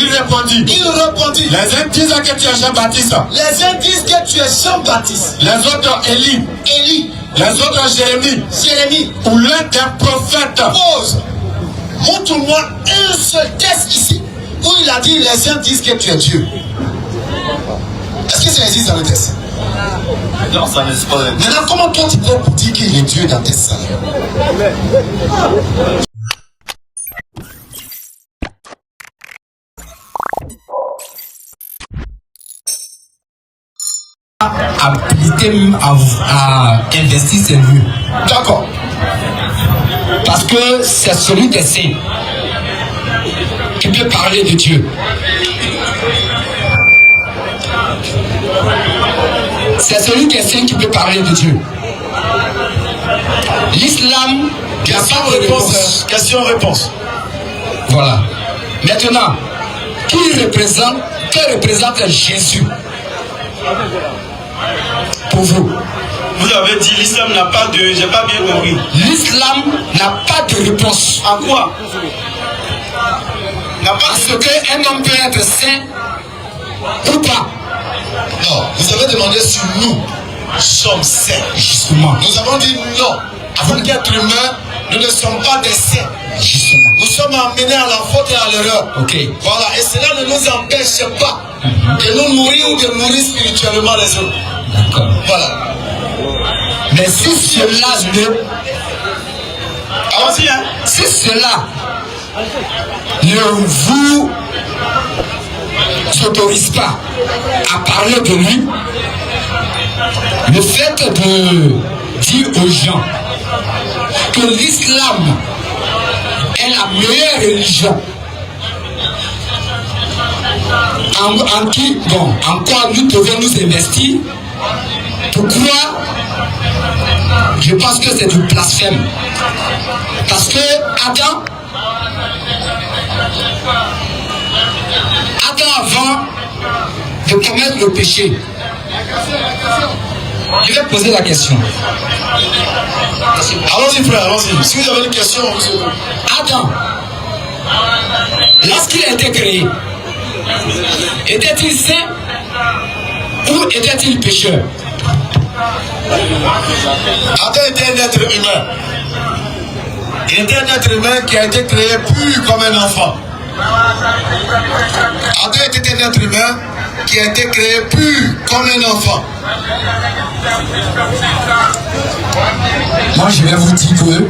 Il répondit. Les uns disent que tu es Jean-Baptiste. Les uns disent que tu es Jean-Baptiste. Les autres Élie. Les autres Jérémie. Ou l'un des prophètes. Pause. Montre-moi un seul texte ici où il a dit les uns disent que tu es Dieu. Est-ce que ça existe dans le texte? Non, ça n'existe pas. Maintenant, comment toi tu peux dire qu'il est Dieu dans tes salles? Habilité à investir ses vues. D'accord. Parce que c'est celui des saints qui peut parler de Dieu. C'est celui des saints qui peut parler de Dieu. L'islam, il n'y a pas de réponse. Question-réponse. Voilà. Maintenant, que représente Jésus pour vous? Vous avez dit l'islam n'a pas de... J'ai pas bien compris. L'islam n'a pas de réponse. À quoi? Parce qu'un homme peut être saint ou pas. Non, vous avez demandé si nous sommes saints. Justement. Nous avons dit non. Avant d'être humain, nous ne sommes pas des saints. Justement. Nous sommes amenés à la faute et à l'erreur. Ok. Voilà, et cela ne nous empêche pas de nous nourrir ou de nourrir spirituellement les autres. D'accord. Voilà. Mais si cela ne... Allons-y, hein. Si cela ne vous autorise pas à parler de lui, le fait de dire aux gens que l'islam est la meilleure religion en quoi nous devons nous investir, pourquoi? Je pense que c'est du blasphème. Parce que Adam, avant de commettre le péché, je vais poser la question. Allons-y, frère, allons-y. Si vous avez une question, vous... Adam, lorsqu'il a été créé, était-il saint ou était-il pécheur? Adam était un être humain. Il était un être humain qui a été créé pur comme un enfant. Adam était un être humain qui a été créé pur comme un enfant. Moi, je vais vous dire que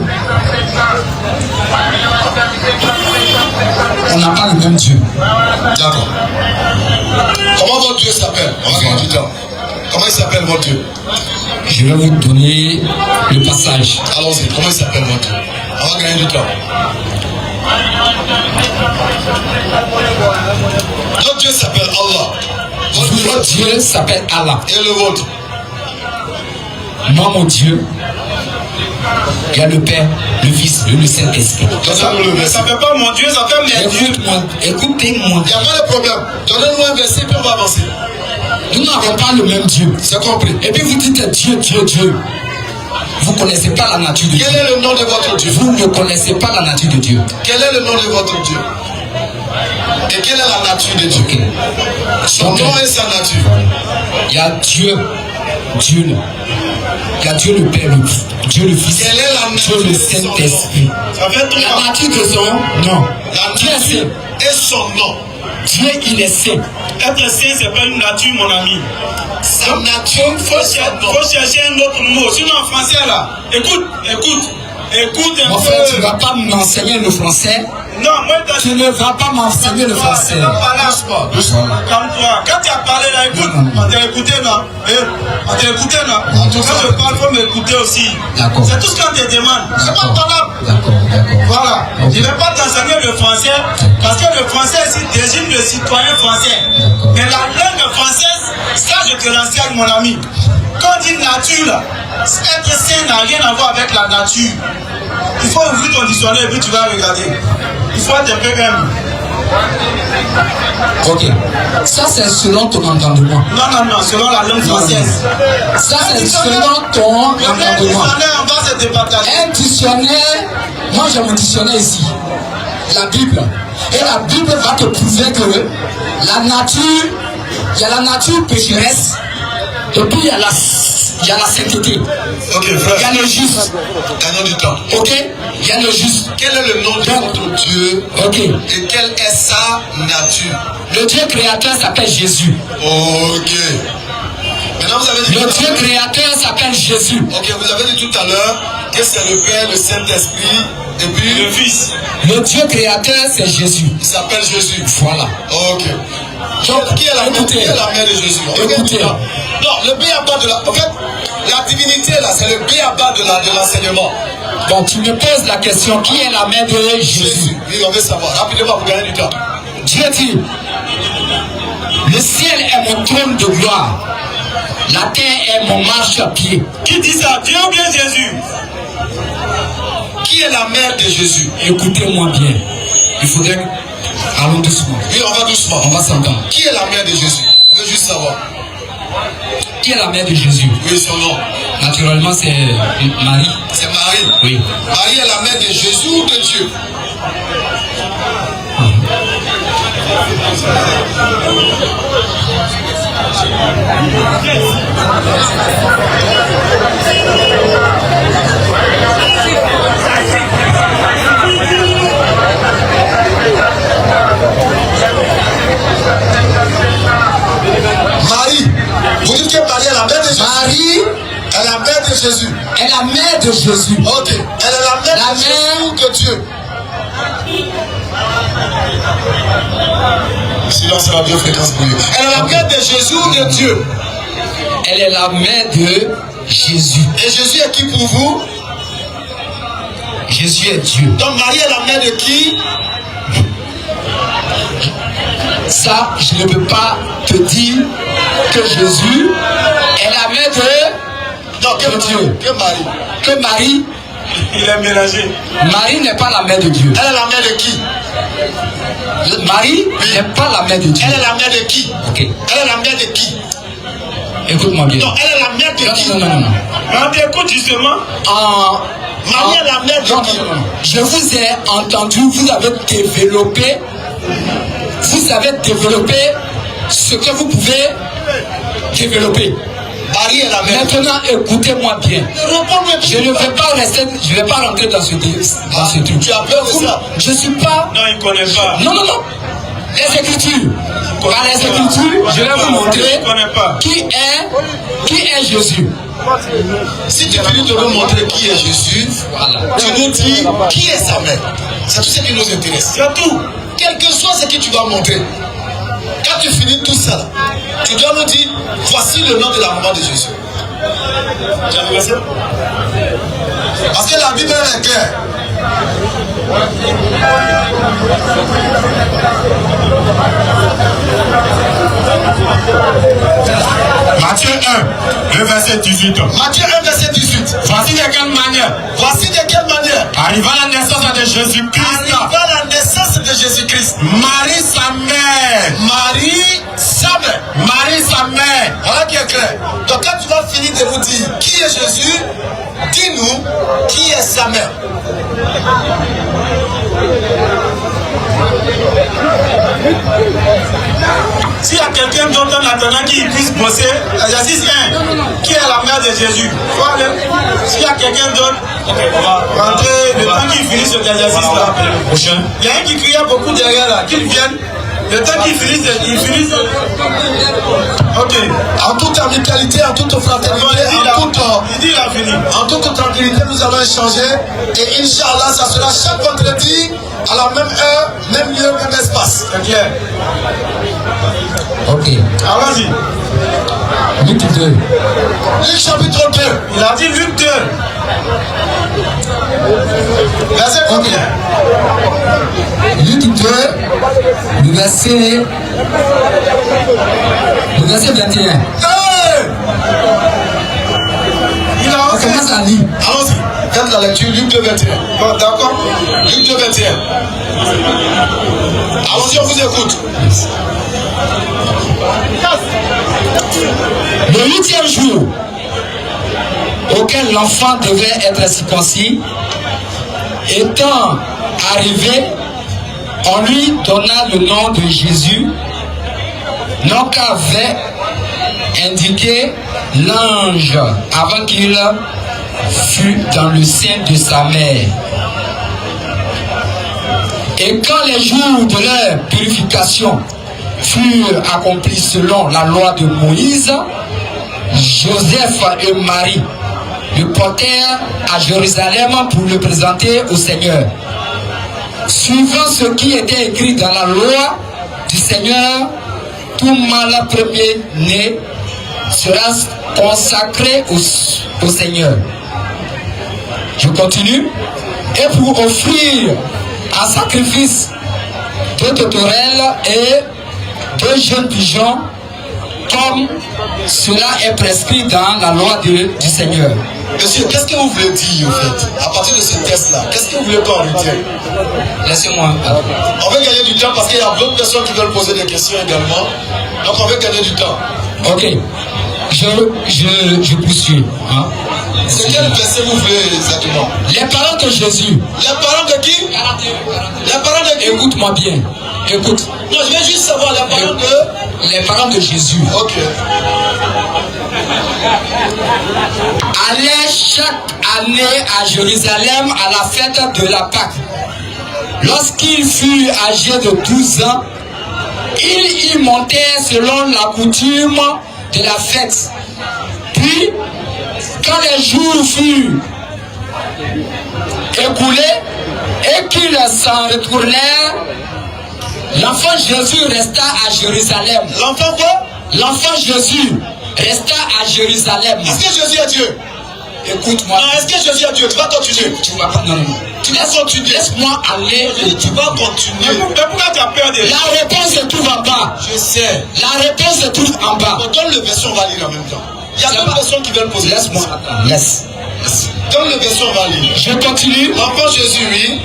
on n'a pas le même Dieu. D'accord. Comment votre Dieu s'appelle? On va gagner du temps. Comment il s'appelle votre Dieu? Je vais vous donner le passage. Allons-y. Comment il s'appelle votre Dieu? On va gagner du temps. Notre Dieu s'appelle Allah. Votre Dieu s'appelle Allah. Et le vôtre? Moi, mon Dieu, il y a le Père, le Fils et le Saint-Esprit. Ça fait pas mon Dieu, ça fait mes dieux. Écoutez-moi. Il n'y a pas de problème. Donnez-nous un verset puis on va avancer. Nous n'avons pas le même Dieu. C'est compris. Et puis vous dites Dieu, Dieu, Dieu. Vous ne connaissez pas la nature de Dieu. Quel est le nom de votre Dieu? Vous ne connaissez pas la nature de Dieu. Quel est le nom de votre Dieu? Et quelle est la nature de Dieu? Okay. Son nom et sa nature. Il y a Dieu, Dieu. Il y a Dieu le Père, Dieu le Fils, Quelle est la nature Dieu le de son nom? Saint-Esprit. Ça fait tout. La nature de son nom. La Dieu est nature saint. et son nom. Dieu, il est saint. Être saint, c'est pas une nature, mon ami. Sa nature, Faut chercher un autre mot. Sinon, en français, là, écoute un Mon peu. frère, tu ne vas pas m'enseigner le français. Non, moi, Tu ne vas pas m'enseigner le français. Calme-toi. Quand tu as parlé là, écoute. On t'a écouté là. On t'a écouté là. Quand je parle, il faut m'écouter aussi. D'accord. C'est tout ce qu'on te demande. C'est pas valable. D'accord. Voilà. Ok. Je ne vais pas t'enseigner le français parce que le français ici désigne le citoyen français. Mais la langue française, ça je te l'enseigne mon ami. Quand on dit nature là, être saint n'a rien à voir avec la nature. Il faut ouvrir ton dictionnaire et puis tu vas regarder. Il faut être un peu humble. Ok. Ça, c'est selon ton entendement. Non, selon la langue française. Ça, c'est selon ton Le entendement. dictionnaire, on va se départager. Un dictionnaire, moi j'ai mon dictionnaire ici. La Bible. Et la Bible va te prouver que la nature, il y a la nature pécheresse, et puis il y a la sainteté. Ok, Il y frère. a le juste. Gagnons du temps. Ok? Il y a le juste. Quel est le nom de notre Dieu Ok. et quelle est sa nature? Le Dieu créateur s'appelle Jésus. Ok. Maintenant, vous avez dit Le tout à Dieu l'heure- créateur s'appelle Jésus. Ok, vous avez dit tout à l'heure que c'est le Père, le Saint-Esprit, et puis Le Fils. Le Dieu créateur, c'est Jésus. il s'appelle Jésus. Voilà. Ok. Donc, Qui est la mère, qui écoutez, est la mère de Jésus? écoutez. Non, le béaba de la. En fait, la divinité là, c'est le béaba de l'enseignement. bon, tu me poses la question, qui est la mère de Jésus? Jésus. Oui, on veut savoir. Rapidement, vous gagnez du temps. Dieu dit, le ciel est mon trône de gloire, la terre est mon marchepied. Qui dit ça? Dieu ou bien Jésus? Qui est la mère de Jésus? Écoutez-moi bien, il faudrait... Allons doucement, Oui, on va doucement. on va s'entendre. Qui est la mère de Jésus? On veut juste savoir. Qui est la mère de Jésus? Oui, son nom. Naturellement, c'est Marie. C'est Marie. Oui. Marie est la mère de Jésus ou de Dieu? Marie. Vous dites que Marie est la mère de Jésus. Marie Elle est la mère de Jésus. est la mère de Jésus. Ok. Elle est la mère La de Jésus ou de Dieu? Silence à la biofréquence pour lui. Elle est la mère de Jésus ou de Dieu? Elle est la mère de Jésus. Et Jésus est qui pour vous? Jésus est Dieu. Donc Marie est la mère de qui? Ça, je ne peux pas te dire que Jésus est la mère de... Non, que De Marie. Dieu. Que Marie. Que Marie, Il est mélangé. Marie n'est pas la mère de Dieu. Elle est la mère de qui? Marie n'est pas la mère de Dieu. Elle est la mère de qui? Ok, Elle est la mère de qui? écoute-moi bien. Non, elle est la mère de qui? Non, non, non, non. Mais on t'écoute justement. Marie est la mère de Non, qui? non, non. Je vous ai entendu, vous avez développé ce que vous pouvez développer. Marie est la mère. Maintenant, écoutez-moi bien. Réponds-moi. Je ne vais pas rester, je ne vais pas rentrer dans ce truc. Tu as peur de ça? Je ne suis pas... Non, il ne connaît pas. Non, non, non. Les Écritures. Par les Écritures, je vais vous montrer Je ne connais pas. qui est Jésus. Si tu finis de nous montrer qui est Jésus, Voilà. tu nous dis qui est sa mère. C'est tout ce qui nous intéresse. C'est tout. Quel que soit ce que tu vas montrer, quand tu finis tout ça, tu dois nous dire voici le nom de la maman de Jésus. Tu as vu ça? Parce que la Bible est claire. Matthieu 1, le verset 18. Matthieu 1, verset 18. Voici de quelle manière, Voici de quelle manière, arrivant à la naissance de Jésus-Christ, arriva la naissance de Jésus-Christ, Marie sa mère, Marie, sa mère. Marie sa mère, Voilà qui est clair. Donc quand tu vas finir de nous dire qui est Jésus, dis-nous qui est sa mère. S'il y a quelqu'un d'autre en attendant qui puisse bosser, exercice 1, qui est la mère de Jésus? S'il y a quelqu'un d'autre, ok, on va rentrer le temps qu'il finisse cet exercice-là. prochain. Il y a un qui criait beaucoup derrière là, qu'il vienne. Le temps qu'il finisse, il finisse. Ok. En toute amicalité, en toute fraternité, Il dit il a fini. en toute tranquillité, nous allons échanger. Et Inch'Allah, ça sera chaque vendredi à la même heure, même lieu, même espace. C'est clair. Ok. Allons-y. Luc 2. Luc chapitre 2, Il a dit Luc 2. verset Ok. combien? Luc 2, le verset 21. Hey! Il a On osé. commence à lire. Allons-y. Faites la lecture, Luc 2, 21. Bon, d'accord. Luc 2, 21. Allons-y, on vous écoute. Le 8e jour auquel l'enfant devait être circoncis, étant arrivé, On lui donna le nom de Jésus, nom qu'avait indiqué l'ange avant qu'il fût dans le sein de sa mère. Et quand les jours de leur purification furent accomplis selon la loi de Moïse, Joseph et Marie le portèrent à Jérusalem pour le présenter au Seigneur. Suivant ce qui était écrit dans la loi du Seigneur, tout mâle premier-né sera consacré au Seigneur. Je continue. Et pour offrir un sacrifice de tourterelles et de jeunes pigeons, comme cela est prescrit dans la loi du Seigneur. Monsieur, qu'est-ce que vous voulez dire en fait? À partir de ce test-là, qu'est-ce que vous voulez qu'on lui dise? Laissez-moi. On veut gagner du temps parce qu'il y a d'autres personnes qui veulent poser des questions également. Donc on veut gagner du temps. Ok. Je poursuis. Hein? C'est quel verset vous voulez exactement? Les parents de Jésus. Les parents de qui? Les parents de qui? Écoute-moi bien. Écoute. Non, je veux juste savoir les parents de... Les parents de Jésus. Ok. Allaient chaque année à Jérusalem à la fête de la Pâque. Lorsqu'il fut âgé de 12 ans, il y montait selon la coutume de la fête. Puis, quand les jours furent écoulés et qu'ils s'en retournèrent, l'enfant Jésus resta à Jérusalem. L'enfant quoi? L'enfant Jésus resta à Jérusalem. Est-ce que Jésus est Dieu? Écoute-moi. Non, est-ce que Jésus est Dieu? Tu vas continuer. Tu vas pas. Non. Tu vas continuer. Laisse-moi aller. Tu vas continuer. Mais pourquoi tu as peur de... La réponse se trouve en bas. Je sais. La réponse se trouve en bas. On donne le verset, on va lire en même temps. Il y a d'autres personnes qui veulent poser. Laisse-moi. Laisse. Donne le verset, on va lire. Je continue. L'enfant Jésus, oui.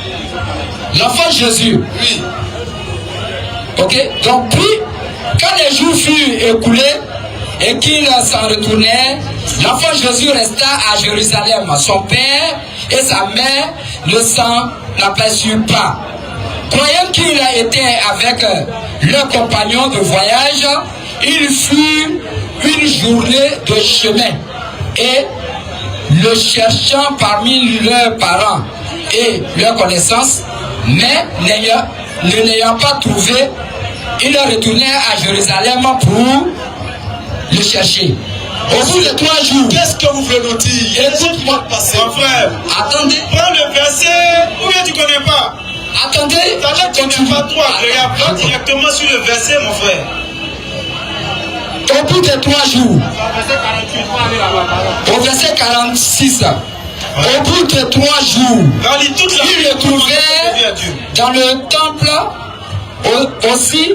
L'enfant Jésus. Oui. Ok. Donc, puis, quand les jours furent écoulés et qu'il s'en retournait, l'enfant Jésus resta à Jérusalem. Son père et sa mère ne s'en aperçurent pas. Croyant qu'il était avec leurs compagnons de voyage, il fut une journée de chemin et le cherchant parmi leurs parents et leurs connaissances, mais ne l'ayant pas trouvé, il retournait à Jérusalem pour le chercher. Au bout de 3 jours, Qu'est-ce que vous voulez nous dire? écoute-moi, Mon frère, attendez, prends le verset, ou bien tu ne connais pas. attendez, Ta lettre n'est pas trop agréable. Va directement sur le verset, mon frère. Au bout de 3 jours, au verset 46, au bout de 3 jours, il le trouvait dans le temple aussi,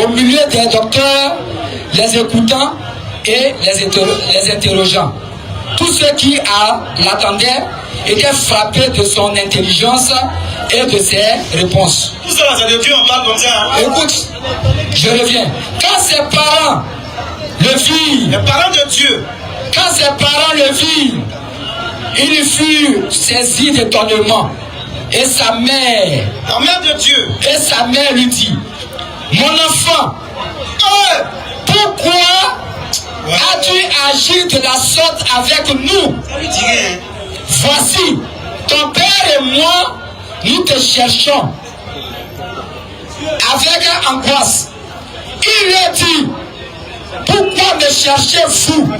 au milieu des docteurs, les écoutants et les interrogeants. Tous ceux qui l'attendaient étaient frappés de son intelligence et de ses réponses. Tout ça, c'est de Dieu, on parle comme ça. Hein? Écoute, je reviens. Quand ses parents le virent, Les parents de Dieu, quand ses parents le virent, il fut saisi d'étonnement. Et sa mère, la mère de Dieu, lui dit, mon enfant, pourquoi as-tu agi de la sorte avec nous? ça lui dit rien. Voici, ton père et moi, nous te cherchons avec angoisse. Il lui dit, pourquoi me cherchez-vous?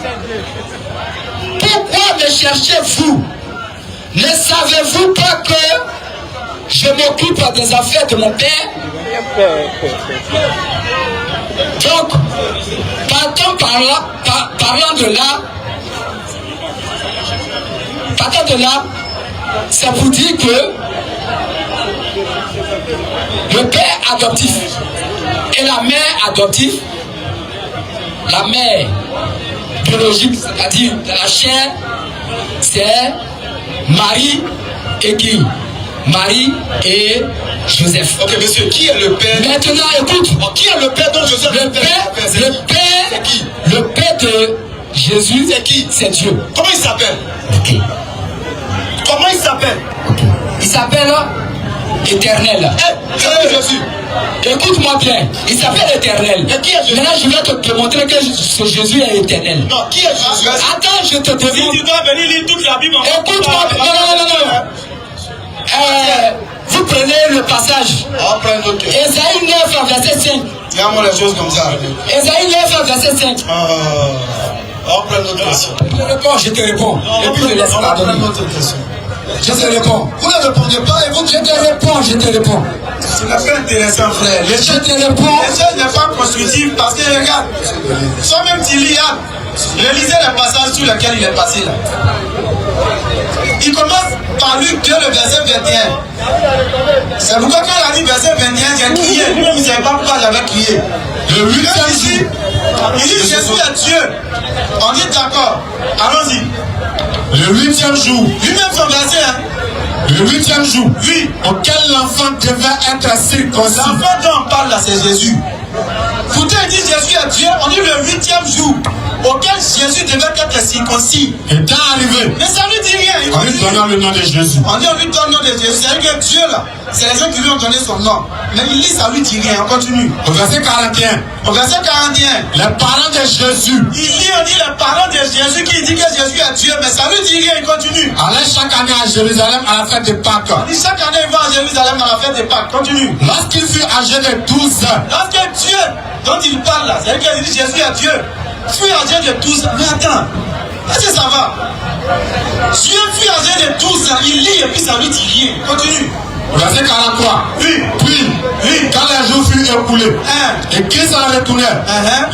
Pourquoi me cherchez-vous? Ne savez-vous pas que je m'occupe des affaires de mon père? Donc, partant de là, c'est pour dire que le père adoptif et la mère adoptive, la mère biologique, c'est-à-dire de la chair, c'est Marie et qui? Marie et Joseph. Ok, monsieur, qui est le père? Maintenant, écoute. Qui est le père dont Joseph Le père, c'est qui? Le père de Jésus, C'est qui? C'est Dieu. Comment il s'appelle? Ok. Comment il s'appelle? Ok. Il s'appelle Éternel. Jésus. Écoute-moi bien, il s'appelle Éternel. Et qui est Jésus? Maintenant, je vais te montrer que ce Jésus est éternel. Non, qui est Jésus? Attends, je te Si demande. tu dois venir lire toute la Bible, Écoute-moi, non. Vous prenez le passage. On prend un autre. Ésaïe 9, verset 5. Dis-moi les choses comme ça. Ésaïe 9, verset 5. On prend une autre question. Je te réponds. Et puis je laisse On va prendre pardonner. une autre question. Je te réponds. Vous ne répondez pas et vous Je te réponds. ce n'est pas intéressant, frère. Je te réponds. L'échange n'est pas constructif parce que regarde, toi-même tu lis, réalisez les passages sur lesquels il est passé là. Il commence par Luc 2, le verset 21. C'est pourquoi quand il a dit verset 21, j'ai crié. Lui-même, il ne savait pas pourquoi j'avais crié. Le 8e Ici, jour. il dit Jésus est Dieu. On dit d'accord. Allons-y. Le 8e jour. Lui-même son verset, hein. Le 8e jour. Oui. Auquel l'enfant devait être circoncis. L'enfant dont on parle là, c'est Jésus. Pourtant, il dit Jésus est Dieu. On dit le 8e jour auquel Jésus devait être circoncis. Étant arrivé. Mais ça ne lui dit rien. Il En lui continue. donnant le nom de Jésus. On dit on lui donne le nom de Jésus. C'est-à-dire que Dieu là, c'est les gens qui lui ont donné son nom. Mais il lit, ça lui dit rien. On continue. Au verset 41. Au verset 41, Les parents de Jésus il lit, on dit les parents de Jésus qui dit que Jésus est Dieu. Mais ça lui dit rien. Il continue. allaient chaque année à Jérusalem à la fête de Pâques. On dit chaque année il va à Jérusalem à la fête des Pâques. Continue. Lorsqu'il fut âgé de 12 ans, Lorsque Dieu dont il parle là, c'est-à-dire qu'il dit Jésus est Dieu. Fut âgé de 12 ans. Mais attends, est-ce que ça va? Dieu fut âgé de 12 ans, il lit et puis ça lui dit rien. Continue. au verset 43. Oui. Puis, quand les jours furent écoulés, Hein. et qu'il s'en retournait,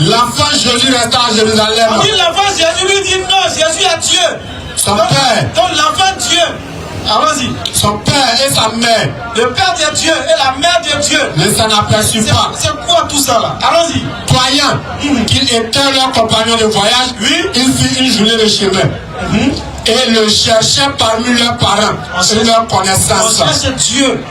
l'enfant Jésus resta à Jérusalem. On dit l'enfant Jésus lui dit non, Jésus est Dieu. Son Donc, père. donc l'enfant Dieu. Allons-y. Son père et sa mère Le père de Dieu et la mère de Dieu. ne s'en aperçurent pas. C'est quoi tout ça là? Allons-y. Croyant qu'il était leur compagnon de voyage, Oui. il fit une journée de chemin. Et le cherchait parmi leurs parents et leurs On connaissances. cherche Dieu.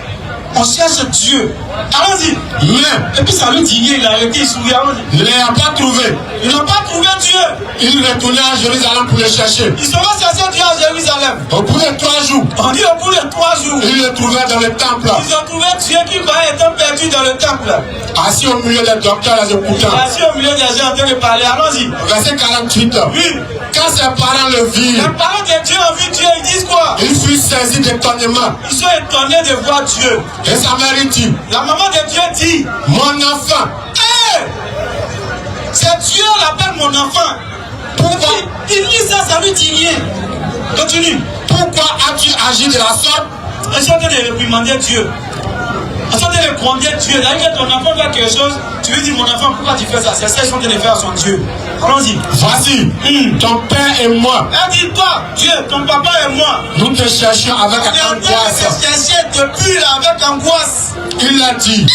On cherche Dieu. Allons-y. Mais, Et puis ça lui dit rien, il a arrêté, il sourit. Allons-y. ne l'ayant pas trouvé, Ils n'ont pas trouvé Dieu. il retournait à Jérusalem pour le chercher. Ils sont chercher Dieu à Jérusalem. Au bout de 3 jours, On dit au bout de 3 jours, il le trouvait dans le temple, ils ont trouvé Dieu qui croyait étant perdu dans le temple. assis au milieu des docteurs et des écoutants. Assis au milieu des gens en train de parler. Allons-y. Verset 48. Oui. Quand ses parents le Les virent, parents de Dieu ont vu Dieu, ils disent quoi? il fut saisi d'étonnement. Ils sont étonnés de voir Dieu. Et sa mère lui dit, La maman de Dieu dit, mon enfant, hé! C'est Dieu l'appelle mon enfant. pourquoi, Il lit ça, ça lui dit rien. Continue. pourquoi as-tu agi de la sorte? Ils sont en train de réprimander Dieu. Ils sont en train de gronder Dieu. D'ailleurs, ton enfant fait quelque chose, tu lui dis, mon enfant, pourquoi tu fais ça? C'est ça qu'ils sont en train de faire à son Dieu. Allons-y. Voici, ton père et moi, Elle dit, toi, Dieu, ton papa et moi, nous te cherchions avec on est en train de angoisse. se chercher depuis là avec angoisse. Il l'a dit,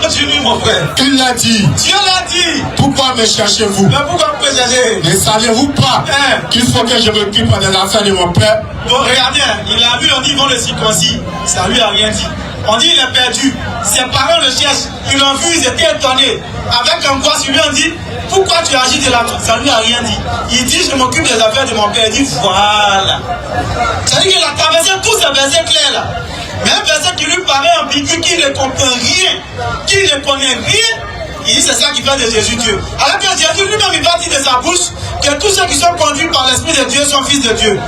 Continue, mon frère. il l'a dit, Dieu l'a dit. pourquoi me cherchez-vous? Mais pourquoi vous pouvez chercher? Ne savez-vous pas Hein? qu'il faut que je m'occupe des affaires de mon père? Bon, regardez, hein, il a vu, on dit, ils vont le circoncis. Ça lui a rien dit. On dit, il est perdu. Ses parents le cherchent. Ils l'ont vu, ils étaient étonnés. Avec angoisse, ils lui ont dit, pourquoi tu agis de la... Ça lui a rien dit. Il dit, je m'occupe des affaires de mon père. Il dit, voilà. C'est-à-dire qu'il a traversé tous ces versets clairs là. Mais un verset qui lui paraît ambigu, qui ne comprend rien, qui ne connaît rien, il dit c'est ça qui fait de Jésus Dieu. Alors que Jésus lui-même il va dire de sa bouche que tous ceux qui sont conduits par l'Esprit de Dieu sont fils de Dieu.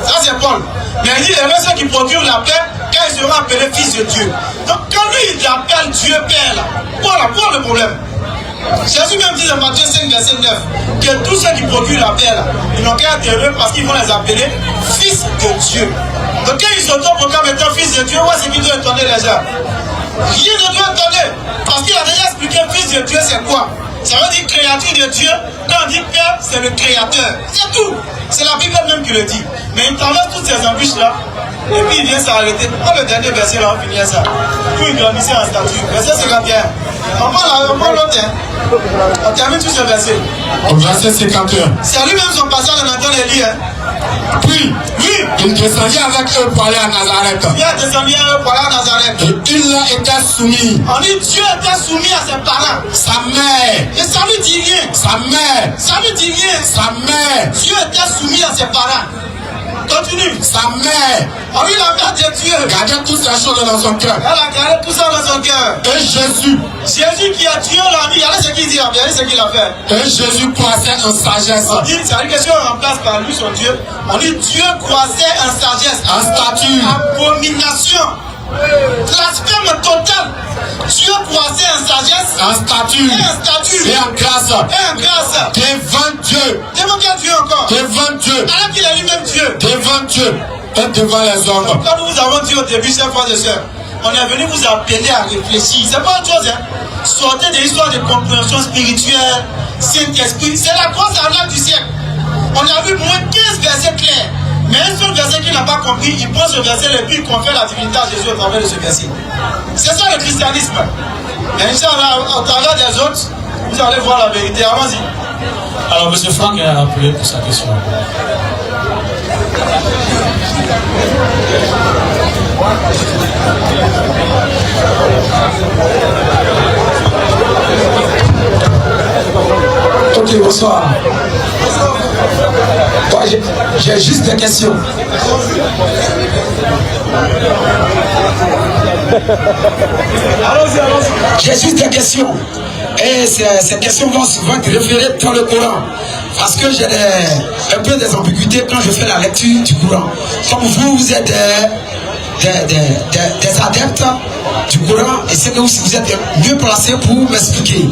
Ça c'est Paul. Mais il dit les ceux qui procurent la paix, quand ils seront appelés fils de Dieu. Donc quand lui il appelle Dieu Père là, voilà le problème. Jésus même dit dans Matthieu 5 verset 9 que tous ceux qui procurent la paix là, ils n'ont qu'à être heureux parce qu'ils vont les appeler fils de Dieu. Donc quand ils s'auto-proclament étant fils de Dieu, où est-ce qu'ils doivent étonner les gens? Rien ne doit étonner. Parce qu'il a déjà expliqué fils de Dieu c'est quoi? Ça veut dire créature de Dieu. Quand on dit Père, c'est le créateur. C'est tout. C'est la Bible même qui le dit. Mais il traverse toutes ces embûches là. Et puis il vient s'arrêter. Pourquoi le dernier verset là, on finit ça? Pour il grandissait en statut. Verset 51. On parle l'autre. Hein. On termine tous ces versets. Au verset 51. C'est lui-même son passage, on entend les lire. Hein. Puis, Oui. il descendit avec eux pour aller à Nazareth. Il a descendu pour aller à Nazareth. Et il était soumis. On dit Dieu était soumis à ses parents. Sa mère, Et ça lui dit rien. sa mère, Ça lui dit rien. sa mère. Dieu était soumis à ses parents. Continue. Sa mère On dit la mère de Dieu. gardait toutes ces choses dans son cœur. Elle a gardé tout ça dans son cœur. Et Jésus Jésus qui a tué l'ami, regardez ce qu'il dit, regardez ce qu'il a fait. Et Jésus croissait en sagesse, On dit, c'est une question on remplace par lui son Dieu. On dit Dieu croissait en sagesse, en stature, abomination, blasphème total. Dieu croissait en sagesse, en stature et en stature, et en grâce et en grâce. devant Dieu. Devant quel Dieu encore? Devant Dieu. Alors qu'il est lui-même Dieu. Devant Dieu et devant les hommes. Quand nous vous avons dit au début, chers frères et sœurs, on est venu vous appeler à réfléchir. C'est pas autre chose, hein. Sortez des histoires de compréhension spirituelle, Saint-Esprit. C'est la grosse arnaque du siècle. On a vu moins 15 versets clairs. Mais un seul verset qu'il n'a pas compris, il prend ce verset et puis il confère la divinité à Jésus au travers de ce verset. C'est ça le christianisme. Mais Inch'Allah, au travers des autres, vous allez voir la vérité. Allons-y. Alors, M. Franck est appelé pour sa question. Ok, bonsoir. Moi, j'ai juste des questions. J'ai juste des questions. Et ces questions vont souvent être référées dans le Coran. Parce que j'ai un peu des ambiguïtés quand je fais la lecture du Coran. Comme vous êtes des adeptes du Coran, et c'est que vous êtes mieux placés pour m'expliquer.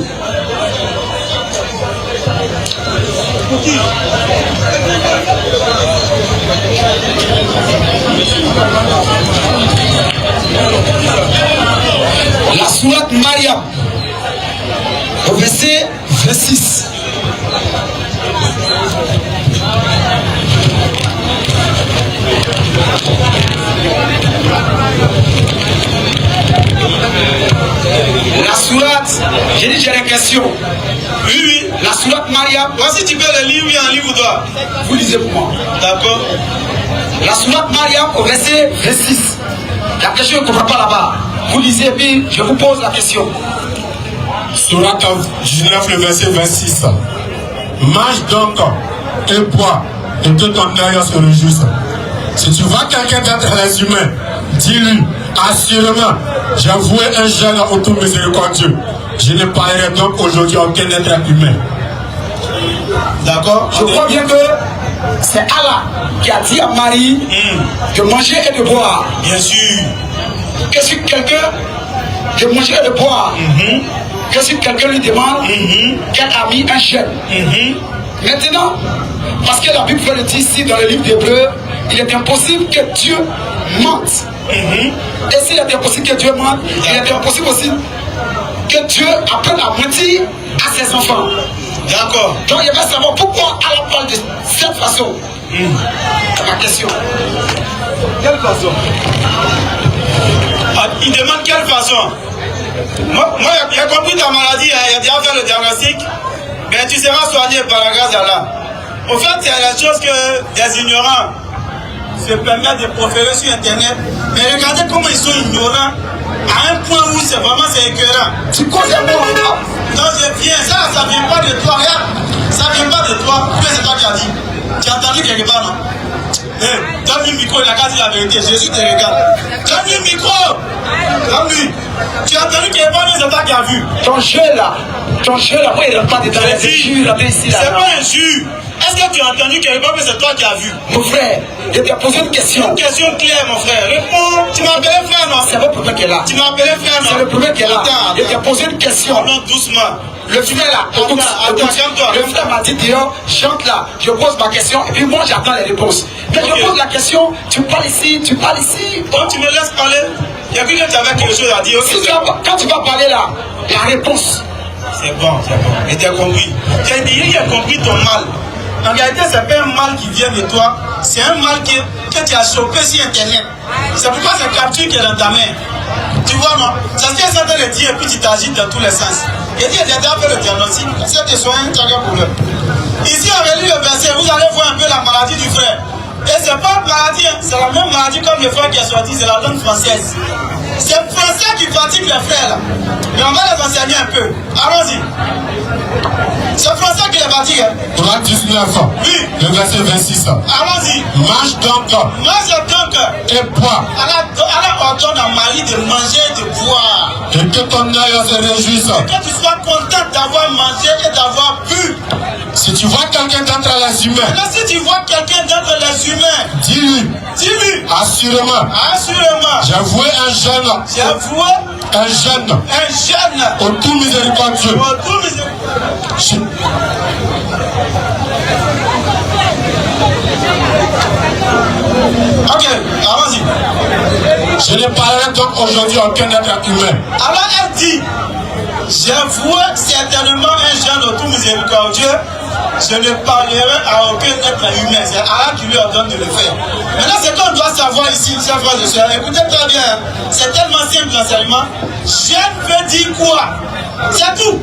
La sourate Mariam, au verset 26. La sourate, j'ai dit j'ai des questions. Oui, oui. La sourate Mariam, Voici, tu peux le lire, oui, en livre ou toi. vous lisez pour moi. D'accord. La sourate Mariam au verset 26. La question ne comprend pas là-bas. Vous lisez, puis je vous pose la question. Sourate 19, le verset 26. Mange donc et bois, et que ton œil se réjouisse. Si tu vois quelqu'un d'entre les humains, dis-lui, assurément, j'ai voué un gel au tout miséricordieux. Je ne parlerai donc aujourd'hui à aucun être humain. D'accord. Je crois bien que c'est Allah qui a dit à Marie de manger et de boire. Bien sûr. Que si quelqu'un de manger et de boire, que si quelqu'un lui demande qu'elle a mis un jeûne. Maintenant, parce que la Bible le dit ici dans le livre d'Hébreux, il est impossible que Dieu mente. Et s'il est impossible que Dieu mente, il est impossible aussi que Dieu apprenne à mentir à ses enfants. D'accord. Donc il va savoir pourquoi Allah parle de cette façon. C'est ma question. Quelle façon? Ah, il demande quelle façon? Moi j'ai compris ta maladie, hein, il a déjà fait le diagnostic, mais tu seras soigné par la grâce d'Allah. Au fait, il y a des choses que des ignorants se permettent de proférer sur Internet, mais regardez comment ils sont ignorants à un point où c'est vraiment écœurant. Tu connais moi. Non, je viens, ça vient pas de toi, regarde, ça vient pas de toi, mais c'est toi qui as dit. Tu as entendu quelque part, non? Donne-lui le micro, il a qu'à dire la vérité, Jésus te regarde. Donne-lui le micro. Donne-lui. Tu as entendu quelque part, mais c'est toi qui as vu. Ton jeu là, moi il ne rentre pas dedans les jus là, ici là. C'est pas un jus. Est-ce que tu as entendu quelque part, mais c'est toi qui as vu? Mon frère, je t'ai posé une question. Une question claire, mon frère. Réponds. Tu m'as appelé frère, non? C'est votre problème qui est là. Tu m'as appelé frère, non? C'est le problème qui est là. Attends, Je t'ai posé une question. non, doucement. Le frère là, écoute, calme-toi. le frère m'a dit dehors, chante là, je pose ma question et puis moi j'attends les réponses. Mais Ok. je pose la question, tu parles ici, tu parles ici. Quand tu me laisses parler, il y a quelqu'un qui avait quelque chose à dire. Si tu vas- quand tu vas parler là, la réponse. C'est bon, c'est bon. Et tu as compris. Il a compris ton mal. En réalité, ce n'est pas un mal qui vient de toi, c'est un mal que tu as chopé sur Internet. C'est pourquoi cette capture qui est dans ta main. Tu vois, non? Ça se fait ça de le dire et puis tu t'agites dans tous les sens. Il dit, j'ai déjà fait le diagnostic. C'est de soigner, tu as un problème. Ici, on relit le verset, vous allez voir un peu la maladie du frère. Et c'est pas une maladie, hein. C'est la même maladie comme le frère qui est sorti, c'est la langue française. C'est le français qui fatigue les frères là. Mais on va les enseigner un peu. Allons-y. C'est le français qui les fatigue. Hein. Surat 19, Oui. le verset 26. Allons-y. Mange donc Mange donc. et bois, Allah ordonne à Marie de manger et de boire. et que ton œil se réjouisse. Que tu sois content d'avoir mangé et d'avoir bu. Si tu vois quelqu'un d'entre les humains, Maintenant, si tu vois quelqu'un d'entre les humains, dis-lui dis-lui, assurément, assurément, j'ai voué un jeune, j'ai voué un jeune un jeune au tout miséricordieux. au tout miséricordieux. Ok, allons-y. Je ne parlerai donc aujourd'hui à aucun être humain. Alors elle dit, j'ai voué certainement un jeune au tout miséricordieux, je ne parlerai à aucun être humain. C'est Allah qui lui ordonne de le faire. Maintenant, ce qu'on doit savoir ici, chers frères et sœurs, écoutez très bien, c'est tellement simple l'enseignement. Jeune veut dire quoi? C'est tout.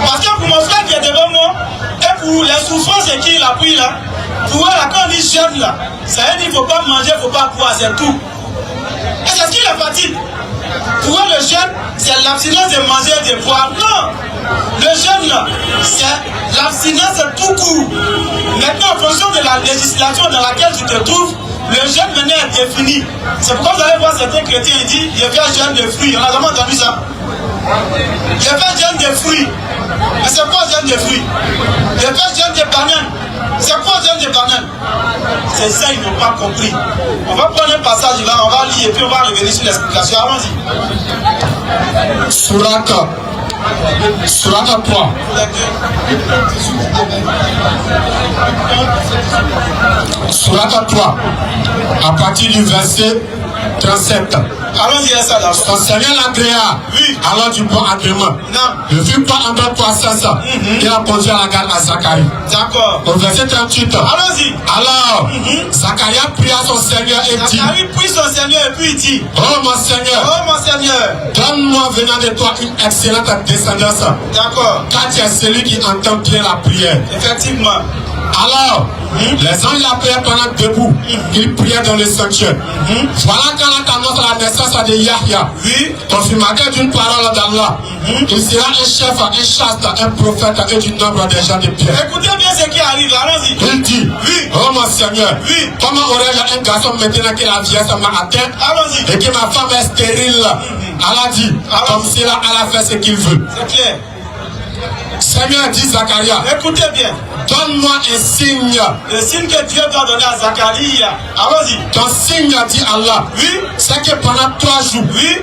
Parce que pour mon frère qui est devant moi, et pour les souffrances qu'il a pris là, pour eux, là, quand on dit jeune là, ça veut dire qu'il ne faut pas manger, il ne faut pas boire, c'est tout. Et c'est ce qui le fatigue. Pour eux, le jeûne, c'est l'abstinence de manger et de boire. Non! Le jeûne, là, c'est l'abstinence tout court. Maintenant, en fonction de la législation dans laquelle tu te trouves, le jeûne maintenant est défini. C'est pourquoi vous allez voir certains chrétiens, ils disent, il y a un jeûne de fruits. On a jamais entendu ça? Il y a un jeûne de fruits. Mais c'est quoi jeûne de fruits? Il y a un jeûne de bananes. C'est quoi jeûne de bananes? C'est ça, ils n'ont pas compris. On va prendre un passage là, on va lire et puis on va revenir sur l'explication. Allons-y. Surat 3. Surat 3. À partir du verset 37. Allons-y à ça d'abord. Son Seigneur l'agréa, Oui. alors du bon agrément. Non. Ne fut pas encore croissance. Il a conduit à la garde à Zacharie. D'accord. Au verset 38. Allons-y. Alors, Zacharie pria son Seigneur et dit, Zacharie prie son Seigneur et puis il dit, oh mon Seigneur, oh mon Seigneur. donne-moi venant de toi une excellente descendance, D'accord. car tu es celui qui entend bien la prière. Effectivement. Alors, les gens l'appelaient pendant debout. Ils priaient dans le sanctuaire. Voilà quand on annonce la naissance de Yahya, Oui. confirmateur d'une parole d'Allah. Il sera un chef, un chaste, un prophète et du nombre des gens de Pierre. Écoutez bien ce qui arrive. Allons-y. Il dit, Oui. oh mon Seigneur, Oui. comment aurais-je un garçon maintenant que la vieillesse m'a atteint Allons-y. et que ma femme est stérile? Allah dit, comme si là, Allah fait ce qu'il veut. C'est clair. Seigneur, dit Zacharia, Écoutez bien. donne-moi un signe. Le signe que Dieu doit donner à Zacharie. Allons-y. Ton signe, dit Allah, Oui. c'est que pendant 3 jours, Oui.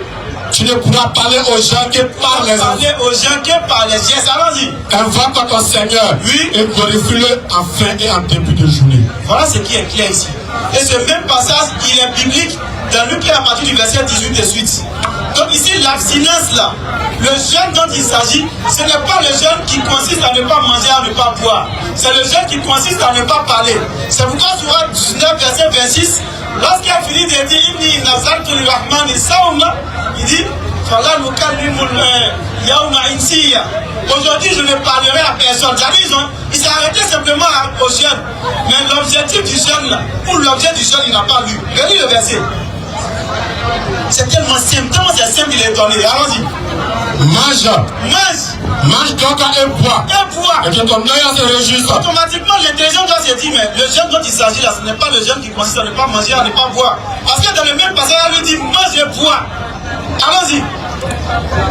tu ne pourras parler aux gens que par les enfants. Parler aux gens que par les gestes. Allons-y. Invoque ton Seigneur Oui. et glorifie-le en fin et en début de journée. Voilà ce qui est clair ici. Et ce même passage, il est biblique dans Luc à partir du verset 18 de suite. Donc ici, l'abstinence là, le jeûne dont il s'agit, ce n'est pas le jeûne qui consiste à ne pas manger, à ne pas boire. C'est le jeûne qui consiste à ne pas parler. C'est pourquoi Surat 19, verset 26, lorsqu'il a fini de dire « Inni nazartu lirrahmani sawma », il dit « Fala nukallimul yawma insiya ». Aujourd'hui, je ne parlerai à personne. Il s'est arrêté simplement au jeûne. Mais l'objectif du jeûne, là, pour l'objet du jeûne, il n'a pas lu. Regardez le verset. C'est tellement simple. Tellement c'est simple, il est donné. Allons-y. Mange, mange donc et bois. Et bois. Et que ton œil se réjouisse. Automatiquement, l'intelligence doit se dire, mais le jeûne dont il s'agit là, ce n'est pas le jeûne qui consiste à ne pas manger, à ne pas boire. Parce que dans le même passage, elle lui dit, mange et bois. Allons-y.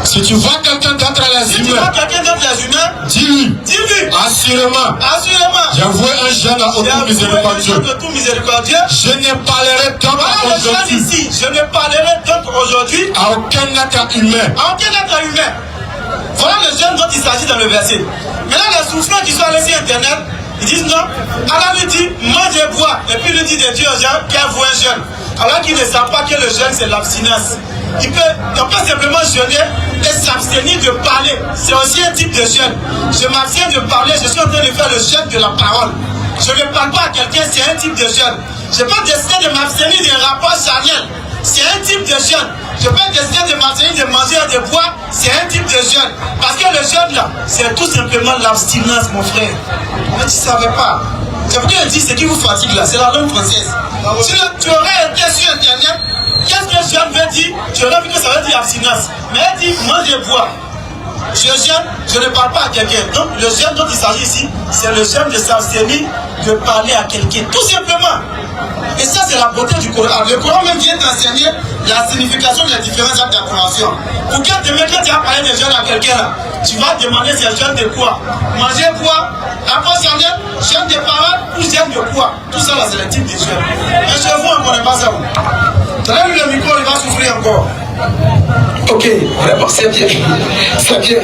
Si tu vois quelqu'un d'entre les Si tu vois humains, quelqu'un d'entre les humains, dis-lui, dis-lui. assurément, Assurément. j'ai voué un jeune au tout miséricordieux. Tout miséricordieux. Je ne parlerai donc Voilà le jeûne aujourd'hui ici. Je ne parlerai donc aujourd'hui à aucun être humain. à aucun être humain. Voilà le jeûne dont il s'agit dans le verset. Maintenant, les souffrants qui sont allés sur Internet, ils disent non. Allah lui dit, mange et bois. Et puis il lui dit de dire aux gens qu'elle voit un jeûne. Alors qu'ils ne savent pas que le jeûne, c'est l'abstinence. On peut simplement jeûner et s'abstenir de parler. C'est aussi un type de jeûne. Je m'abstiens de parler, je suis en train de faire le jeûne de la parole. Je ne parle pas à quelqu'un, c'est un type de jeûne. Je peux décider de m'abstenir d'un rapport charnel. C'est un type de jeûne. Je peux décider de m'abstenir de manger et de boire. C'est un type de jeûne. Parce que le jeûne là, c'est tout simplement l'abstinence, mon frère. Mais tu ne savais pas. C'est pourquoi je dis ce qui vous fatigue là, c'est la langue française. Si tu aurais été sur Internet, qu'est-ce que jeûne veut dire? Tu aurais vu que ça veut dire abstinence. Mais elle dit mange et bois. je jeûne, je ne parle pas à quelqu'un. Donc le jeûne dont il s'agit ici, c'est le jeûne de s'abstenir de parler à quelqu'un, tout simplement. Et ça, c'est la beauté du Coran. Le Coran même vient t'enseigner la signification des différentes appréhensions. Pour que demain, quand tu vas parler de jeûne à quelqu'un, là, tu vas demander c'est jeûne de quoi? Manger quoi? Après, jeûne de paroles ou jeûne de quoi? Tout ça, là, c'est le type de jeûne. Mais chez vous, on ne connaît pas ça. Tenez le micro, il va souffrir encore. Ok, vraiment, c'est bien. C'est bien.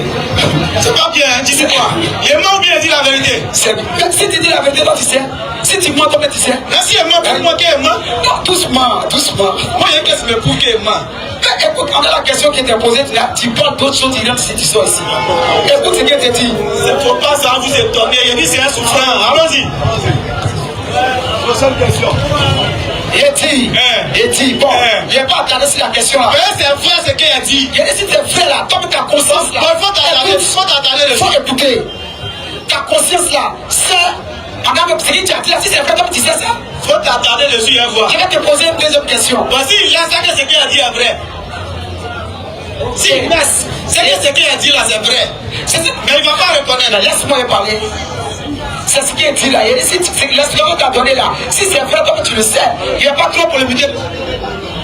C'est pas bien, hein, tu sais quoi? Il est mort ou bien il dit la vérité? Si tu dis la vérité, toi, tu sais. Si tu mens, toi, tu sais. Merci, il est mort pour moi qui est mort. Non, doucement, doucement. Moi, il y a qu'est-ce qui me prouve qu'il est mort. Mais écoute, on a la question qui t'est posée, là, tu parles d'autres choses, tu rentres si tu sors ici. Écoute ce qu'il t'a dit. C'est pour pas ça vous étonner. Il dit c'est un souffrant. Allons-y. Prochaine question. Il dit, bon, il n'est pas attardé sur la question là. Mais c'est vrai ce qu'il a dit. Il a dit, si tu es vrai là, comme ta conscience là. Il faut t'attarder Il faut écouter. Ta conscience là, c'est. Madame, ce que tu as dit là, si c'est vrai, comme tu sais ça. Il faut t'attarder dessus et voir. Je vais te poser une deuxième question. Voici, il a ça que ce qu'il a dit est vrai. Si, c'est que ce qu'il a dit là, c'est vrai. Mais il ne va pas reconnaître. Laisse-moi y parler. C'est ce qui est dit là. Il y a des l'explication que tu as donné là. Si c'est vrai, comme tu le sais, il n'y a pas trop polémiquer.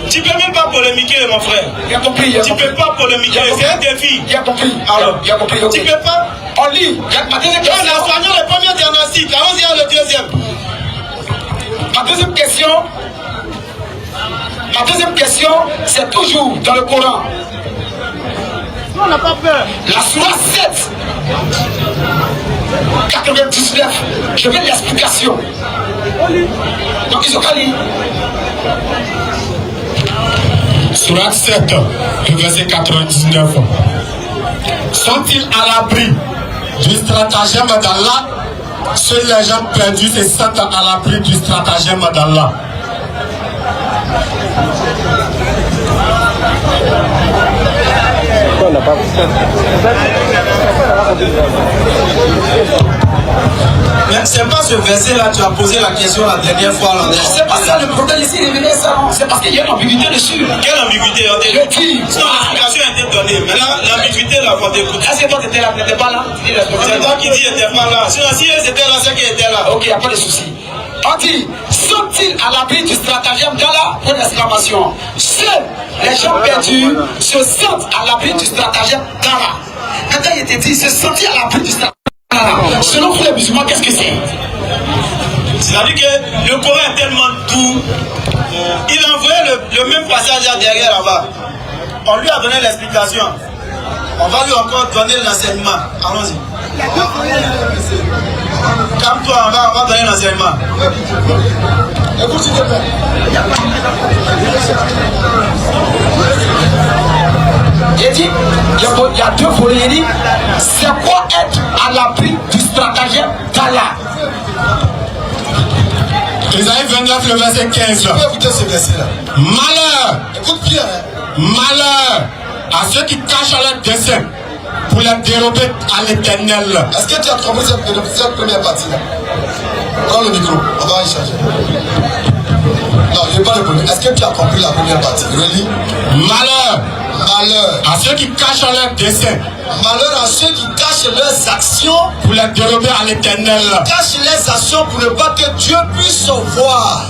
Tu ne peux même pas polémiquer, mon frère. Il a compris. Tu ne peux pas polémiquer. C'est un défi. Il a compris. Alors, il a compris. Okay. Tu ne peux pas. On lit. Ma deuxième question. Nous soignons le premier diagnostic. Allons-y à le deuxième. Ma deuxième question, c'est toujours dans le Coran. On n'a pas peur. La sourate 7, 99. Je veux l'explication. Donc ils ont qu'à lire. Sourate 7, le verset 99. Sont-ils à l'abri du stratagème d'Allah? Seuls les gens perdus se sentent à l'abri du stratagème d'Allah. Mais c'est pas ce verset-là, tu as posé la question la dernière fois. C'est pas ça le problème ici, c'est parce qu'il y a une ambiguïté dessus. Quelle ambiguïté? Le tir. L'explication a été donnée. Maintenant, l'ambiguïté, là, on t'écoute. Est-ce que toi, tu étais là, tu n'étais pas là? C'est toi qui dis qu'ils n'étaient pas là. Si eux étaient là, c'est qu'ils étaient là. Ok, il n'y a pas de souci. On dit, sont-ils à l'abri du stratagème d'Allah? Pour l'exclamation. Seuls les gens perdus se sentent à l'abri du stratagème d'Allah. Quand il était dit, se sentir à l'abri du stratagème d'Allah. Selon tous les musulmans, qu'est-ce que c'est? C'est-à-dire que le Coran est tellement doux. Il a envoyé le même passage là derrière là-bas. On lui a donné l'explication. On va lui encore donner l'enseignement. Allons-y. Calme-toi, on va donner l'enseignement. Écoute, s'il te plaît. Il dit, il y a deux volets. Il dit, c'est quoi être à l'abri du stratagème d'Allah? Isaïe 29, le verset 15. Tu peux écouter ce verset-là. Malheur, Écoute bien. Hein. malheur à ceux qui cachent leurs desseins pour les dérober à l'éternel. Est-ce que tu as compris cette première partie-là? Prends le micro, on va y changer. Non, je n'ai pas le premier. Est-ce que tu as compris la première partie? Relis. Malheur Malheur. à ceux qui cachent leurs desseins Malheur à ceux qui cachent leurs actions. pour les dérober à l'éternel. Cachent les actions pour ne pas que Dieu puisse voir.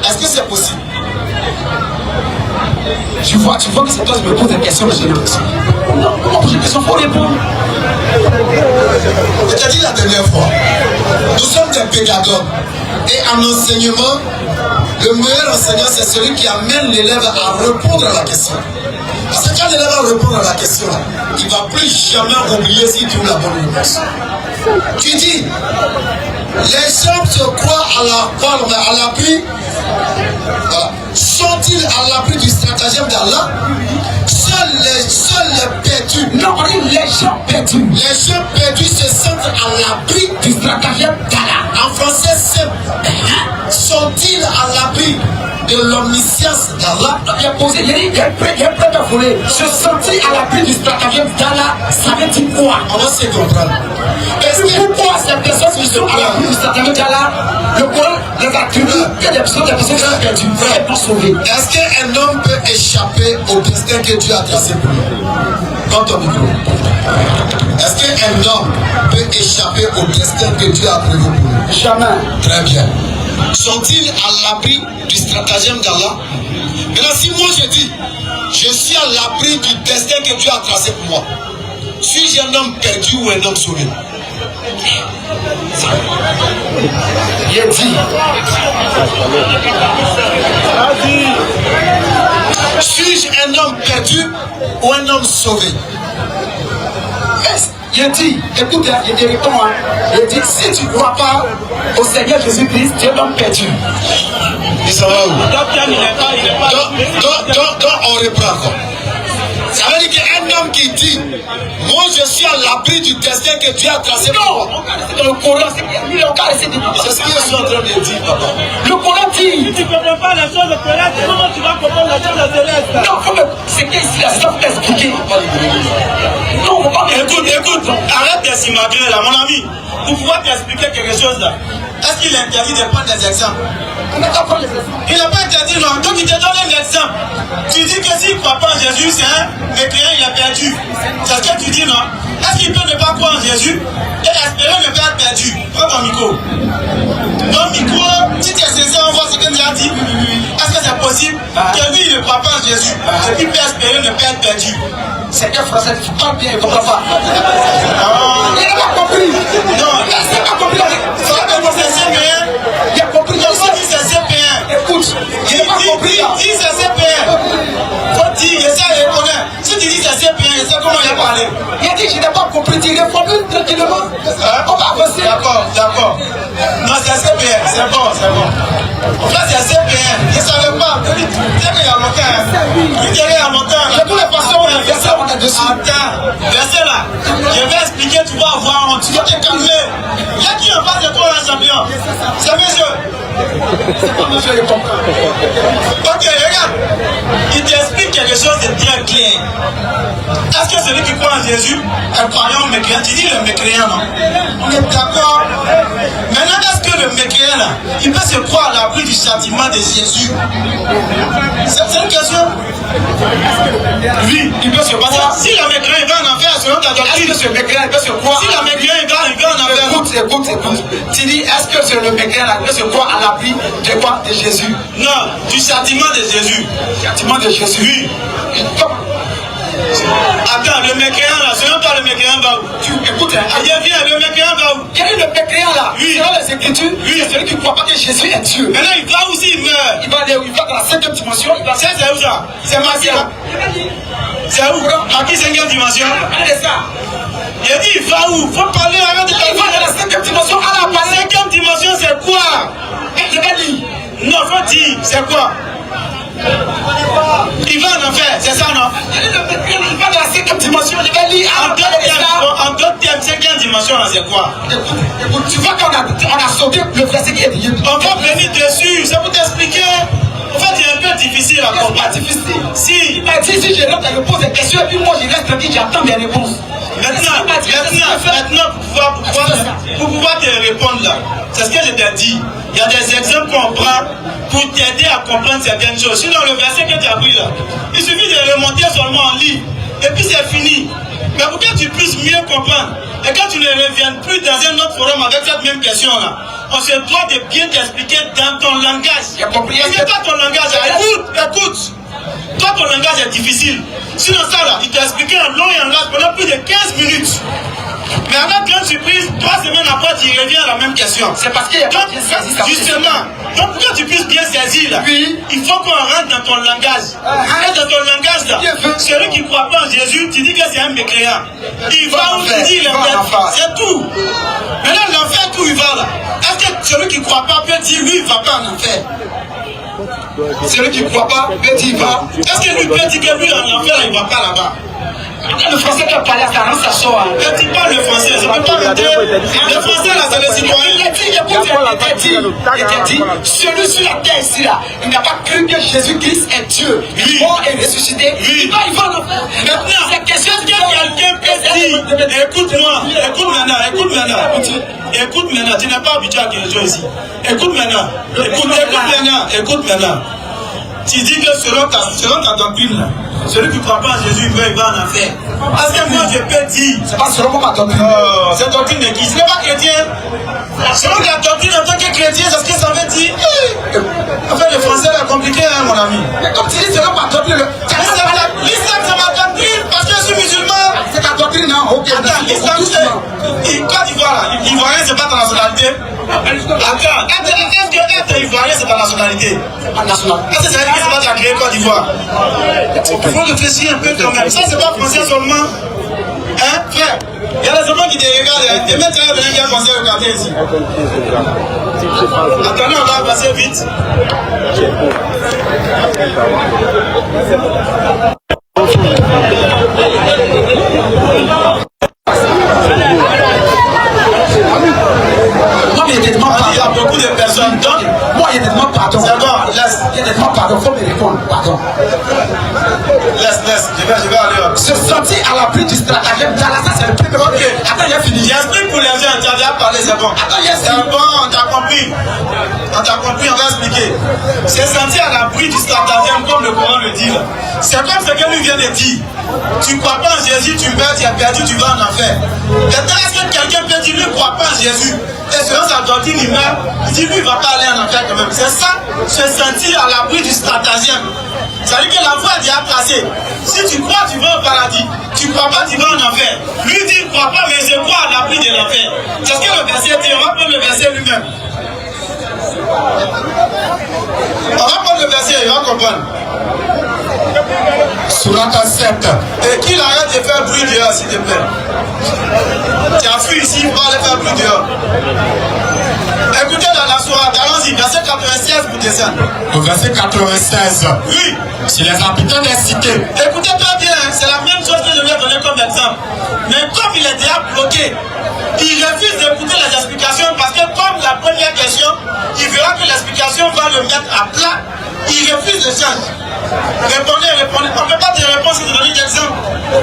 Est-ce que c'est possible? Tu vois que c'est toi qui me poses des questions, mais j'ai l'impression. Non, comment poser des questions pour répondre? Je t'ai dit la dernière fois, nous sommes des pédagogues. Et en enseignement, le meilleur enseignant, c'est celui qui amène l'élève à répondre à la question. Parce que quand l'élève va répondre à la question, il ne va plus jamais oublier s'il trouve la bonne réponse. Tu dis, les gens se croient à l'abri. Voilà. Sont-ils à l'abri du stratagème d'Allah? Seuls les perdus. Non, on dit les gens perdus. Les gens perdus se sentent à l'abri Du stratagème d'Allah. En français simple. Sont-ils à l'abri de l'omniscience d'Allah? Il a posé, il a prêt à voler. Se sentir à l'abri du stratagème d'Allah, ça veut dire quoi? On va se comprendre. Pourquoi ces personnes qui sont à l'abri du stratagème d'Allah? Le Coran les attributs, il y a des personnes qui sont perdues, elles sont sauvées. Est-ce qu'un homme peut échapper au destin que Dieu a tracé pour lui? Dans ton micro. Est-ce qu'un homme peut échapper au destin que Dieu a prévu pour lui? Jamais. Très bien. Sont-ils à l'abri du stratagème d'Allah? Maintenant, si moi je dis, je suis à l'abri du destin que Dieu a tracé pour moi, suis-je un homme perdu ou un homme sauvé? Il est dit. Suis-je un homme perdu ou un homme sauvé? Il dit, écoute, il dit, comment? Il dit, si tu ne crois pas au Seigneur Jésus-Christ, tu es un homme perdu. Et ça va où? Donc, on reprend quoi? Ça veut dire qu'un homme qui dit, moi je suis à l'abri du destin que Dieu a tracé pour moi. Dans le Coran, C'est ce que je suis en train de dire, papa. Le Coran dit. Si tu ne comprends pas les choses célestes, comment tu vas comprendre les choses célestes? Non, c'est qu'ici, là, ça faut expliquer. Non, on ne va pas. Écoute, arrête de s'imaginer là, mon ami. Pour pouvoir t'expliquer quelque chose là, est-ce qu'il est interdit de prendre des exemples? On n'a pas prendre les exemples. Il n'a pas interdit, non. Donc il te donne un exemple. Tu dis que s'il ne croit pas en Jésus, c'est un mécréant, il est perdu. C'est ce que tu dis, non? Est-ce qu'il peut ne pas croire en Jésus et espérer ne pas être perdu? Prends ton micro. Ton micro, si tu es sincère, on voit ce que tu as dit. Est-ce que c'est possible que lui, il ne croit pas en Jésus et qu'il peut espérer ne pas être perdu? C'est qu'un français qui parle bien, il ne comprend pas. Non. Il n'a pas compris. Non. Il n'a pas compris. Ça va que c'est CPN. Il a compris. Non, si c'est CPN. Écoute, il n'a pas compris. Dis c'est CPN. Faut dire, essaie de reconnaître. Si tu dis c'est CPN, je sais comment il a parlé. Il a dit, je n'ai pas compris. Il reformule tranquillement. On va avancer. D'accord. Non, c'est CPN. C'est bon. En fait, c'est CPN. Il ne savait pas. C'est qu'il y a longtemps. Il dirait il y a longtemps. De toutes les façons, on a versé, on a dessus. Attends, verset là. Je vais expliquer, tu vas avoir honte. Tu vas te calmer. Il y a qui en face de toi, un champion? C'est monsieur. C'est pas monsieur, il comprend. Ok, regarde. Il t'explique quelque chose de très clair. Est-ce que celui qui croit en Jésus est croyant ou mécréant? Tu dis le mécréant, non? On est d'accord. Maintenant, est-ce que le mécréant là, il peut se croire à l'abri du châtiment de Jésus? C'est une question. Oui, il peut se croire. Si le mécréant il va en enfer selon ta doctrine, Est-ce que ce mécréant, il peut se croire? si le mécréant il va en enfer. Écoute. Tu dis, est-ce que c'est le mécréant là, il peut se croire à l'abri de quoi? De Jésus. Non, du châtiment de Jésus. Châtiment de Jésus. Oui. Comment? Attends, le mécréant là, selon toi le mécréant va où? Écoute, Viens, le mécréant va où? quel est le mécréant là? Oui. Selon les Écritures, c'est celui qui ne croit pas que Jésus est Dieu. Maintenant il va où s'il meurt? Il va dans la 5e dimension. Il va C'est où ça? C'est Macky là. C'est où? Macky 5e dimension. C'est ça. Il a dit il va où? Faut parler avec de Il va dans la 5e dimension. À la La 5e dimension c'est quoi? Je vais lire. Non, faut dire, c'est quoi? Il va en enfer, c'est ça non? Il va dans la 5e dimension. Je vais lire. En d'autres termes, 5e dimension là c'est quoi? Écoute, tu vois qu'on a sauté le verset qui est dit. On va venir dessus, c'est pour t'expliquer. En fait, c'est un peu difficile à C'est pas comprendre. difficile. Si, Il m'a dit, si je rentre, je pose des questions et puis moi je reste tranquille, j'attends des réponses. maintenant, pour pouvoir te répondre là, c'est ce que je t'ai dit. Il y a des exemples qu'on prend pour t'aider à comprendre certaines choses. Sinon, le verset que tu as pris là, il suffit de remonter seulement en livre. Et puis c'est fini. Mais pour que tu puisses mieux comprendre, et quand tu ne reviennes plus dans un autre forum avec cette même question là, on se doit de bien t'expliquer dans ton langage. J'ai compris. Parce que toi, ton langage, écoute. Toi, ton langage est difficile. Sinon, ça là, il t'a expliqué en long et en large pendant plus de 15 minutes. Mais avec grande surprise, 3 semaines après, tu reviens à la même question. C'est parce qu'il y a Donc, justement, donc pour que tu puisses bien saisir là, Oui. il faut qu'on rentre dans ton langage. Et dans ton langage là, celui qui ne croit pas en Jésus, tu dis que c'est un mécréant. Il va où tu dis il est bête. C'est tout. Maintenant, l'enfer, tout il va là. Est-ce que celui qui ne croit pas peut dire lui, il ne va pas en enfer? Celui qui ne croit pas, peut dire il va. Est-ce que lui peut dire que lui en enfer, il ne va pas là-bas? Le français qui a parlé à ça, ça sort. Je dis pas le français, je ne peux pas rentrer. Le français là, c'est le citoyen. Il a dit, celui sur la terre ici là, il n'a pas cru que Jésus-Christ est Dieu. Il est mort et ressuscité. Il va en faire. Maintenant, c'est quelque chose que quelqu'un peut dire. Écoute maintenant, tu n'es pas habitué à quelque chose ici. Écoute maintenant. Tu dis que selon ta doctrine, là, celui qui ne croit pas en Jésus, il va en enfer. Parce que moi, je peux dire. C'est pas selon ma doctrine. Cette doctrine de qui? Ce n'est pas chrétien. Selon la doctrine en tant que chrétien, c'est ce que ça veut dire. En fait, le français est compliqué, hein, mon ami. Mais comme tu dis, selon ma doctrine, l'islam, c'est ma doctrine, parce que je suis musulman. C'est ta doctrine, non? Ok. Attends, l'islam, c'est. Côte d'Ivoire, là, l'ivoirien, c'est pas ta nationalité. Attends, est-ce que être ivoirien, c'est ta nationalité? Est-ce que ça veut dire que c'est pas ta créé Côte d'Ivoire? Il faut réfléchir un peu quand même. Ça, c'est pas français seulement. Hein, frère? Il y a des gens qui te regardent. Et même tu vas venir bien français regarder ici. Attendez, on va passer vite. Moi, il y a des demandes, Il y a beaucoup de personnes. Donc, moi, il y a des demandes, pardon. c'est bon, laisse. Il y a des demandes, pardon. Il faut me répondre, pardon. Laisse. Je vais aller. Se sentir à l'abri du stratagème d'Allah, ça c'est le premier. Ok. Attends, il a fini. J'explique pour les gens, tu as déjà parlé, c'est bon. Attends, C'est bon, on t'a compris. On va expliquer. C'est sentir à l'abri du stratagème, comme le Coran le dit. C'est comme ce que lui vient de dire. Tu ne crois pas en Jésus, tu meurs, tu es perdu, tu vas en enfer. Maintenant, est-ce que quelqu'un peut dire, lui ne croit pas en Jésus, et selon sa doctrine, il meurt, il dit, lui, il ne va pas aller en enfer quand même. C'est ça, se sentir à l'abri du stratagème. C'est-à-dire que la voie est déjà tracée. Si tu crois, tu vas au paradis. Tu ne crois pas, tu vas en enfer. Lui dit, il ne croit pas, mais je crois à l'abri de l'enfer. C'est ce que le verset dit. On va prendre le verset lui-même. On va prendre le verset, il va comprendre. Surat 7. Et qu'il arrête de faire bruit dehors, s'il te plaît. Tu as fui ici, il va aller faire bruit dehors. Écoutez dans la sourate, allons-y, verset 96 pour descendre. Au verset 96. Oui. C'est les habitants des cités. Écoutez-toi bien, c'est la même chose que je lui ai donné comme exemple. Mais comme il est déjà bloqué, il refuse d'écouter les explications parce que comme la première question, il verra que l'explication va le mettre à plat. Il refuse de changer. Répondez. On ne peut pas te répondre si tu donnes l'exemple.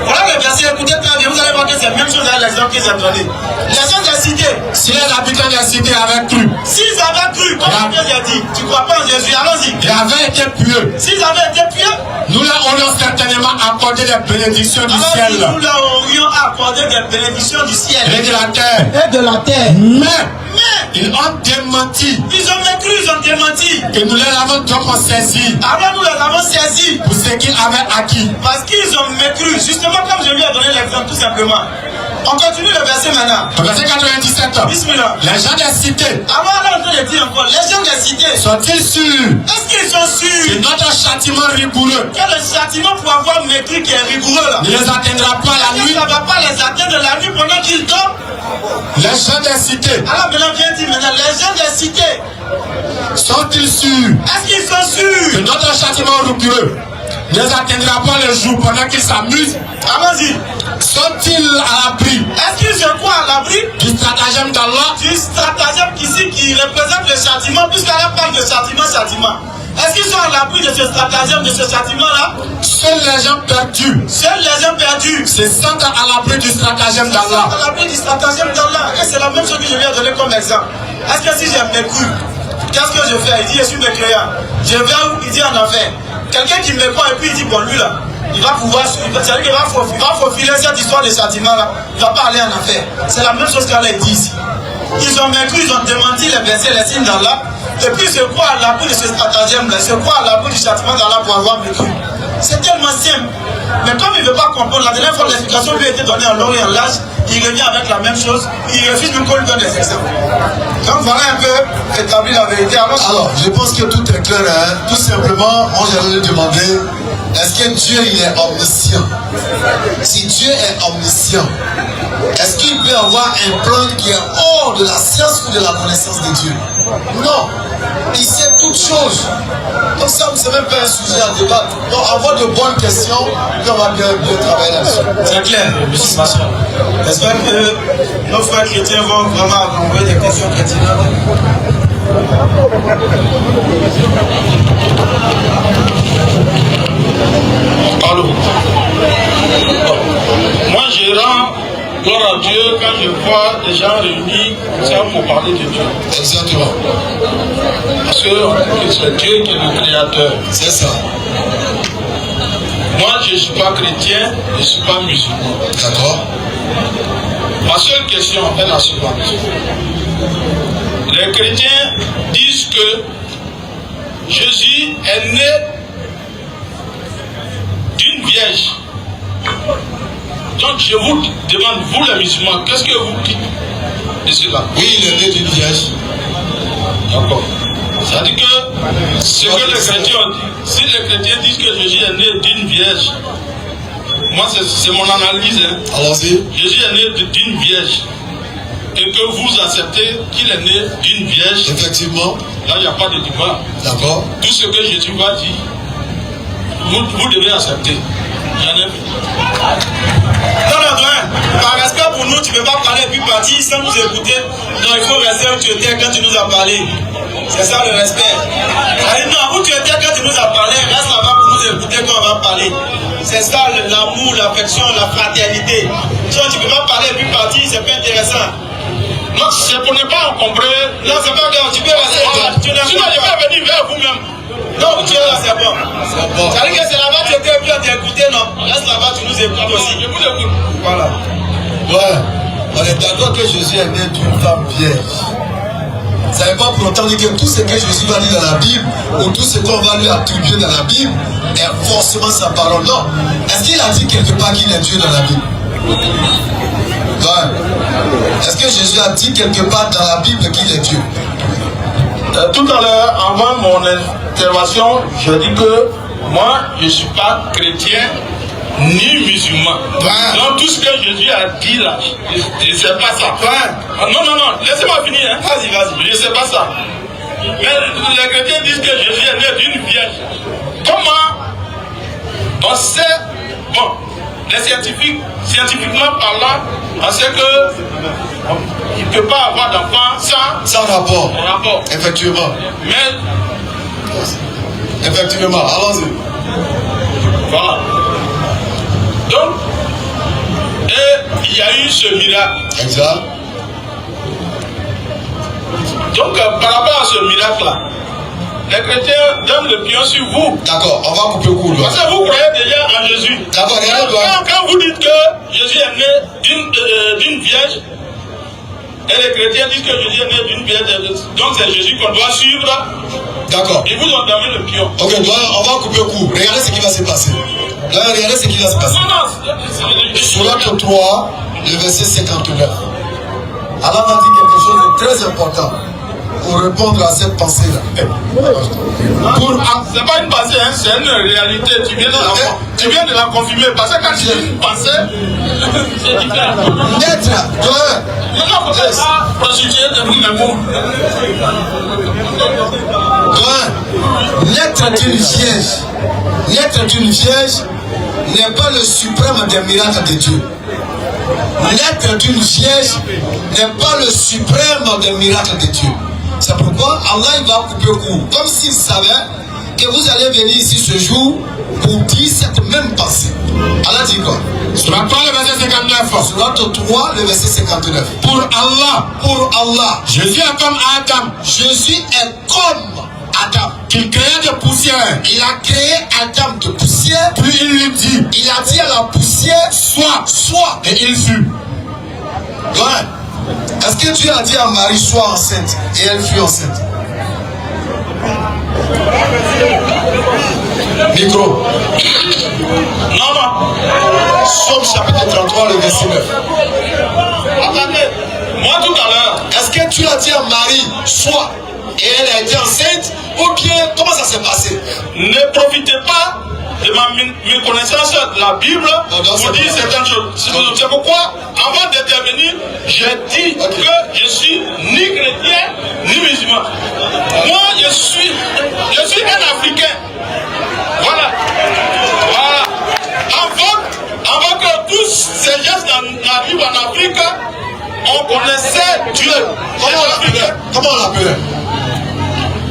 Voilà le verset, écoutez très bien, vous allez voir que c'est la même chose avec l'exemple qu'ils ont donné. Les gens des cités. Si les habitants des cités avaient cru, S'ils avaient cru, comme Dieu a dit, tu ne crois pas en Jésus, allons-y. et avaient été pieux, S'ils avaient été pieux, nous leur aurions certainement accordé des bénédictions du alors ciel nous leur aurions accordé des bénédictions du ciel. et de la terre. Et de la terre. Mais ils ont démenti Ils ont mécru, ils ont démenti. que nous les avons donc saisis Alors nous les avons saisis pour ce qu'ils avaient acquis. parce qu'ils ont mécru. Justement comme je lui ai donné l'exemple tout simplement. On continue le verset maintenant. Au verset 97. Bismillah. Les gens des cités Avant là on peut le dire encore. Les gens des cités, sont-ils sûrs est-ce qu'ils sont que sûrs notre châtiment rigoureux que le châtiment pour avoir mécru qui est rigoureux là, ne les atteindra pas la nuit? ça ne va pas les atteindre la nuit pendant qu'ils dorment? Les gens des cités Alors maintenant viens dire maintenant, les gens des cités, sont-ils sûrs est-ce qu'ils sont que sûrs? notre châtiment rigoureux ne les atteindra pas le jour pendant qu'ils s'amusent? Allons-y. Sont-ils à l'abri Est-ce qu'ils se croient à l'abri du stratagème d'Allah? du stratagème ici qui représente le châtiment, puisqu'elle parle de châtiment. Est-ce qu'ils sont à l'abri de ce stratagème, de ce châtiment-là? Seuls les gens perdus Seuls les gens perdus se sentent à l'abri du stratagème sont d'Allah. à l'abri du stratagème d'Allah. Et c'est la même chose que je lui ai donné comme exemple. Est-ce que si j'ai mécru, qu'est-ce que je fais? Il dit, je suis mécréant. Je vais où? Il dit en enfer. Quelqu'un qui me croit et puis il dit, bon, lui là, il va pouvoir, c'est-à-dire qu'il va faufiler cette histoire de châtiment-là. Il ne va pas aller en enfer. C'est la même chose qu'Allah dit ici. Ils ont mécru, ils ont démenti les versets, les signes d'Allah. Et puis ils se croient à l'abri de ce stratagème-là. Ils se croient à l'abri du châtiment d'Allah pour avoir mécru. C'est tellement simple. Mais comme il ne veut pas comprendre, la dernière fois l'explication lui a été donnée en long et en large, il revient avec la même chose. Il refuse même qu'on lui donne des exemples. Donc voilà un peu établi la vérité. Alors, je pense que tout est clair. Hein? Tout simplement, moi j'allais lui demander, est-ce que Dieu il est omniscient? Si Dieu est omniscient, Est-ce qu'il peut y avoir un plan qui est hors de la science ou de la connaissance de Dieu? Non. Il sait toutes choses. Donc ça, ce n'est même pas un sujet à débattre. Donc envoie de bonnes questions, puis on va bien travailler là-dessus. C'est clair. J'espère que nos frères chrétiens vont vraiment envoyer des questions chrétiennes. Allô. Moi, je rends gloire à Dieu quand je vois des gens réunis pour parler de Dieu. Exactement. Parce que c'est Dieu qui est le créateur. C'est ça. Moi, je ne suis pas chrétien, je ne suis pas musulman. D'accord. Ma seule question est la suivante. Les chrétiens disent que Jésus est né d'une vierge. Donc je vous demande, vous les musulmans, qu'est-ce que vous dites de cela? Oui, il est né d'une vierge. D'accord. Ça dit que ce que les chrétiens ont dit, si les chrétiens disent que Jésus est né d'une vierge, moi c'est mon analyse. Hein. Allons-y. Jésus est né d'une vierge. Et que vous acceptez qu'il est né d'une vierge. Effectivement. Là, il n'y a pas de débat. D'accord. Tout ce que Jésus va dire, vous devez accepter. J'en ai vu. Non, par respect pour nous, tu ne peux pas parler et puis partir sans nous écouter. Non, il faut rester où tu étais quand tu nous as parlé. C'est ça le respect. Allez, non, où tu étais quand tu nous as parlé, reste là-bas pour nous écouter quand on va parler. C'est ça l'amour, l'affection, la fraternité. Sinon, tu ne peux pas parler et puis partir, c'est pas intéressant. Non, c'est pour ne pas encombrer. Non, c'est pas grave, tu peux rester là. Sinon, je vais venir vers vous-même. Non, tu es là, c'est bon. Ça veut dire que c'est là-bas que tu étais bien d'écouter, non? Reste là-bas, tu nous écoutes aussi. Je vous écoute. Voilà. Ouais. On est d'accord que Jésus est né d'une femme vierge. Ça ne veut pas pour autant dire que tout ce que Jésus va dire dans la Bible, ou tout ce qu'on va lui attribuer dans la Bible, est forcément sa parole. Non. Est-ce qu'il a dit quelque part qu'il est Dieu dans la Bible? Ouais. Est-ce que Jésus a dit quelque part dans la Bible qu'il est Dieu? Tout à l'heure, avant mon intervention, je dis que moi, je ne suis pas chrétien ni musulman. Ouais. Donc tout ce que Jésus a dit là, je ne sais pas ça. Ouais. Non, laissez-moi finir. Hein. Vas-y. Je ne sais pas ça. Mais les chrétiens disent que Jésus est né d'une vierge. Comment on sait, bon, les scientifiques, scientifiquement parlant, on sait que il ne peut pas avoir d'enfant Sans rapport. rapport. Effectivement. Mais, Effectivement. Allons-y. voilà. Donc, et il y a eu ce miracle. Exact. Donc, par rapport à ce miracle-là, les chrétiens donnent le pion sur vous. D'accord, on va couper court. Parce que vous croyez déjà en Jésus. D'accord, Quand vous dites que Jésus est né d'une vierge, et les chrétiens disent que Jésus est né d'une vierge, donc c'est Jésus qu'on doit suivre. D'accord. Ils vous ont donné le pion. Ok, on va couper court. Regardez ce qui va se passer. Là, regardez ce qui va se passer. Sourate 3, le verset 59. Allah m'a dit quelque chose de très important pour répondre à cette pensée-là. C'est pas une pensée, hein, c'est une réalité. Tu viens de la confirmer. Parce que quand tu dis une pensée, c'est différent. Naître, Non, vous n'êtes pas prostitué de vous-même. naître d'une vierge n'est pas le suprême des miracles de Dieu. Naître d'une vierge n'est pas le suprême des miracles de Dieu. C'est pourquoi Allah il va couper court. Comme s'il savait que vous allez venir ici ce jour pour dire cette même pensée. Allah dit quoi? Surat 3, le verset 59. Surat 3, le verset 59. Pour Allah, Jésus est comme Adam. qu'il créa de poussière. Il a créé Adam de poussière. Puis il lui dit, Il a dit à la poussière, sois. et il fut. Ouais. Est-ce que Dieu a dit à Marie, sois enceinte? Et elle fut enceinte. Micro. Non. Somme chapitre 33, le verset 9. Attendez. Moi tout à l'heure, Est-ce que tu as dit à Marie, sois, et elle a été enceinte? Ou bien, comment ça s'est passé? ne profitez pas de ma méconnaissance de la Bible pour dire certaines choses. C'est pourquoi, avant d'intervenir, j'ai dit que je suis ni chrétien ni musulman. Moi, je suis un Africain. Voilà. Avant que tous ces gestes n'arrivent en Afrique, on connaissait Dieu. Comment on l'appelait?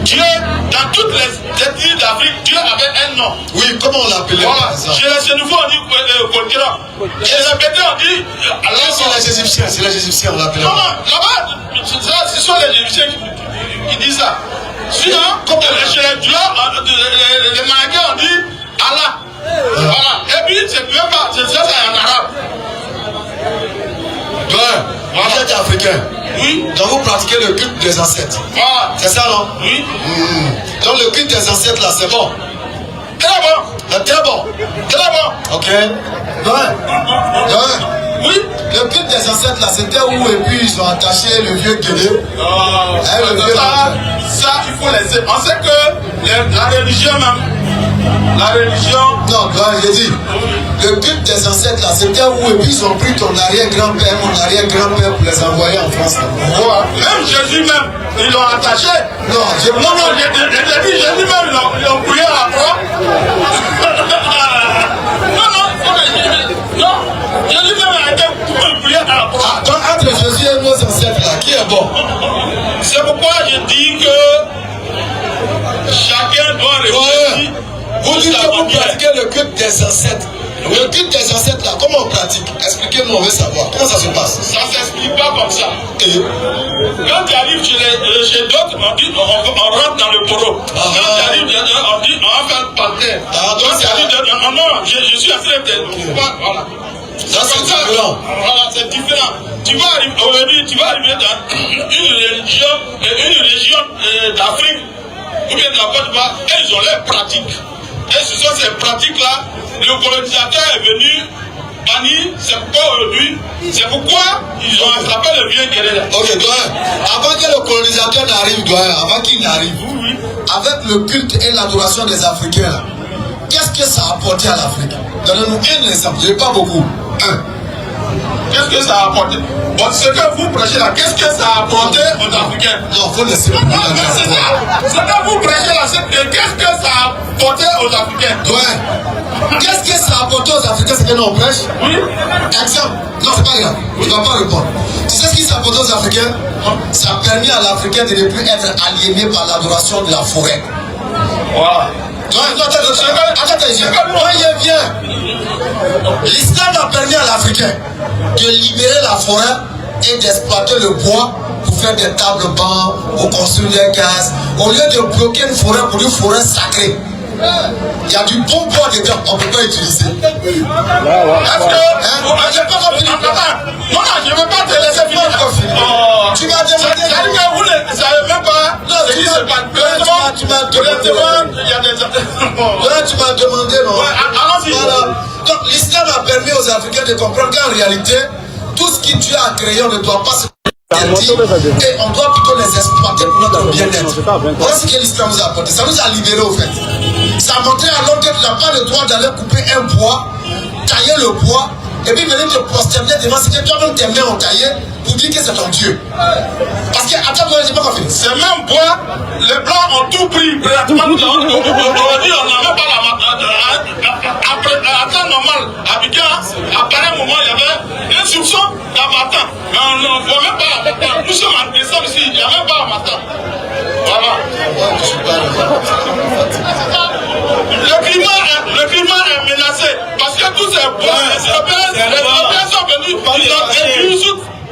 Dieu, dans toutes les ethnies d'Afrique, Dieu avait un nom. Oui, comment on l'appelait? Voilà. Chez nous, on dit Kokira. Chez les Bétés, on dit. Là, c'est les Égyptiens, on l'appelait. Non, là-bas, ce sont les Égyptiens qui disent ça. Sinon, chez les Dieux, les Marocains, on dit Allah. Voilà. Et puis, c'est même pas, c'est ça, c'est en arabe. Ouais, vous êtes africain. Oui. Donc vous pratiquez le culte des ancêtres. Voilà. C'est ça, non? Oui. Donc le culte des ancêtres, là, c'est bon. Très bon. Très bon. Très bon. Ok. Ouais. Oui. Le culte des ancêtres, là, c'était où? Et puis ils ont attaché le vieux guédé. Ça, il faut laisser. On sait que la religion même. La religion. Non, j'ai dit. Le culte des ancêtres, là, c'était où? Et puis ils ont pris ton arrière-grand-père, mon arrière-grand-père pour les envoyer en France. Voilà. Même Jésus même, ils l'ont attaché. Non, j'ai dit Jésus même, ils l'ont brûlé à la croix. Non, Jésus même a été brûlé à la croix. Ah, donc entre Jésus et nos ancêtres, là, qui est bon? C'est pourquoi je dis que chacun doit réfléchir. Vous dites que vous pratiquez le culte des ancêtres. Le culte des ancêtres, là, comment on pratique? Expliquez-nous, on veut savoir. Comment ça se passe? Ça ne s'explique pas comme ça. Et quand tu arrives chez d'autres, on dit on rentre dans le poro. Quand tu arrives, on dit on va faire le parterre. Quand tu arrives, non, je suis en train de. Voilà. Ça, c'est différent. Voilà, c'est différent. Tu vas arriver, aujourd'hui, tu vas arriver dans une région d'Afrique, ou bien de la Côte d'Ivoire, et ils ont leurs pratiques. Et ce sont ces pratiques-là, le colonisateur est venu bannir, c'est pourquoi aujourd'hui, c'est pourquoi ils ont attrapé le vieux guerrier. Ok, doyen, avant que le colonisateur n'arrive, doyen, avant qu'il n'arrive, avec le culte et l'adoration des Africains, qu'est-ce que ça a apporté à l'Afrique? Donnez-nous un exemple, je n'ai pas beaucoup. Qu'est-ce que ça a apporté? Bon, ce que vous prêchez là, qu'est-ce que ça a apporté aux Africains? Non, il faut laisser. C'est ça. Ce que vous prêchez là, qu'est-ce que ça a apporté aux Africains? Ouais. Qu'est-ce que ça a apporté aux Africains, c'est que nous on prêche? Oui. Exemple. Non, c'est pas grave. Je ne dois pas répondre. Tu sais ce qui s'est apporté aux Africains? Ça a permis à l'Africain de ne plus être aliéné par l'adoration de la forêt. Voilà. Attends, je viens. L'islam a permis à l'Africain de libérer la forêt et d'exploiter le bois pour faire des tables bancs, pour construire des cases. Au lieu de bloquer une forêt pour une forêt sacrée, il y a du bon bois dedans, on ne peut pas utiliser. Est-ce que. J'ai pas compris. Non, je ne veux pas te laisser finir. Tu m'as demandé. C'est-à-dire que vous ne savez même pas ce qui se passe. Tu m'as demandé. Il y a des. Là, tu m'as demandé, non? Allons-y. Voilà. Donc, l'islam a permis aux Africains de comprendre qu'en réalité, tout ce qui Dieu a créé, on ne doit pas se. Et on doit plutôt les exploiter pour notre bien-être. Voilà ce que l'islam nous a apporté. Ça nous a libérés au fait. Ça a montré à l'homme que tu n'as pas le droit d'aller couper un bois, tailler le bois, et puis venir te prosterner devant ce que toi-même tes mains ont taillé pour dire que c'est ton Dieu. Parce que, attends, je n'ai pas compris. Ces mêmes bois, les Blancs ont tout pris. Aujourd'hui, on n'a même pas la après, à temps normal, à Abidjan, à pareil moment, il y avait un soupçon d'Amatan. Mais on ne voit même pas. Nous sommes en décembre ici, il n'y a même pas Amatan. Voilà. Le climat est menacé parce que tous ces bois, les Européens sont venus,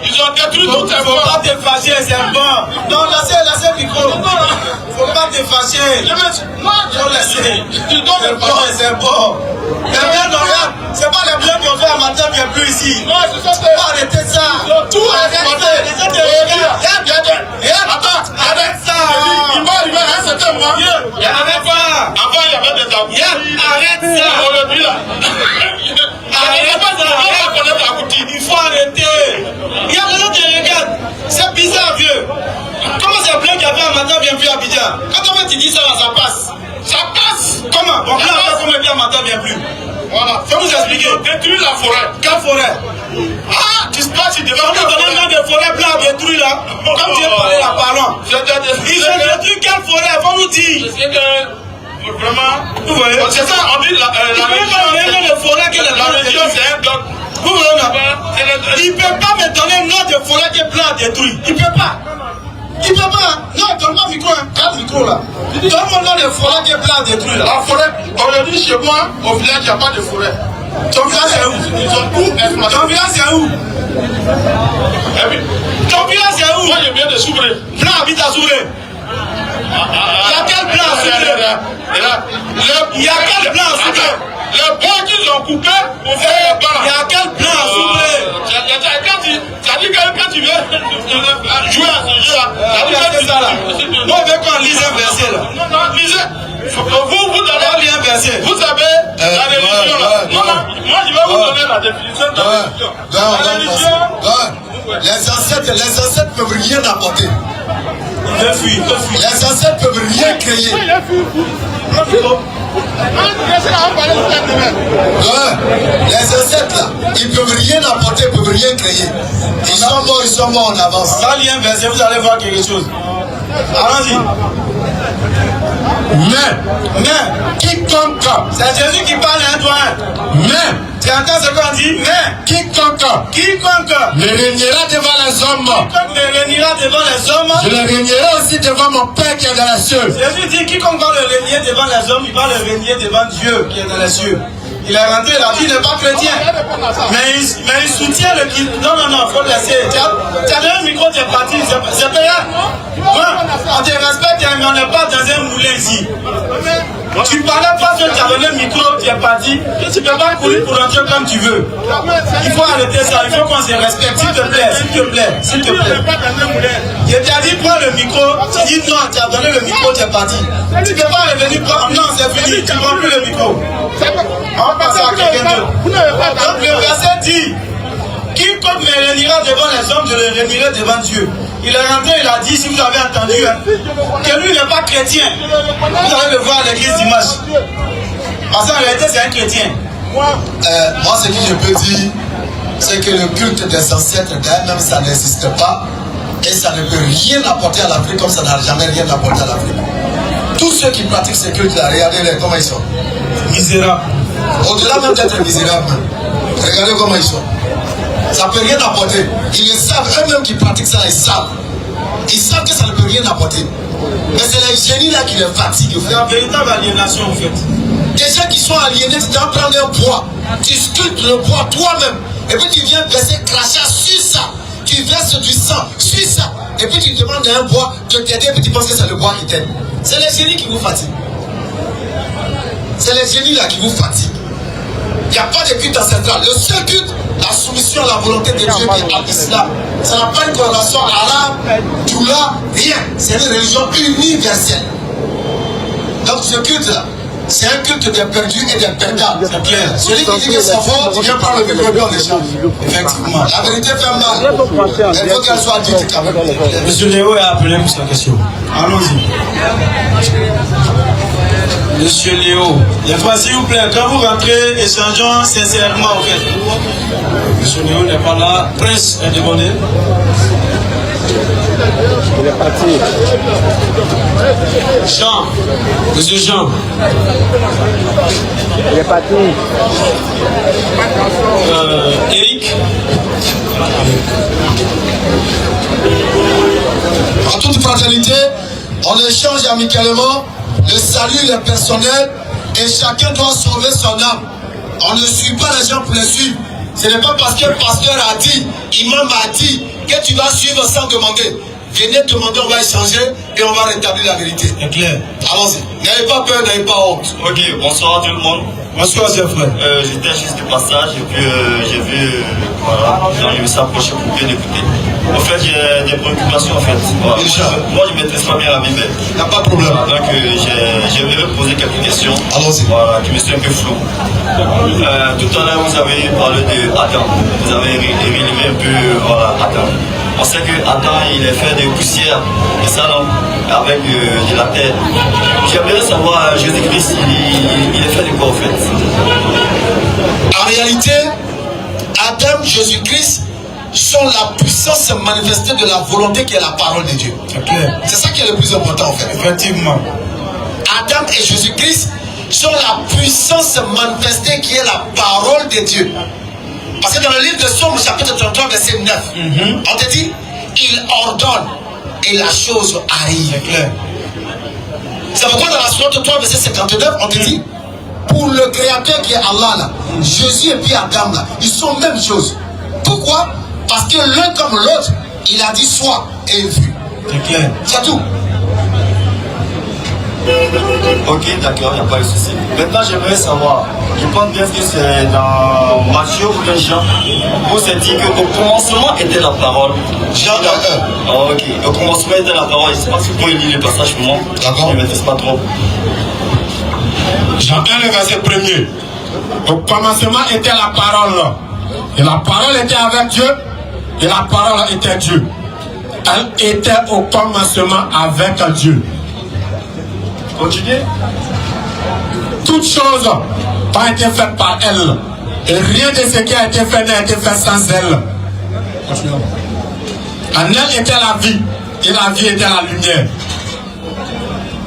ils ont détruit toutes ces bois. Faut pas te fâcher, c'est bon. Non, laissez le micro. Faut pas te fâcher. Non, laissez. Tu dois le bon, c'est bon. Regarde, c'est pas les blancs qui ont fait un matin qui est plus ici. Non, c'est ça. Faut pas arrêter ça. Tout arrêter. Attends, arrête ça. Il va arriver à un certain moment. Il n'y en avait pas. Avant, il y avait des tabous. Arrête ça. Aujourd'hui, là. Il faut arrêter. Il y a des gens qui regardent. C'est bizarre, vieux. Comment c'est plein qui a fait un matin bien plus à Abidjan? Quand on va te dire ça, là, ça passe. Ça passe. Comment? Bon, là, comme le bien m'entend bien plus. Voilà. Faut nous expliquer. Détruire la forêt. Quelle forêt? Ah, tu sais pas si tu On nous donne un nom de forêt blanc détruit là. Comme tu es parlé là, parlons. Ils ont détruit quelle forêt? Faut nous dire. Je sais que vraiment. Vous voyez? C'est ça, on dit la religion, c'est un dogme. Vous voyez là? Il ne peut pas me donner un nom de forêt qui est blanc détruit. Il ne peut pas. Il ne peut pas. Non, donne-moi le micro, hein. Garde le micro là. Donne-moi le nom de forêt qui est blanc détruit là. La forêt, aujourd'hui chez moi, au village, il n'y a pas de forêt. Ton village c'est où? Ils ont tout exploité. Ton village c'est où? Ton village c'est où? Moi, je viens de Soubré. Blanc habite à Soubré. Il y a quel blanc à Soubré? Il y a quel blanc à Soubré? Les bois qu'ils ont coupés pour faire les barres. Il y a quel blanc à Soubré? Quand tu viens jouer à ce jeu-là, on veut qu'on lise un verset là. Non, lisez. Vous savez la religion là. Moi, je vais vous donner la définition de la religion. Les ancêtres peuvent rien apporter. Il veut fuir. Les ancêtres peuvent rien créer. Les ancêtres là, ils peuvent rien apporter, ils peuvent rien créer. Ils sont morts en avance. On va lire un verset, vous allez voir quelque chose. Allons-y. Mais quiconque, c'est Jésus qui parle à un doigt. mais Tu entends ce qu'on dit? Mais quiconque quiconque me régnera devant les hommes, me réunira devant les hommes, je le régnerai aussi devant mon Père qui est dans les cieux. Jésus dit quiconque va le régner devant les hommes, il va le régner devant Dieu qui est dans les cieux. Il est rentré, il a dit, il n'est pas chrétien. Mais il soutient le qui. Non, il faut le laisser. Tu as donné un micro, tu es parti. C'est payant. On te respecte, mais on n'est pas dans un moulin ici. Tu parlais pas que tu as donné le micro, tu es parti. Tu ne peux pas courir pour rentrer comme tu veux. Il faut arrêter ça, il faut qu'on se respecte. S'il te plaît, s'il te plaît, s'il te plaît. Je t'ai dit, prends le micro. Tu dis non, tu as donné le micro, tu es parti. Tu ne peux pas revenir prendre. Non, c'est fini, tu ne prends plus le micro. On va passer à quelqu'un d'autre. Donc le verset dit, quiconque me réunira devant les hommes, je le réunirai devant Dieu. Il est rentré, il a dit, si vous avez entendu, que lui n'est pas chrétien. Vous allez le voir à l'église dimanche. Parce qu'en réalité, c'est un chrétien. Moi, ce que je peux dire, c'est que le culte des ancêtres, même ça n'existe pas. Et ça ne peut rien apporter à l'Afrique comme ça n'a jamais rien apporté à l'Afrique. Tous ceux qui pratiquent ces cultes-là, regardez-les comment ils sont. Misérables. Au-delà même d'être misérables, regardez comment ils sont. Ça ne peut rien apporter. Ils le savent, eux-mêmes qui pratiquent ça, ils savent. Ils savent que ça ne peut rien apporter. Mais c'est les génies là qui les fatiguent. C'est la véritable aliénation en fait. Des gens qui sont aliénés, tu dois prendre un bois. Tu sculptes le bois toi-même. Et puis tu viens verser crachat sur ça. Tu verses du sang sur ça. Et puis tu demandes à un bois de t'aider et puis tu penses que c'est le bois qui t'aide. C'est les génies qui vous fatiguent. C'est les génies là qui vous fatiguent. Il n'y a pas de culte ancestral. Le seul culte, la soumission à la volonté de Dieu qui est à l'islam. Ça n'a pas une corrélation arabe, doula, rien. C'est une religion universelle. Donc ce culte-là, c'est un culte des perdus et des perdants. C'est clair. Celui qui dit que c'est faux, tu viens prendre le micro en échange. Effectivement. La vérité fait mal. Il faut qu'elle soit dite quand même. Monsieur Léo est appelé pour sa question. Allons-y. Monsieur Léo, des fois s'il vous plaît, quand vous rentrez, échangeons sincèrement en fait. Monsieur Léo n'est pas là. Prince est demandé. Il est parti. Jean, monsieur Jean. Il est parti. Eric. En toute fraternité, on échange amicalement. Le salut est personnel et chacun doit sauver son âme. On ne suit pas les gens pour les suivre. Ce n'est pas parce que le pasteur a dit, imam a dit, que tu vas suivre sans demander. Venez demander, on va échanger et on va rétablir la vérité. C'est clair. Allons-y. N'ayez pas peur, n'ayez pas honte. Ok, bonsoir tout le monde. Bonsoir, chef frère. J'étais juste de passage et puis j'ai vu, voilà, j'ai vu s'approcher pour bien écouter. En fait, j'ai des préoccupations en fait. Voilà. Moi, je ne maîtrise pas bien la Bible. Il n'y a pas de problème. Donc, j'aimerais poser quelques questions. Allons-y. Voilà, qui me sont un peu floues. Tout à l'heure, vous avez parlé de Adam. Vous avez relevé un peu, voilà, Adam. On sait que Adam il est fait de poussière, et ça non, avec de la terre. J'aimerais savoir, Jésus-Christ, il est fait de quoi en fait? En réalité, Adam, Jésus-Christ sont la puissance manifestée de la volonté qui est la parole de Dieu. C'est ça qui est le plus important en fait. Effectivement. Adam et Jésus-Christ sont la puissance manifestée qui est la parole de Dieu. Parce que dans le livre de Somme, chapitre 33, verset 9, on te dit, il ordonne et la chose arrive. C'est clair. C'est pourquoi dans la sourate 3, verset 59, on te dit, pour le créateur qui est Allah là, Jésus et puis Adam là, ils sont même chose. Pourquoi? Parce que l'un comme l'autre, il a dit soit et vu. C'est clair. C'est tout. Ok, d'accord, il n'y a pas de souci. Maintenant, j'aimerais savoir, je pense bien que c'est dans Matthieu ou dans Jean, où c'est dit qu'au commencement était la parole. Jean 1. Ok, au commencement était la parole. Je ne sais pas si vous pouvez lire le passage pour moi. D'accord. Je ne maîtrise pas trop. Jean 1, le verset 1er. Au commencement était la parole. Et la parole était avec Dieu. Et la parole était Dieu. Elle était au commencement avec Dieu. Continuez. Toutes choses ont été faites par elle. Et rien de ce qui a été fait n'a été fait sans elle. En elle était la vie. Et la vie était la lumière.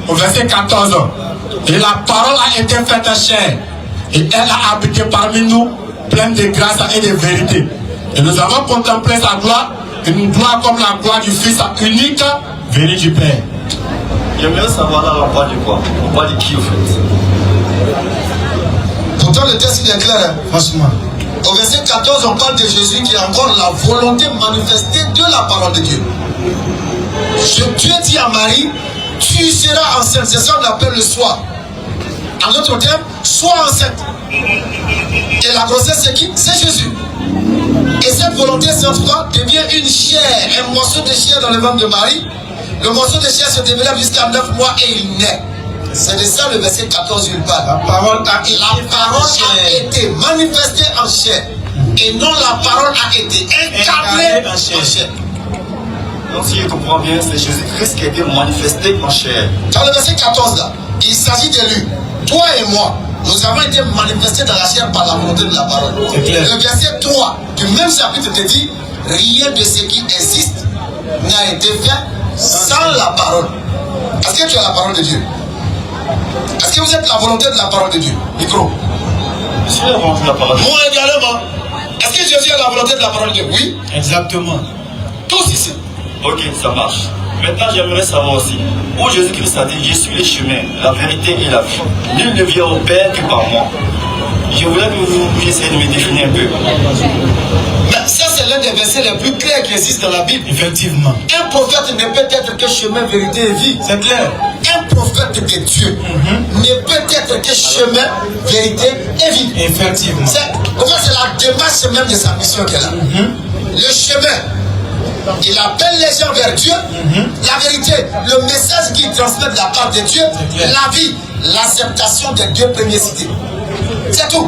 Au verset 14. Et la parole a été faite chair. Et elle a habité parmi nous, pleine de grâce et de vérité. Et nous avons contemplé sa gloire, une gloire comme la gloire du Fils unique, venu du Père. J'aimerais savoir là, on parle de quoi? On parle de qui au fait? Pourtant le texte il est clair, hein, franchement. Au verset 14, on parle de Jésus qui a encore la volonté manifestée de la parole de Dieu. Dieu dit à Marie, tu seras enceinte. C'est ça qu'on appelle le soi. En d'autres termes, sois enceinte. Et la grossesse c'est qui? C'est Jésus. Et cette volonté, c'est en tout cas, devient une chair, un morceau de chair dans le ventre de Marie. Le morceau de chair se développe jusqu'à 9 mois et il naît. C'est de ça le verset 14 où il parle. La parole a été manifestée en chair. Et non la parole a été incarnée en chair. Donc si je comprends bien, c'est Jésus-Christ qui a été manifesté en chair. Dans le verset 14 là, il s'agit de lui. Toi et moi, nous avons été manifestés dans la chair par la volonté de la parole. Le verset 3 du même chapitre te dit, rien de ce qui existe n'a été fait sans la parole. Est-ce que tu as la parole de Dieu? Est-ce que vous êtes la volonté de la parole de Dieu? Micro. Je suis la volonté de la parole de Dieu. Moi également. Est-ce que Jésus est la volonté de la parole de Dieu? Oui. Exactement. Tous ici. Ok, ça marche. Maintenant, j'aimerais savoir aussi, où Jésus-Christ a dit, je suis le chemin, la vérité et la vie. Nul ne vient au Père que par moi. Je voulais que vous essayiez de me définir un peu. Mais ça, c'est l'un des versets les plus clairs qui existent dans la Bible. Effectivement. Un prophète ne peut être que chemin, vérité et vie. C'est clair. Un prophète de Dieu ne peut être que chemin, vérité et vie. Effectivement. C'est la démarche même de sa mission qu'elle a. Le chemin, il appelle les gens vers Dieu. La vérité, le message qu'il transmet de la part de Dieu. La vie, l'acceptation des deux premiers cités. C'est tout.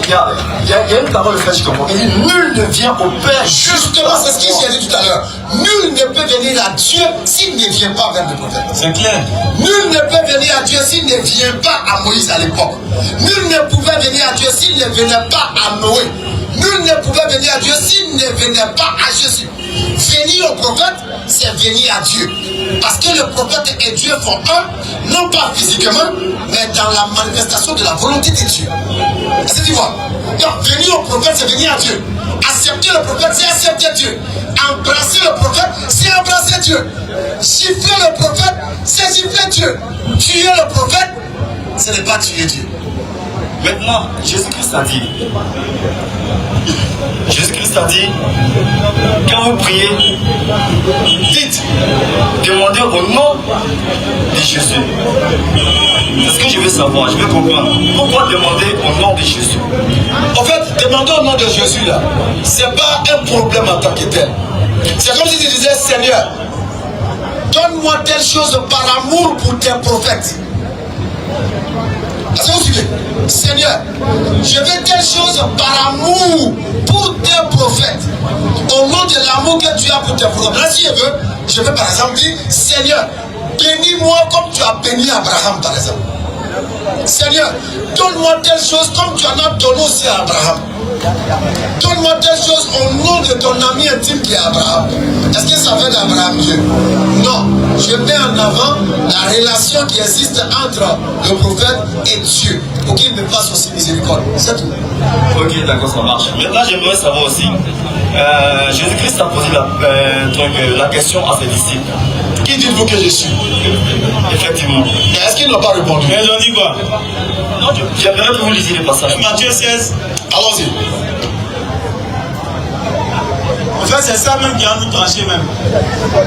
Il y a une parole que je comprends. Il dit, nul ne vient au Père. Justement, c'est ce que j'ai dit tout à l'heure. Nul ne peut venir à Dieu s'il ne vient pas vers le prophète. C'est clair. Nul ne peut venir à Dieu s'il ne vient pas à Moïse à l'époque. Nul ne pouvait venir à Dieu s'il ne venait pas à Noé. Nul ne pouvait venir à Dieu s'il ne venait pas à Jésus. Venir au prophète, c'est venir à Dieu. Parce que le prophète et Dieu font un, non pas physiquement, mais dans la manifestation de la volonté de Dieu. Est-ce que tu vois? Donc venir au prophète, c'est venir à Dieu. Accepter le prophète, c'est accepter Dieu. Embrasser le prophète, c'est embrasser Dieu. Gifler le prophète, c'est gifler Dieu. Tuer le prophète, ce n'est pas tuer Dieu. Maintenant, Jésus-Christ a dit, quand vous priez, dites, demandez au nom de Jésus. C'est ce que je veux savoir, je veux comprendre. Pourquoi demander au nom de Jésus? En fait, demander au nom de Jésus là, c'est pas un problème en tant que tel. C'est comme si tu disais, Seigneur, donne-moi telle chose par amour pour tes prophètes. Est-ce que vous suivez? Seigneur, je veux telle chose par amour pour tes prophètes. Au nom de l'amour que tu as pour tes prophètes. Là, si je veux par exemple dire, Seigneur, bénis-moi comme tu as béni Abraham, par exemple. Seigneur, donne-moi telle chose comme tu en as donné aussi à Abraham. Donne-moi telle chose au nom de ton ami intime qui est Abraham. Est-ce que ça fait d'Abraham Dieu? Non. Je mets en avant la relation qui existe entre le prophète et Dieu pour qu'il me fasse aussi miséricorde. C'est tout. Ok, d'accord, ça marche. Maintenant, j'aimerais savoir aussi, Jésus-Christ a posé la question à ses disciples. Qui dites-vous que je suis? Effectivement. Mais est-ce qu'ils n'ont pas répondu? Mais ils ont dit quoi? Non, j'aimerais que vous lisiez les passages. Matthieu 16. Allons-y. En fait, c'est ça même qui a nous tranché même.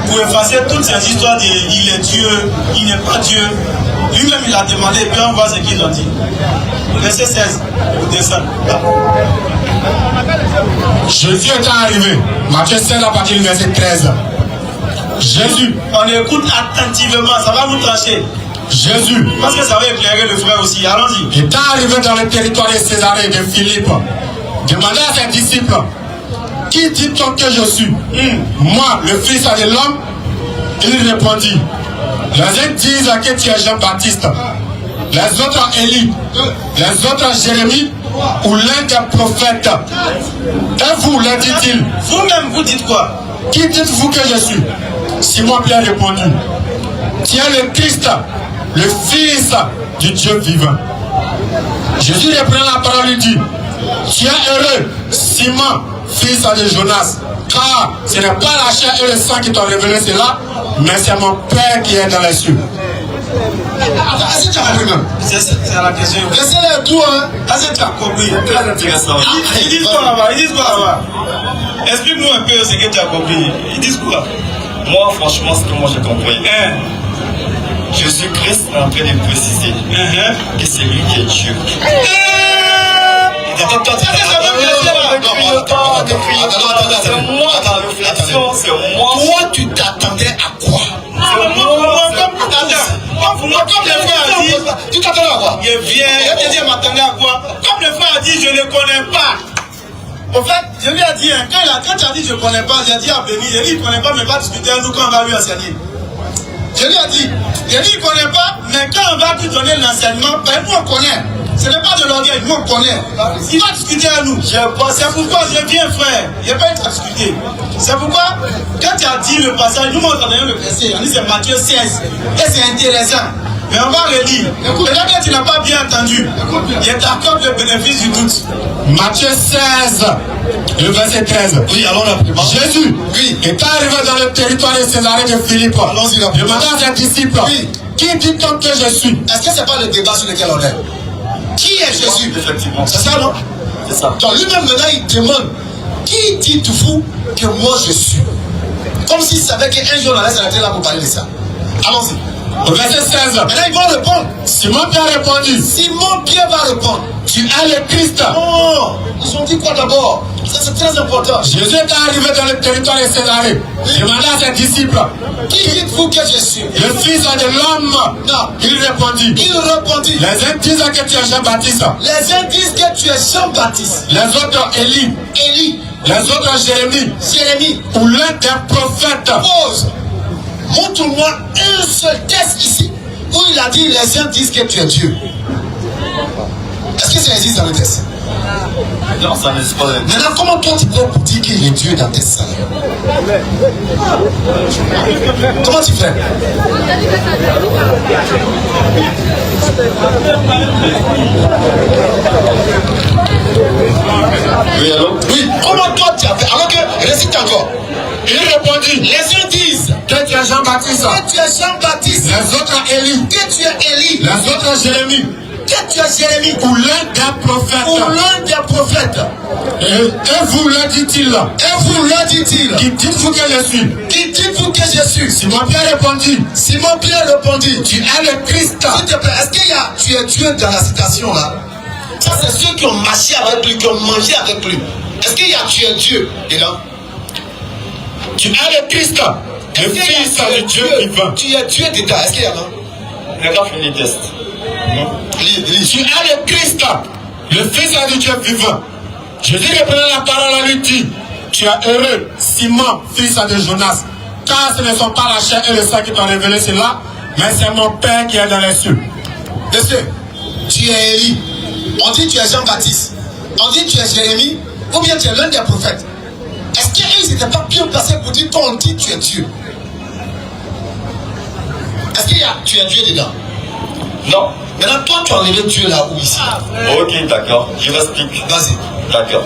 Pour effacer toutes ces histoires de il est Dieu, il n'est pas Dieu. Lui-même il a demandé et puis on voit ce qu'ils ont dit. Verset 16, vous descendez. Jésus est arrivé. Matthieu 16 à partir du verset 13. Jésus. On écoute attentivement, ça va nous trancher. Jésus. Parce que ça va éclairer le frère aussi. Allons-y. Est arrivé dans le territoire de Césarée de Philippe. Demandez à ses disciples, qui dit-on que je suis? Moi, le fils de l'homme. Il répondit, les uns disent que tu es Jean-Baptiste, les autres Élie, les autres Jérémie ou l'un des prophètes. Et vous, leur dit-il, vous-même, vous dites quoi? qui dites-vous que je suis? Simon Pierre répondit, tu es le Christ, le Fils du Dieu vivant. Jésus reprend la parole et dit, tu es heureux, Simon, fils de Jonas, car ce n'est pas la chair et le sang qui t'ont révélé cela, mais c'est mon Père qui est dans les cieux. Est-ce que tu as compris même? C'est la question. Laissez-les tout, hein? Est-ce que tu as compris? Très intéressant. Ils disent quoi là-bas? Ils disent quoi là-bas? Explique-nous un peu ce que tu as compris. Ils disent quoi? Moi, franchement, ce que moi j'ai compris, Jésus-Christ est en train de préciser que c'est lui qui est Dieu. Toi, tu t'attendais à quoi? Tu t'attendais à quoi? Je viens, je te dis, m'attendais à quoi? Comme le frère a dit, je ne connais pas. Au fait, je lui ai dit, quand tu as dit je ne connais pas, j'ai dit à Béni, il dit il ne connaît pas, mais pas discuter avec nous quand on va lui enseigner. Je lui ai dit, il ne connaît pas, mais quand on va lui donner l'enseignement, ben nous on connaît. Ce n'est pas de l'orgueil, nous on connaît. Il va discuter à nous. C'est pourquoi je viens, frère. Il n'y a pas à discuter. C'est pourquoi, quand tu as dit le passage, nous on a le verset, on dit c'est Matthieu 16. Et c'est intéressant. Mais on va relire. Peut-être que tu n'as pas bien entendu. Il t'accorde le bénéfice du doute. Matthieu 16, le verset 13. Oui, allons rapidement. Jésus Oui. est arrivé dans le territoire de Césarée de Philippe. Allons-y rapidement. Demandez à ses disciples, Oui. qui dit-on que je suis? Est-ce que ce n'est pas le débat sur lequel on est? Qui est Jésus? Effectivement. C'est ça, non? C'est ça. Donc lui-même maintenant il demande, qui dites-vous que moi je suis? Comme s'il savait qu'un jour on allait s'arrêter là pour parler de ça. Allons-y. Au verset 16. Maintenant ils vont répondre. Simon Pierre répondit, Simon Pierre va répondre. tu es le Christ. Oh, ils ont dit quoi d'abord? Ça c'est très important. Jésus est arrivé dans le territoire de Césarée. Demandez à ses disciples, Qui dites-vous que je suis? le fils de l'homme. Non. Il répondit, Il répondit. les uns disent que tu es Jean-Baptiste, Les uns disent que tu es Jean-Baptiste. les autres Élie, Élie, les autres Jérémie Jérémie. ou l'un des prophètes. Pose. Montre-moi un seul texte ici où il a dit les gens disent que tu es Dieu. Est-ce que ça existe dans le texte? Non, ça n'existe pas. Maintenant, comment toi tu peux dire qu'il est Dieu dans tes salles? Comment tu fais? Oui, allô? Oui, comment toi tu as fait? Alors que, récite encore. Il répondit, Les gens disent que tu es Jean-Baptiste, que tu es Jean-Baptiste, les autres Élie, que tu es Élie, les autres Jérémie que tu es Jérémie, ou l'un des prophètes. ou l'un des prophètes. Et vous leur dit-il, Et vous leur dit-il, qui dites-vous que je suis? qui dites-vous que je suis? Simon Pierre répondit, Simon Pierre répondit, tu es le Christ. s'il te plaît, est-ce qu'il y a tu es Dieu dans la citation là? Ça c'est ceux qui ont marché avec lui, qui ont mangé avec lui. Est-ce qu'il y a tu es Dieu dedans? Tu es le Christ, le Est-ce qu'il y a Fils tu es du Dieu vivant. Tu es Dieu dedans, est-ce qu'il y a non? Les gars font des tests. Tu es le Christ, le Fils de Dieu vivant. Jésus reprenant la parole à lui dit, tu es heureux, Simon, fils de Jonas, car ce ne sont pas la chair et le sang qui t'ont révélé cela, mais c'est mon Père qui est dans les cieux. Monsieur, tu es Élie. On dit que tu es Jean-Baptiste. On dit que tu es Jérémie. Ou bien tu es l'un des prophètes. Est-ce qu'ils n'étaient pas bien placés pour dire qu'on dit que tu es Dieu? Est-ce qu'il y a tu es Dieu dedans? Non. Maintenant, toi, tu as enlevé Dieu là ou ici? Ok, d'accord. Je m'explique. Vas-y. D'accord.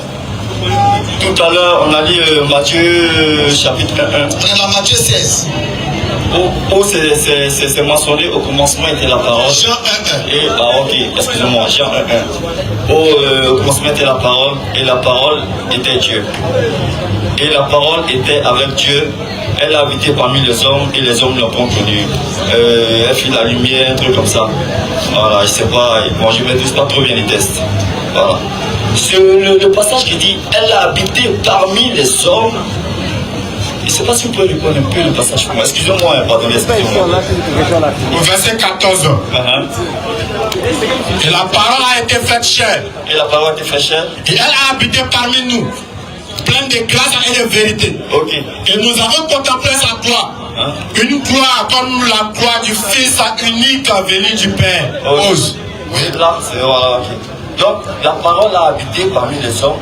Tout à l'heure, on a lu Matthieu chapitre 1. On est dans Matthieu 16. Où c'est mentionné au commencement était la parole. Jean 1:1. Et, ok, excusez-moi, Jean 1:1. Au commencement était la parole, et la parole était Dieu. Et la parole était avec Dieu. Elle a habité parmi les hommes, et les hommes l'ont pas connue. Elle fit la lumière, un truc comme ça. Voilà, je sais pas, bon, je ne maîtrise pas trop bien les tests. Voilà. Le passage qui dit, elle a habité parmi les hommes. Je ne sais pas si vous pouvez reprendre un peu le passage pour moi. Excusez-moi, pardonnez, excusez-moi. Au verset 14. Et la parole a été faite chair. Et la parole a été faite chair. Et elle a habité parmi nous, pleine de grâce et de vérité. Ok. Et nous avons contemplé sa gloire. Une gloire comme la gloire du Fils unique venu du Père. Ose. Oui, là, c'est voilà. Okay. Donc, la parole a habité parmi les hommes.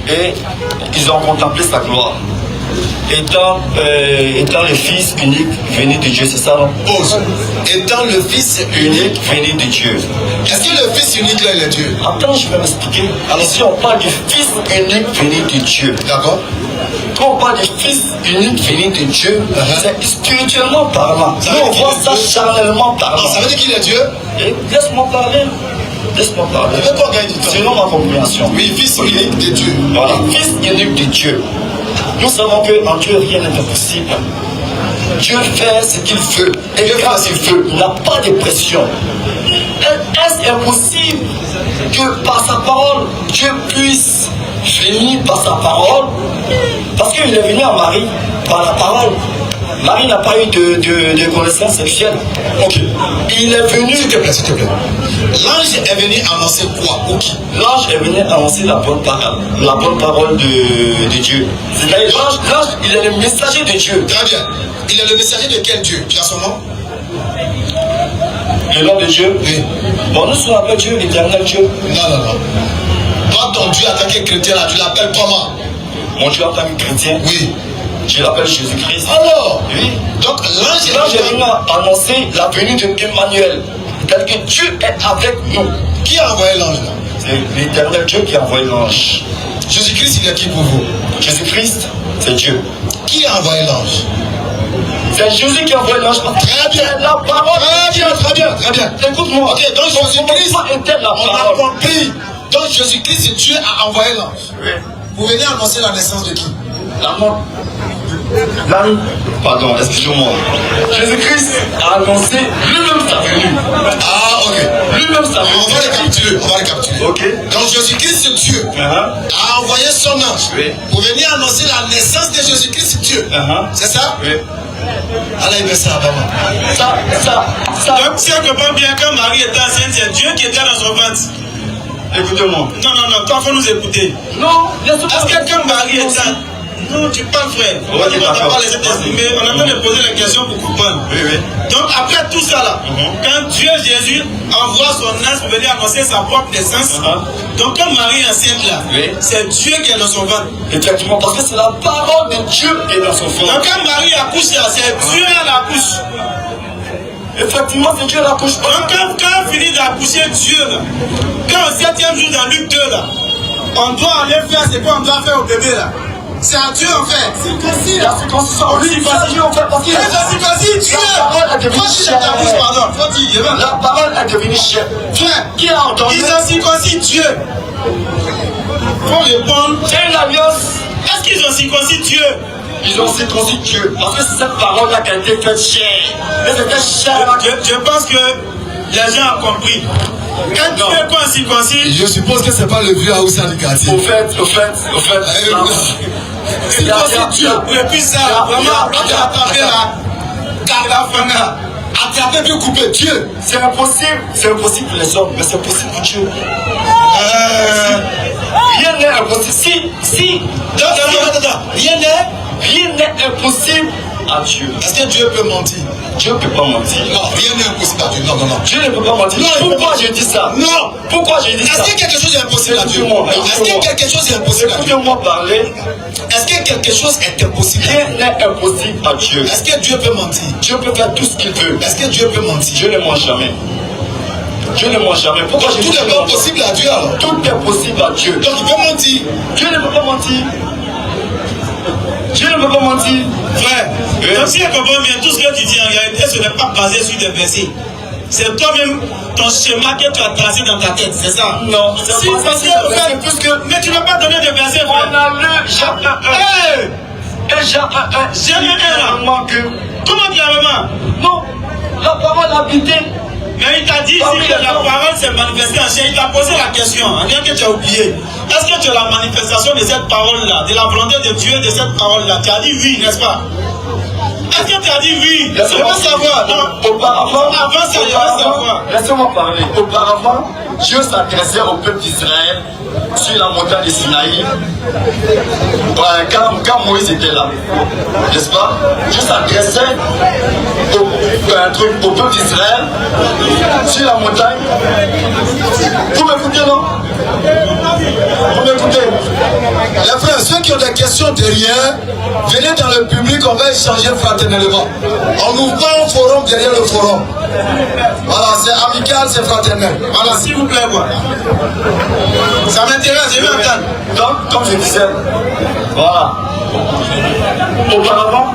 Et ils ont contemplé sa gloire. Étant le Fils unique venu de Dieu, c'est ça, non? Pause. Étant le Fils Unique venu de Dieu. Est-ce que le Fils unique là, il est Dieu? Attends, je vais m'expliquer. Alors, si on parle du Fils unique venu de Dieu, D'accord. quand on parle du Fils unique venu de Dieu, c'est spirituellement parlant. Ça Nous, veut on dire voit qu'il ça est Dieu. charnellement parlant. Non, ça veut dire qu'il est Dieu? Et laisse-moi parler. Laisse-moi parler. Je veux pas gagner du temps. Selon ma compréhension. Oui, Fils unique de Dieu. Voilà, Fils unique de Dieu. Nous savons qu'en Dieu, rien n'est impossible. Dieu fait ce qu'il veut. Et quand il veut, il n'a pas de pression. Est-ce impossible que par sa parole, Dieu puisse venir par sa parole? Parce qu'il est venu à Marie par la parole. Marie n'a pas eu de connaissance sexuelle. Ok. Il est venu. S'il te plaît, s'il te plaît. L'ange est venu annoncer quoi? Ou qui? L'ange est venu annoncer la bonne parole de Dieu. C'est-à-dire, l'ange, il est le messager de Dieu. Très bien. Il est le messager de quel Dieu? Tu as son nom? Le nom de Dieu? Oui. Bon, nous sommes appelés Dieu, l'éternel Dieu. Non. Toi, ton Dieu, en tant que chrétien, là, tu l'appelles comment? Mon Dieu en tant que chrétien? Oui. Je l'appelle Jésus-Christ. Alors? Oui. Donc, L'ange est venu annoncer la venue d'Emmanuel. C'est-à-dire que Dieu est avec nous. Qui a envoyé l'ange là? C'est l'éternel Dieu qui a envoyé l'ange. Jésus-Christ, il est qui pour vous? Jésus-Christ, c'est Dieu. Qui a envoyé l'ange? C'est Jésus qui a envoyé l'ange. Très bien. La parole. Très bien. Écoute-moi. Ok, donc Jésus-Christ, était la on a parole. compris. Donc Jésus-Christ, Dieu a envoyé l'ange. Oui. Vous venez annoncer la naissance de qui? Pardon, excusez-moi. Jésus-Christ a annoncé lui-même sa venue. Ah, ok. Lui-même sa venue. On va les capturer. Ok. Donc Jésus-Christ, Dieu, a envoyé son ange pour venir annoncer la naissance de Jésus-Christ, Dieu. C'est ça? Oui. Allez, il ça, Ça. Donc, si on comprend bien, quand Marie était enceinte, c'est Dieu qui était dans son ventre. Écoutez-moi. Non, toi, il faut nous écouter. Non, est-ce que quand Marie était... Non, tu parles, frère. On va pas laisser t'exprimer. On a besoin de poser la question pour comprendre. Oui. Donc, après tout ça, là, quand Dieu Jésus envoie son ange pour venir annoncer sa propre naissance, donc quand Marie est enceinte, là, c'est Dieu qui est dans son ventre. Exactement, parce que c'est la parole de Dieu qui est dans son ventre. Donc, quand Marie accouche, là, c'est Dieu à l'accouche. Effectivement, c'est Dieu l'accouche. Donc, quand on finit d'accoucher Dieu, là, quand au 7e jour dans Luc 2, là, on doit aller faire ce qu'on doit faire au bébé, là. C'est à Dieu en fait. Circoncis, la circoncision. Oui, c'est Dieu en fait. Parce que la circoncision, Dieu. La parole est devenue chair. Pardon, faut dire. La parole est devenue chair. Frère, qui a entendu? Ils ont circoncis Dieu. Faut répondre. C'est une alliance. Est-ce qu'ils ont circoncis Dieu? Ils ont circoncis Dieu. Parce que c'est cette parole-là qui a été faite chair. Et c'était chair. Je pense que les gens ont compris. Quand Dieu est pas circoncis. Je suppose que c'est pas le vieux Aoussa du quartier. Au fait. Circoncis Dieu. Et puis ça, vraiment, quand tu as tapé là, Carla Fana, attraper puis couper. Dieu. C'est impossible pour les hommes, mais c'est possible pour Dieu. Rien n'est impossible. Rien n'est impossible à Dieu. Est-ce que Dieu peut mentir? Dieu ne peut pas mentir. Non, rien n'est impossible à Dieu. Non. Dieu ne peut pas mentir. Non, pourquoi je dis ça? Non. Pourquoi je dis ça? Est-ce que quelque chose est impossible à Dieu? Est-ce que quelque chose est impossible à Dieu? Écoutez-moi parler. Est-ce que quelque chose est impossible à Dieu? Rien n'est impossible à Dieu. Est-ce que Dieu peut mentir? Dieu peut faire tout ce qu'il veut. Est-ce que Dieu peut mentir? Dieu ne ment jamais. Dieu ne ment jamais. Pourquoi je dis tout n'est pas possible à Dieu alors? Tout est possible à Dieu. Donc il peut mentir. Dieu ne peut pas mentir. Dieu ne peut pas mentir. Frère, donc si je comprends bien, tout ce que tu dis en réalité, ce n'est pas basé sur des versets. C'est toi-même ton schéma que tu as tracé dans ta tête, c'est ça? Non, si, parce que, mais tu ne vas pas donner de versets, frère. On a lu Jacques 1. Et Jacques 1. Jacques 1 là. Comment clairement? Non, la parole habitée. Mais il t'a dit ici que la parole s'est manifestée en chair. Il t'a posé la question, en disant que tu as oublié. Est-ce que tu as la manifestation de cette parole-là, de la volonté de Dieu de cette parole-là? Tu as dit oui, n'est-ce pas? Est-ce que tu as dit oui? Je veux savoir. Non. Auparavant, avant ça, je veux savoir. Laissez-moi parler. Auparavant, Dieu s'adressait au peuple d'Israël sur la montagne de Sinaï. Quand Moïse était là, n'est-ce pas? Dieu s'adressait au peuple d'Israël sur la montagne. Vous m'écoutez, non? Vous m'écoutez? Les frères, ceux qui ont des questions derrière, venez dans le public, on va échanger fraternellement. On ouvre un forum derrière le forum. Voilà, c'est amical, c'est fraternel. Voilà, s'il vous plaît, quoi. Ça m'intéresse, je vais entendre. Donc, comme je disais, voilà. Auparavant,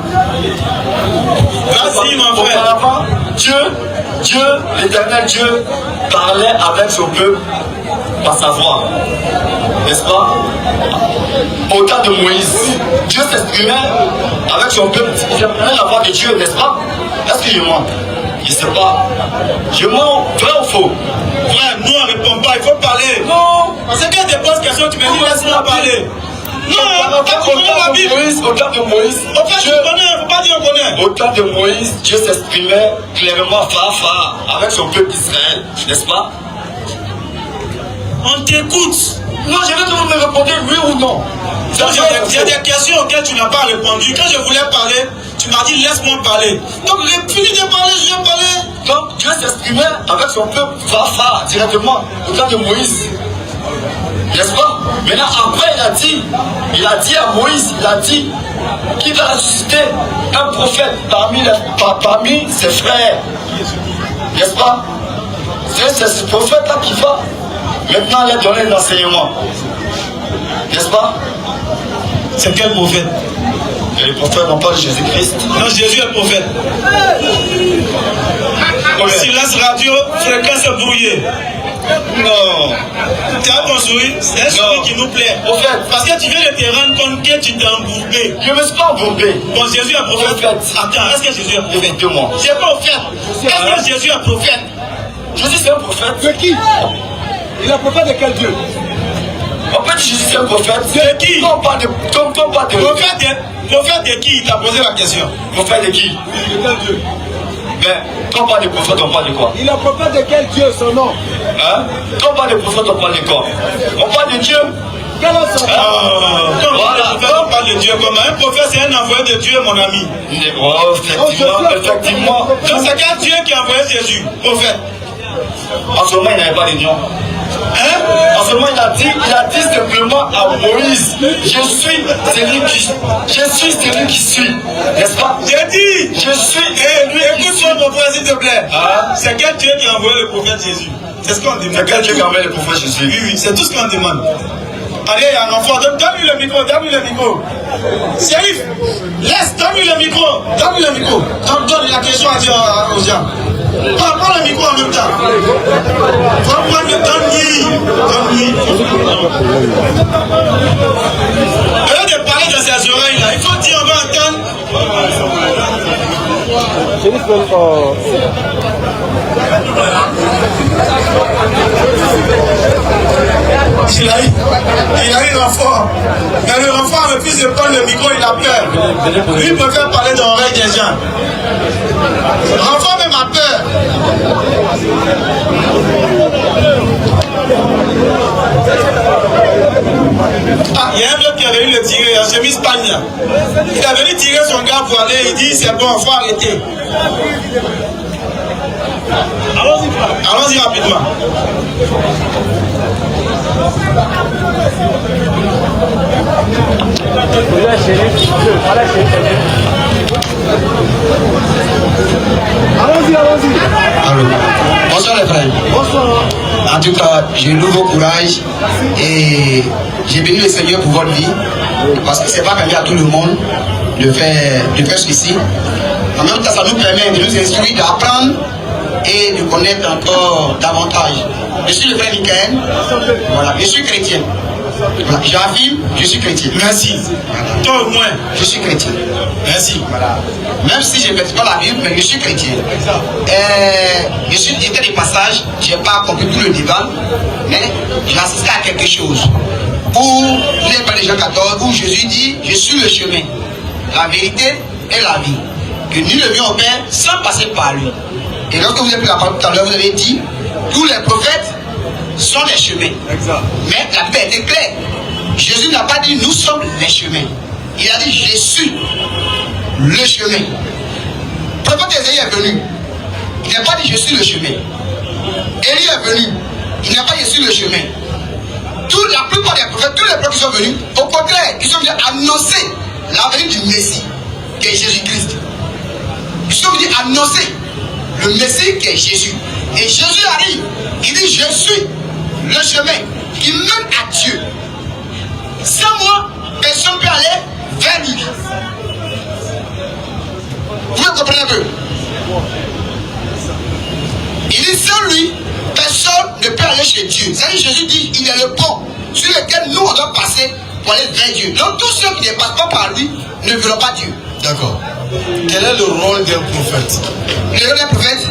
Dieu, l'éternel Dieu, parlait avec son peuple par sa voix. N'est-ce pas? Au temps de Moïse, Dieu s'exprimait avec son peuple. Il exprimait la voix de Dieu, n'est-ce pas? Est-ce que je mens? Je ne sais pas. Je mens, vrai ou faux? Frère, nous on ne répond pas, il faut parler. Non. Parce que quand je te pose question, tu me dis laisse-moi parler. Non, au temps de Moïse, au fait, tu connais, il ne faut pas dire on connaît. Au temps de Moïse, Dieu s'exprimait clairement avec son peuple d'Israël, n'est-ce pas? On t'écoute. Non, je vais toujours me répondre oui ou non. Il y a des questions auxquelles tu n'as pas répondu. Quand je voulais parler, tu m'as dit laisse-moi parler. Donc, fini de parler, je viens parler. Donc, Dieu s'exprimait avec son peuple directement au temps de Moïse. N'est-ce pas? Maintenant, après, il a dit à Moïse, qu'il va ressusciter un prophète parmi ses frères. N'est-ce pas? C'est ce prophète-là qui va maintenant leur donner l'enseignement. N'est-ce pas? C'est quel prophète? Et les prophètes n'ont pas Jésus-Christ. Non, Jésus est prophète. Silence radio, fréquence brouillée. Non. Tu as ton sourire, c'est un sourire qui nous plaît. Prophète. Parce que tu viens de te rendre compte que tu t'es embourbé. Je ne me suis pas embourbé. Bon, Jésus est prophète. Attends, est-ce que Jésus est prophète? Effectivement. C'est prophète. Est-ce que Jésus est prophète? Jésus c'est un prophète. De qui? Il est prophète de quel Dieu? En fait, Jésus c'est un prophète. De qui? Prophète de qui? Il t'a posé la question. Prophète de qui? De quel Dieu? Mais quand on parle de prophète, on parle de quoi? Il est prophète de quel Dieu, son nom? Hein? Quand on parle de prophète, on parle de quoi? On parle de Dieu. Quel est son nom? On parle de Dieu comme un prophète, c'est un envoyé de Dieu, mon ami. Oh, effectivement. Donc c'est quel Dieu qui a envoyé Jésus, prophète? En ce moment, il n'avait pas de nom. Hein? En ce moment, il a dit simplement à Moïse, je suis celui qui suis. N'est-ce pas? J'ai dit, je suis. Écoute-moi, mon frère, s'il te plaît. Hein? C'est quel Dieu qui a envoyé le prophète Jésus? C'est ce qu'on demande. C'est quel Dieu qui a envoyé le prophète Jésus? Oui, c'est tout ce qu'on demande. Allez, il y a un enfant, donne-lui le micro, donne-lui le micro. Shérif, donne-lui le micro, donne-lui le micro. Donne la question à dire aux gens. Prends le micro en même temps. Faut prendre le donne-lui. Au lieu de parler dans ses oreilles là, il faut dire on va entendre. Il a eu l'enfant. Mais le enfant refuse de prendre le micro, il a peur. Lui, il préfère parler dans l'oreille des gens. L'enfant même a peur. Ah, il y a un autre qui avait eu le tirer, en chemise pagne là. Il a venu tirer son gars pour aller, il dit c'est bon, il faut arrêter. Allons-y rapidement. Allô. Bonsoir les frères. Bonsoir. En tout cas, j'ai nouveau courage et j'ai béni le Seigneur pour votre vie parce que c'est pas permis à tout le monde de faire ceci. En même temps, ça nous permet de nous instruire, d'apprendre et de connaître encore davantage. Je suis le frère Michael. Voilà, je suis chrétien. Voilà. J'affirme, je suis chrétien. Merci. Voilà. Toi au moins. Je suis chrétien. Merci. Voilà. Même si je ne maîtrise pas la Bible, mais je suis chrétien. J'étais des passages, je n'ai pas compris tout le débat, mais j'ai assisté à quelque chose. Où il n'est pas de Jean 14, où Jésus dit, je suis le chemin, la vérité et la vie. Que nul ne vient au Père sans passer par lui. Et lorsque vous avez pris la parole tout à l'heure, vous avez dit, tous les prophètes sont des chemins. Exact. Mais la Bible était claire. Jésus n'a pas dit, nous sommes les chemins. Il a dit, je suis le chemin. Le prophète Ésaïe est venu. Il n'a pas dit, je suis le chemin. Élie est venu. Il n'a pas dit, je suis le chemin. La plupart des prophètes, tous les prophètes qui sont venus, au contraire, ils sont venus annoncer la venue du Messie, qui est Jésus-Christ. Ils sont venus annoncer le Messie qui est Jésus. Et Jésus arrive, il dit, je suis le chemin qui mène à Dieu. Sans moi, personne ne peut aller vers lui. Vous me comprenez un peu? Il dit, sans lui, personne ne peut aller chez Dieu. C'est-à-dire, Jésus dit, il est le pont sur lequel nous, on doit passer pour aller vers Dieu. Donc, tous ceux qui ne passent pas par lui ne verront pas Dieu. D'accord. Quel est le rôle d'un prophète? Le rôle d'un prophète,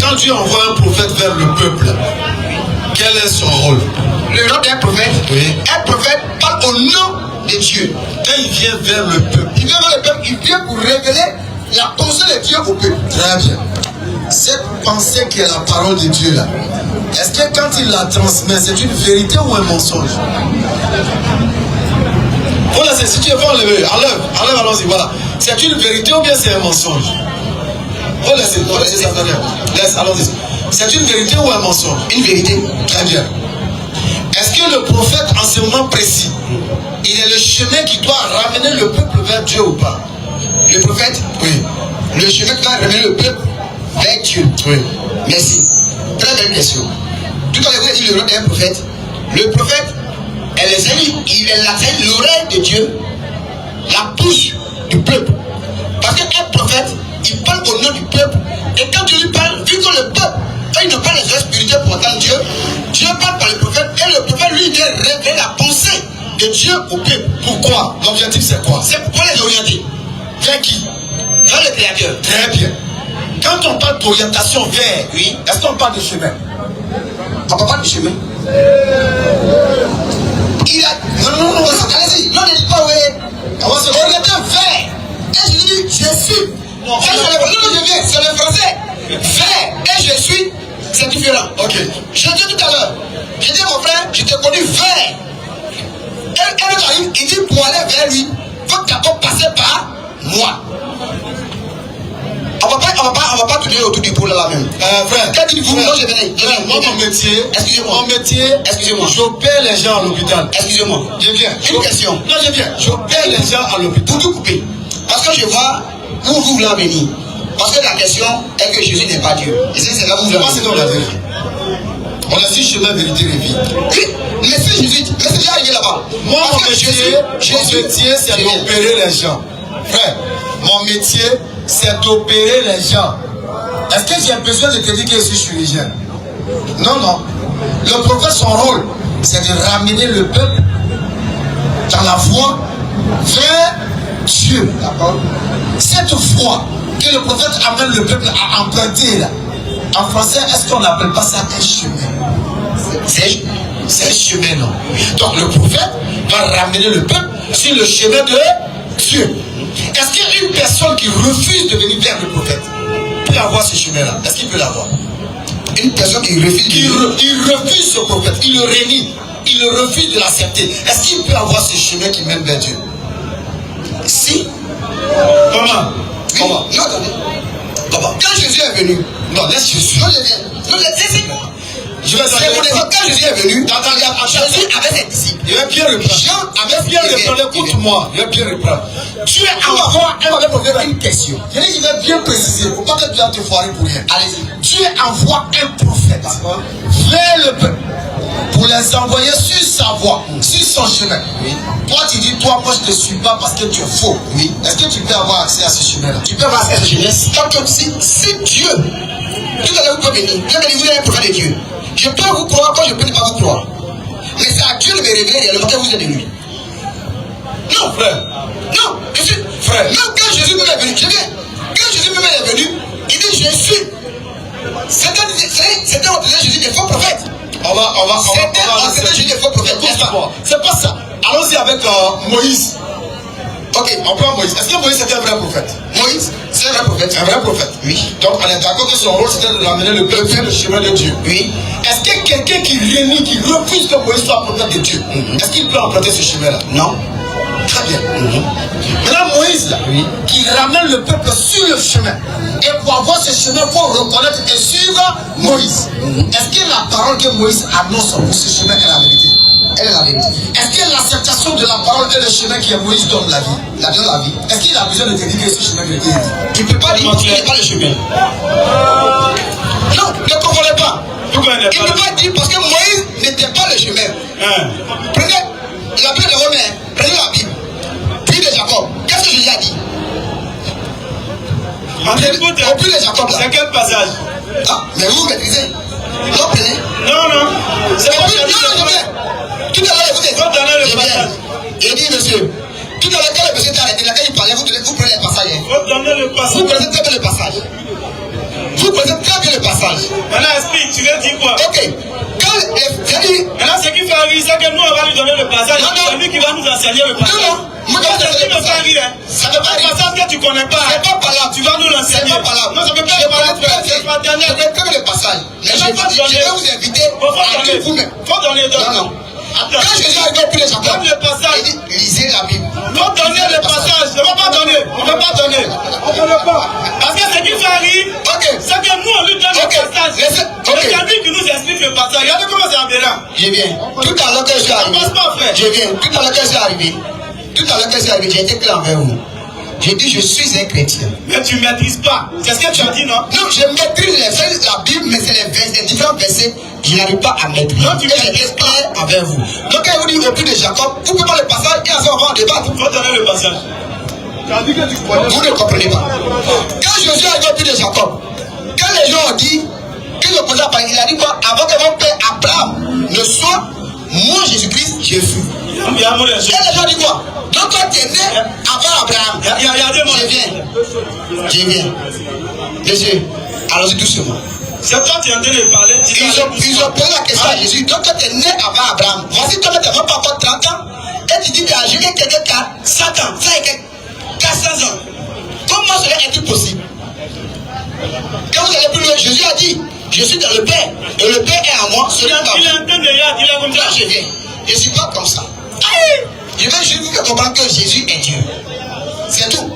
quand Dieu envoie un prophète vers le peuple, quel est son rôle? Le rôle d'un prophète, oui. Un prophète parle au nom de Dieu. Quand il vient vers le peuple, il vient vers le peuple, il vient pour révéler la pensée de Dieu au peuple. Très bien. Cette pensée qui est la parole de Dieu là, est-ce que quand il la transmet, c'est une vérité ou un mensonge? Voilà, si tu veux enlever, enlève, allons-y, voilà. C'est une vérité ou bien c'est un mensonge? Laissez ça derrière. Laisse, allons-y. C'est une vérité ou un mensonge? Une vérité. Très bien. Est-ce que le prophète, en ce moment précis, il est le chemin qui doit ramener le peuple vers Dieu ou pas? Le prophète? Oui. Le chemin qui doit ramener le peuple vers Dieu? Oui. Merci. Très belle question. Tout à l'heure, vous avez dit le rôle d'un prophète. Le prophète, il est l'oreille de Dieu, la bouche du peuple. Parce qu'un prophète, il parle au nom du peuple. Et quand Dieu lui parle, vu que le peuple, il n'a pas les oreilles spirituelles pour entendre Dieu, Dieu parle par le prophète et le prophète, lui, il vient révéler la pensée de Dieu au peuple. Pourquoi? L'objectif, c'est quoi? C'est pour les orienter. Vers qui? Vers le Créateur. Très bien. Quand on parle d'orientation vers, oui, est-ce qu'on parle de chemin? On ne parle pas de chemin. Il a. Non, allez-y. Non, ne dites pas, oui. On va se orienter vers. Et je dis, je suis. Non, je viens, c'est le français. Vers et je suis, c'est différent. Ok. Je dis tout à l'heure, j'ai dit à mon frère, je t'ai connu vers. Et l'autre arrive, il dit pour aller vers lui, il faut d'abord passer par moi. On va pas tourner autour du pot là même. Frère, quand tu dis vous, moi je venais. Moi, mon métier, excusez-moi. Excusez-moi. J'opère les gens à l'hôpital. Excusez-moi. Je viens. Une question. Non, je viens. J'opère les gens à l'hôpital. Pour tout couper. Parce que je vois où vous voulez en venir. Parce que la question est que Jésus n'est pas Dieu. Et c'est là où vous voulez en venir. C'est la vérité. On a su chemin, vérité, vie. Oui, mais si Jésus, mais c'est déjà arrivé là-bas. Moi, mon métier, c'est d'opérer les gens. Frère, mon métier, c'est d'opérer les gens. Est-ce que j'ai besoin de te dire que je suis chirurgien? Non. Le prophète, son rôle, c'est de ramener le peuple dans la foi vers Dieu. D'accord? Cette foi que le prophète amène le peuple à emprunter là. En français, est-ce qu'on n'appelle pas ça un chemin? C'est un chemin, non? Donc le prophète va ramener le peuple sur le chemin de Dieu. Est-ce qu'il y a une personne qui refuse de venir vers le prophète peut avoir ce chemin-là? Est-ce qu'il peut l'avoir? Une personne qui refuse, il refuse ce prophète, il le renie, il refuse de l'accepter. Est-ce qu'il peut avoir ce chemin qui mène vers Dieu? Si. Comment? Oui. Comment? Non, attendez. Comment? Quand Jésus est venu, non, laisse Jésus. Non, je vais quand Jésus est venu, Jésus avait ses disciples. Il va bien reprendre. Jean avait bien reprendre. Écoute-moi, il va bien reprendre. Tu es envoyé, elle m'avait posé une question. Je vais bien préciser. Il ne faut pas que tu vas te foirer pour rien. Allez-y. Dieu envoie un prophète vers le peuple pour les envoyer sur sa voie, sur son chemin. Oui. Toi, tu dis, toi, moi, je ne te suis pas parce que tu es faux. Oui. Est-ce que tu peux avoir accès à ce chemin-là? Tu peux avoir accès à ce chemin. Tant que si Dieu, tout à l'heure, vous pouvez venir. Vous êtes un prophète de Dieu. Je peux vous croire quand je peux ne pas vous croire. Mais c'est à Dieu de me révéler réellement que vous êtes de lui. Non, frère. Non, je suis frère. Même quand Jésus me est venu, quand Jésus me est venu, il dit je suis. C'était au Jésus des faux prophètes. C'était Jésus des faux prophètes. C'est pas ça. Allons-y avec Moïse. Ok, on prend Moïse. Est-ce que Moïse était un vrai prophète? Moïse, c'est un vrai prophète. Un vrai prophète. Oui. Donc on est d'accord que son rôle c'était de ramener le peuple vers le chemin de Dieu. Oui. Est-ce que quelqu'un qui renie, qui refuse que Moïse soit prophète de Dieu, est-ce qu'il peut emprunter ce chemin-là? Non. Très bien. Maintenant Moïse là, qui ramène le peuple sur le chemin. Et pour avoir ce chemin, il faut reconnaître et suivre Moïse. Est-ce que la parole que Moïse annonce pour ce chemin est la vérité? Elle est la vérité. Est-ce que l'acceptation de la parole est le chemin qui est Moïse donne la vie? Est-ce qu'il a besoin de te dire que ce chemin que tu dis? Tu ne peux pas dire qu'il n'est pas le chemin. Non, ne comprenez pas. Il ne peut pas dire parce que Moïse n'était pas le chemin. Prenez la Bible de Romains, prenez la Bible. Puis de Jacob. Qu'est-ce que Jésus a dit? Au plus de Jacob là. C'est quel passage? Ah, mais vous maîtrisez. Non, prenez. Non. C'est pas non, tout à l'heure, écoutez. Il dit, monsieur, tout à l'heure, quand le monsieur t'a arrêté, là, quand il parlait, vous prenez le passage. Faut donner le passage. Vous prenez très bien le passage. Vous prenez très bien le passage. Maintenant, explique, tu veux dire quoi? Ok. Maintenant, ce qui fait rire, c'est que nous, on va lui donner le passage. C'est lui qui va nous enseigner le passage. Non. Moi, ça me fait rire. Ça peut pas être un passage que tu connais pas. C'est pas par là. Tu vas nous l'enseigner. C'est pas par là. Non, ça peut pas être par là. C'est fraternel. Je vais très bien le passage. Mais je vais vous inviter à lire vous-même. Faut donner. Non. Quand Jésus a été les Jacob, donne le passage. Il dit, lisez la Bible. Faut donner le passage. On ne va pas donner. On ne va pas donner. On ne donne pas. Parce que ce qui fait rire, c'est que nous, on lui donne le passage. C'est quelqu'un qui nous explique le passage. Regardez comment c'est aberrant. Je viens. Tout à l'heure que je suis arrivé. Je viens. Tout à l'heure que je suis arrivé. J'ai été clair envers vous. J'ai dit, je suis un chrétien. Mais tu ne maîtrises pas. C'est ce que tu as dit, non? Non, je maîtrise la Bible, mais c'est les différents versets. Je n'arrive pas à maîtriser. Non, tu j'ai été clair envers vous. Donc, quand vous dites au plus de Jacob, vous ne pouvez pas le passage et ensemble on va en débattre. Il faut donner le passage. Vous ne comprenez pas. Quand Jésus est arrivé au plus de Jacob, quand les gens ont dit, qu'il ne posait pas, il a dit quoi? Avant que mon père Abraham ne soit, moi Jésus-Christ, j'ai fui. Et les gens disent quoi? Donc toi tu es né avant Abraham. Je viens. Jésus, allons-y doucement. C'est toi qui es en train de parler. Ils ont posé la question à Jésus. Donc toi tu es né avant Abraham. Voici toi tu n'as pas encore 30 ans. Et tu dis que j'ai quelqu'un qui a 100 ans. Ça est 400 ans. Comment cela est-il possible? Quand vous allez plus loin, Jésus a dit, je suis dans le Père. Et le Père est en moi. Il est en train de dire comme ça. Je viens. Je ne suis pas comme ça. Je vais juste vous faire comprendre que Jésus est Dieu. C'est tout.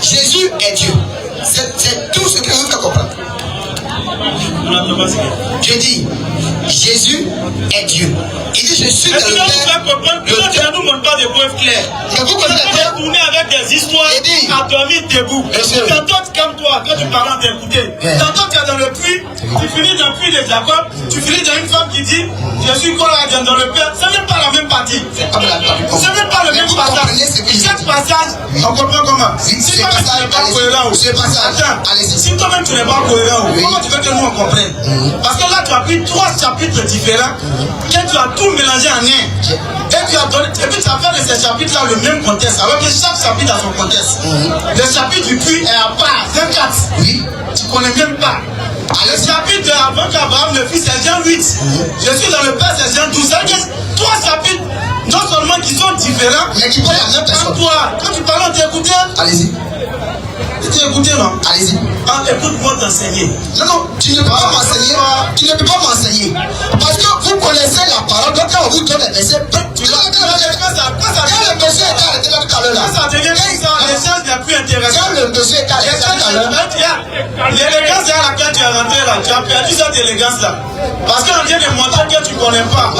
Jésus est Dieu. C'est tout ce que je vous fais comprendre. Je dis, Jésus est Dieu. Il dit, je suis dans le Père. Tu ne nous montres pas de preuves claires. Mais vous connaissez la tourner avec des histoires à dormir debout. Tantôt comme toi, quand tu parles d'écouter. Tantôt tu es dans le puits, tu finis dans le puits de Jacob, tu finis dans une femme qui dit, je suis quoi dans le Père. Ce n'est pas la même partie. Ce n'est pas le même passage. Chaque passage, on comprend comment. Si toi-même tu n'es pas cohérent, si toi-même tu n'es pas cohérent, comment tu veux que nous on comprenne? Parce que là tu as pris 3 chapitres différents, que tu as tout mélangé en un. Et puis tu as fait de ces chapitres-là le même contexte, alors que chaque chapitre a son contexte. Le chapitre du puits est à part, 24. Oui. Tu ne connais même pas. Le chapitre avant qu'Abraham le fils, c'est Jean 8. Je suis dans le Père, c'est Jean 12. Ça veut dire 3 chapitres, non seulement qui sont différents, mais qui parlent la même personne. Quand tu parles, on t'écoutait. Allez-y. Tu écoutais, non? Allez-y. Ah, écoute-moi t'enseigner. Non, tu ne peux pas m'enseigner. Tu ne peux pas m'enseigner. Parce que vous connaissez la parole. Donc quand on vous donne les versets, le monsieur est arrêté là tout à l'heure. Ça devient comme ça, l'échange n'est plus intéressant. Quand le monsieur est arrêté tout à l'heure. L'élégance à laquelle tu es rentré là, tu as perdu cette élégance là. Parce qu'on vient de montrer que tu ne connais pas.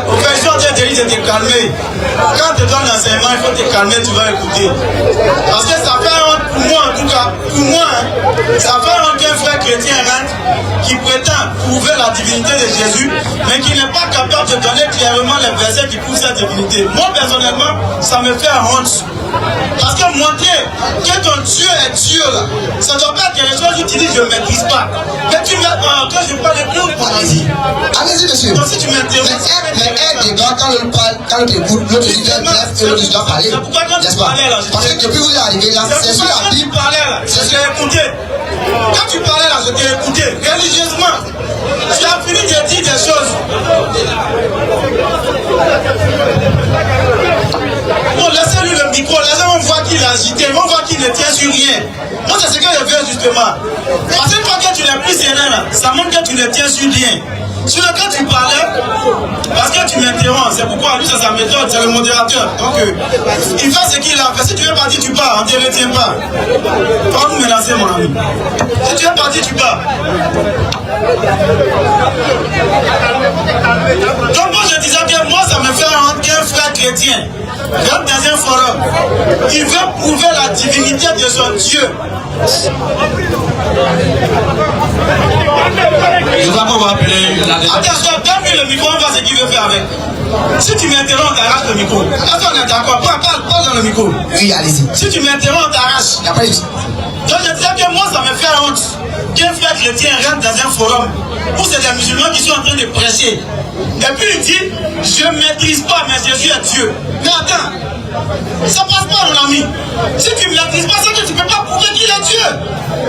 Au fait, je te calmer. Quand tu donnes l'enseignement, il faut te calmer, tu vas écouter. Parce que ça fait honte, pour moi en tout cas, pour moi, ça fait honte qu'un frère chrétien rentre qui prétend prouver la divinité de Jésus, mais qui n'est pas capable de donner clairement les versets qui prouvent cette divinité. Moi, personnellement, ça me fait honte. Parce que montrer que ton Dieu est Dieu là, ça ne doit pas être quelque chose que tu dis je ne maîtrise pas. Mais tu mets quand je parle de plus, allez-y. Allez-y, monsieur. Donc si tu m'interromps. Mais un débat, quand l'autre parle, quand l'autre écoute, l'autre dit bref et l'autre doit parler. N'est-ce pas? Parce que depuis que vous êtes arrivé là, c'est sur la Bible. Je t'ai écouté. Quand tu parlais là, je t'ai écouté religieusement. Tu as fini de dire des choses. Bon, laissez-lui le micro, laissez-moi voir qu'il est agité, on voit qu'il ne tient sur rien. Moi, c'est ce que je veux justement. Parce que toi, que tu n'es plus serein là, ça montre que tu ne tiens sur rien. Sur lequel tu parlais, parce que tu m'interromps, c'est pourquoi lui, c'est sa méthode, c'est le modérateur. Donc, il fait ce qu'il a fait. Si tu veux partir, tu pars, on ne te retient pas. Pas vous menacer, mon ami. Si tu veux partir, tu pars. Donc, moi, je disais que moi, ça me fait honte qu'un frère chrétien rentre dans un forum. Il veut prouver la divinité de son Dieu. Je vois qu'on va appeler la Attention, donne-lui le micro, on voit ce qu'il veut faire avec. Si tu m'interromps, on t'arrache le micro. Attends, on est d'accord. Parle dans le micro. Oui, allez-y. Si tu m'interromps, on t'arrache. Il n'y a pas eu. Donc je disais que moi, ça me fait honte qu'un frère chrétien rentre dans un forum où c'est des musulmans qui sont en train de prêcher. Et puis il dit, je ne maîtrise pas, mais Jésus est Dieu. Mais attends, ça passe pas, mon ami. Si tu ne maîtrises pas, c'est que tu ne peux pas prouver qu'il est Dieu.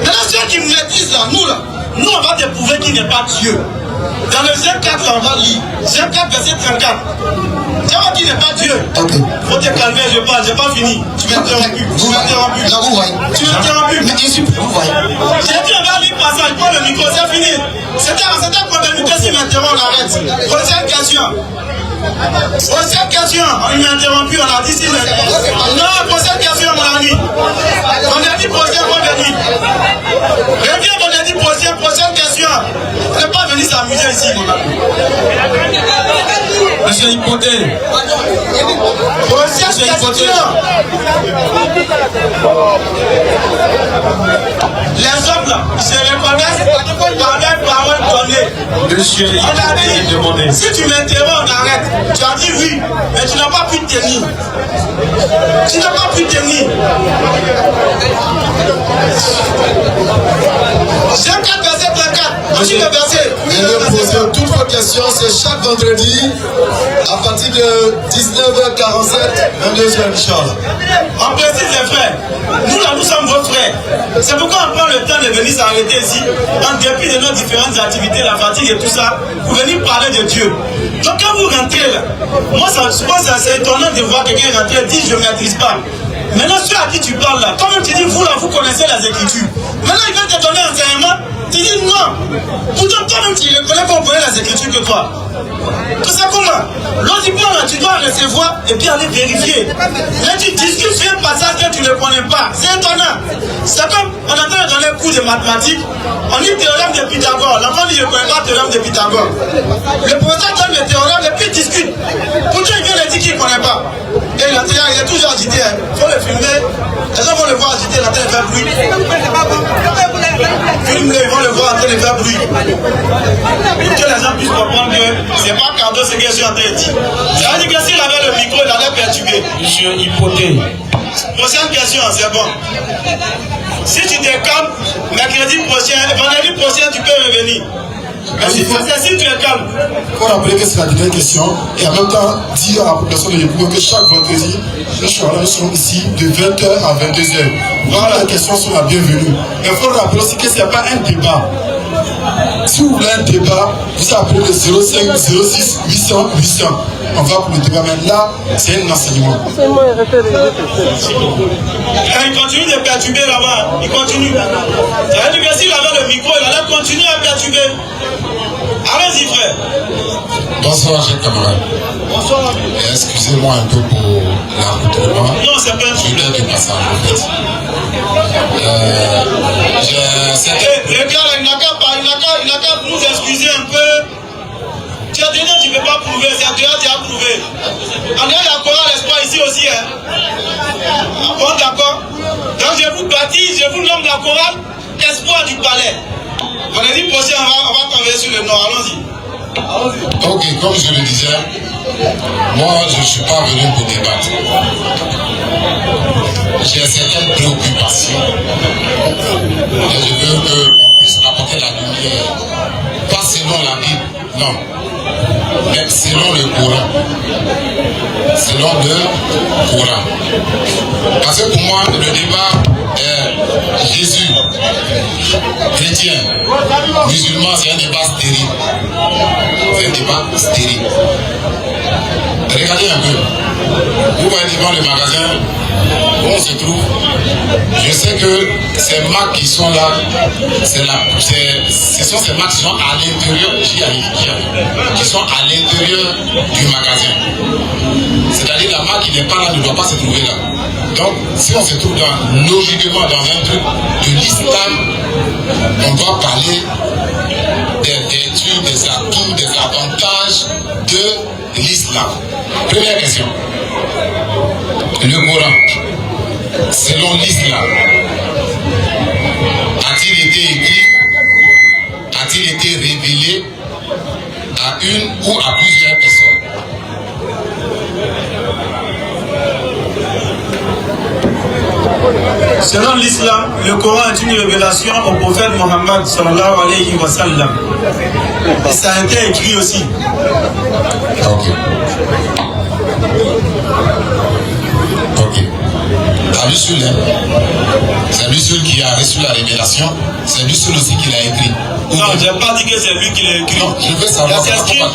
Maintenant, ceux qui maîtrisent là, nous on va te prouver qu'il n'est pas Dieu. Dans le Jean 4, on va lire. Jean 4, verset 34. Tu vois qu'il n'est pas Dieu. Ok. Faut te calmer, je parle, j'ai pas fini. Tu m'as interrompu. Vous m'interrompu. Non, vous voyez. Tu m'as interrompu. Mais il suffit, vous voyez. J'ai dit, on va lire passage, prends le micro, c'est fini. C'était pour m'interrompre, s'il m'interrompt, on arrête. Prochaine question. Prochaine question. On lui a interrompu, on a dit si. Non, prochaine question, mon ami. On a dit prochaine, on a dit. Reviens, on a dit prochaine question. On n'est pas venu s'amuser ici, mon ami. Monsieur Hypothèse. Prochaine question. Les hommes là, ils se reconnaissent par les paroles données. Monsieur On a dit, si tu m'interromps, on arrête. Tu as dit oui, mais tu n'as pas pu tenir. Tu n'as pas pu tenir. Jean 4, verset 34. Voici le verset. Venez poser toutes vos questions, c'est chaque vendredi à partir de 19h47, 22h, Inch'Allah. On précise les frères. Nous là, nous sommes vos frères. C'est pourquoi on prend le temps de venir s'arrêter ici, en dépit de nos différentes activités, la fatigue et tout ça, pour venir parler de Dieu. Donc quand vous rentrez là, moi je pense que c'est étonnant de voir quelqu'un rentrer et dire je ne maîtrise pas. Maintenant ceux à qui tu parles là, quand même tu dis vous là, vous connaissez les Écritures. Maintenant il vient te donner un enseignement, tu dis non. Pourtant toi-même tu reconnais qu'on connaît les Écritures que toi. Tout ça comment? Logiquement là, tu dois recevoir et puis aller vérifier. Mais tu discutes sur un passage que tu ne connais pas. C'est étonnant. C'est comme on entend donner un cours de mathématiques. On dit théorème de Pythagore. L'enfant dit je ne connais pas le théorème de Pythagore. Le professeur donne le théorème et puis il discute. Pourtant il vient de dire qu'il ne connaît pas. Et il est toujours agité. Il faut le filmer. Les gens vont le voir agité, la tête fait bruit. Filme-le, ils vont le voir en train de faire bruit. Pour que les gens puissent comprendre que c'est pas cadeau ce que je suis en train de dire. Ça veut dire que s'il avait le micro, il allait perturber. Monsieur Hypothèse. Prochaine question, c'est bon. Si tu te calmes, mercredi prochain, vendredi prochain, tu peux revenir. Mais si tu es calme. Il faut rappeler que c'est la dernière question et en même temps dire à la population de Yopougon que chaque vendredi, nous sommes ici de 20h à 22h. Voilà, les questions sont la bienvenue. Mais il faut rappeler aussi que ce n'est pas un débat. Si vous voulez un débat, vous appelez le 05 06 800 800. On va pour le débat, mais là, c'est un enseignement. Il continue de perturber là-bas. Il continue. Ça veut dire que s'il avait le micro, il allait continuer à perturber. Allez-y, frère. Bonsoir, chers camarades. Bonsoir. Excusez-moi un peu pour l'accoutrement. Non, c'est pas un Je viens de passage, en fait. Le gars, il n'a qu'à nous excuser un peu. Tu as dit non, tu ne peux pas prouver, c'est à toi tu as prouvé. On est d'accord, n'est-ce pas, ici aussi, hein? Bon, d'accord. Donc je vous baptise, je vous nomme la chorale Espoir du Palais. Vendredi prochain, on va travailler sur le nom, allons-y. Ok, comme je le disais, moi je ne suis pas venu pour débattre. J'ai certaines préoccupations et je veux qu'on puisse apporter la lumière, pas selon la Bible, non, mais selon le Coran. Selon le Coran. Parce que pour moi, le débat est Jésus, chrétien, musulman, c'est un débat stérile. C'est un débat stérile. Regardez un peu. Vous voyez devant le magasin où on se trouve. Je sais que ces marques qui sont là, ce sont ces marques qui sont à l'intérieur, qui sont à l'intérieur du magasin. C'est-à-dire la marque qui n'est pas là ne doit pas se trouver là. Donc, si on se trouve logiquement dans un truc de l'islam, on doit parler des vertus, des atouts, des avantages de l'islam. Première question. Le Coran, selon l'islam, a-t-il été écrit, a-t-il été révélé à une ou à plusieurs personnes? Selon l'islam, le Coran est une révélation au prophète Mohammed sallallahu alayhi wa sallam. Et ça a été écrit aussi. Ok. Ok. À lui seul, c'est lui seul qui a reçu la révélation, c'est lui seul aussi qui l'a écrit. Non, je n'ai pas dit que c'est lui qui l'a écrit. Non, je veux savoir.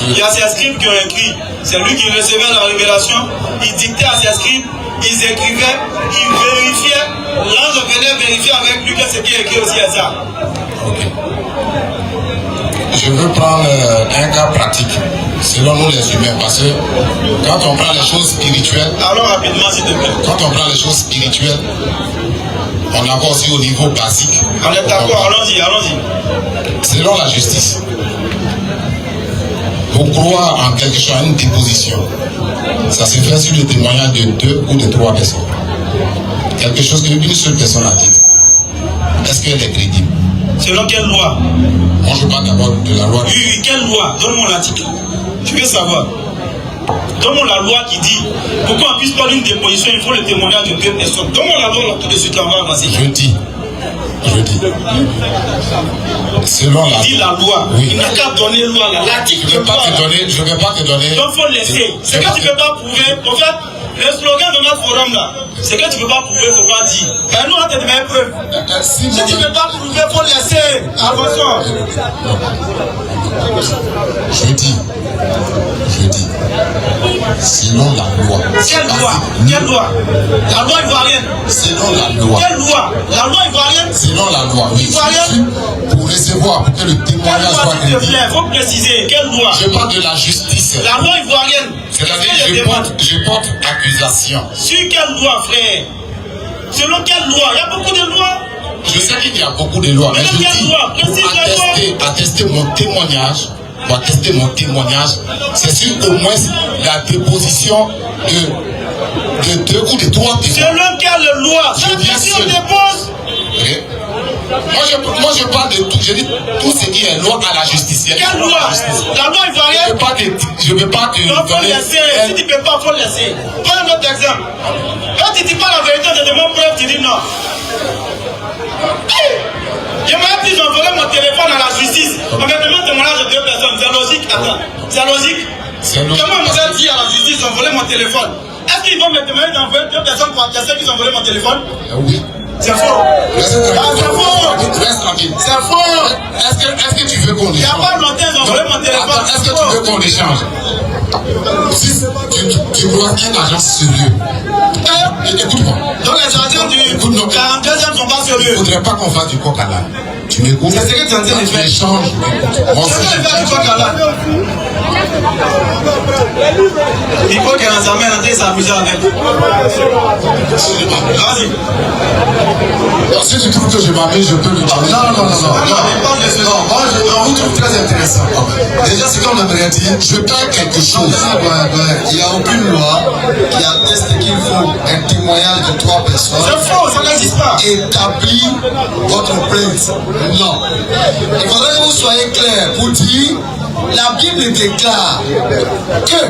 Il y a ses scribes qui ont écrit. C'est lui qui recevait la révélation, il dictait à ses scribes, ils écrivaient, ils vérifiaient, l'ange venait vérifier avec lui que ce qui est écrit aussi est ça. Ok. Je veux prendre un cas pratique, selon nous les humains, parce que quand on prend les choses spirituelles, allons rapidement s'il te plaît. Quand on prend les choses spirituelles, on a aussi au niveau basique. On est d'accord, allons-y, allons-y. Selon la justice, pour croire en quelque chose, à une déposition, ça se fait sur le témoignage de 2 ou de 3 personnes. Quelque chose qu'une seule personne a dit. Est-ce qu'elle est crédible? Selon quelle loi? Moi je parle d'abord de la loi. Oui, quelle loi? Donne-moi l'article. Je veux savoir. Donne-moi la loi qui dit, pour qu'on puisse prendre une déposition, il faut le témoignage de 2 personnes. Donne-moi la loi là, tout de suite, là, on va avancer. Je dis. Selon la dit la loi. Oui. Il n'a qu'à donner loi là. L'article. Je ne vais pas te donner. Donc il faut laisser. C'est que tu ne peux pas prouver. En fait, le slogan de notre forum là, c'est que tu ne peux pas prouver, il ne faut pas dire. Ben nous on a des meilleures preuves. Si tu ne peux pas prouver, il faut laisser. Avançons. Je dis. Selon la loi. Quelle loi? Quelle loi? La loi ivoirienne. Selon la loi. Quelle loi? La loi ivoirienne. Selon la loi. Oui. Ivoirienne. Pour recevoir, pour que le témoignage soit crédible. Il faut préciser. Quelle loi? Je parle de la justice. La loi ivoirienne. C'est-à-dire je porte accusation. Sur quelle loi, frère? Selon quelle loi? Il y a beaucoup de lois. Je sais qu'il y a beaucoup de lois, mais je dis, pour attester mon témoignage, c'est sur au moins la déposition de 2 ou de 3 personnes. Selon quelle loi? Je dis on dépose. Moi je parle de tout, je dis tout ce qui est loi à la justice. Quelle loi? La loi ivoirienne. Je ne peux pas te donner. Si tu ne peux pas, il faut laisser. Prends un autre exemple. Quand tu dis pas la vérité, je te demande preuve, tu dis non. Je m'ai dit, ils ont volé mon téléphone à la justice. On me demande témoignage de 2 personnes. C'est logique, attends. C'est logique. Comment on nous a dit à la justice, ils ont volé mon téléphone? Est-ce qu'ils vont me demander d'envoyer 2 personnes pour attester qu'ils ont volé mon téléphone? Oui. C'est faux. C'est faux. Reste tranquille. C'est faux. Est-ce que tu veux qu'on échange? Il n'y a pas longtemps, ils ont volé mon téléphone. Est-ce que tu veux qu'on échange? Si tu dois un agent sérieux. Écoute-moi. Donc les agents du 42e sont pas sérieux. Il ne faudrait pas qu'on fasse du coq à l'âne. Tu m'écoutes? C'est ce que tu es en train de faire. Échange. Moi aussi, je vais faire du coq à l'âne. Il faut qu'elle en s'amène en train de s'amuser avec. Vas-y. Si tu trouves que je m'amuse, je peux le dire. Non, moi je vous trouve très intéressant. Déjà, c'est comme on aimerait dire, je perds quelque chose. Il n'y a aucune loi qui atteste qu'il faut un témoignage de 3 personnes. C'est faux, ça n'existe pas. Établir votre plainte. Non. Il faudrait que vous soyez clair pour dire, la Bible déclare que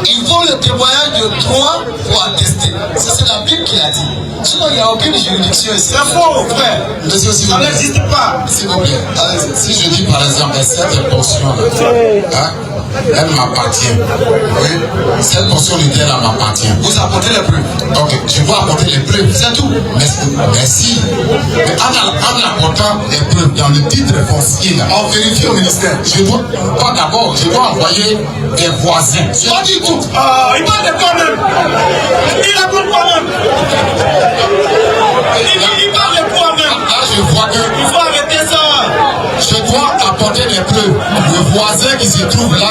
il faut le témoignage de 3 pour attester. Ça, c'est la Bible qui l'a dit. Sinon, il n'y a aucune juridiction ici. C'est faux, frère. Monsieur, ça n'existe pas. S'il vous plaît, si je dis par exemple cette portion-là, hein, elle m'appartient. Oui. Cette portion littéraire m'appartient. Vous apportez les preuves. Ok, je dois apporter les preuves. C'est tout. Merci. Mais en apportant les preuves dans le titre foncier, là, on vérifie au ministère. Je dois, pas d'abord, je dois envoyer des voisins. Pas du tout. Il parle de toi-même. Il raconte toi-même. Il parle de toi-même. Là, je vois que. Il faut arrêter ça. Je dois apporter des preuves. Le voisin qui se trouve là,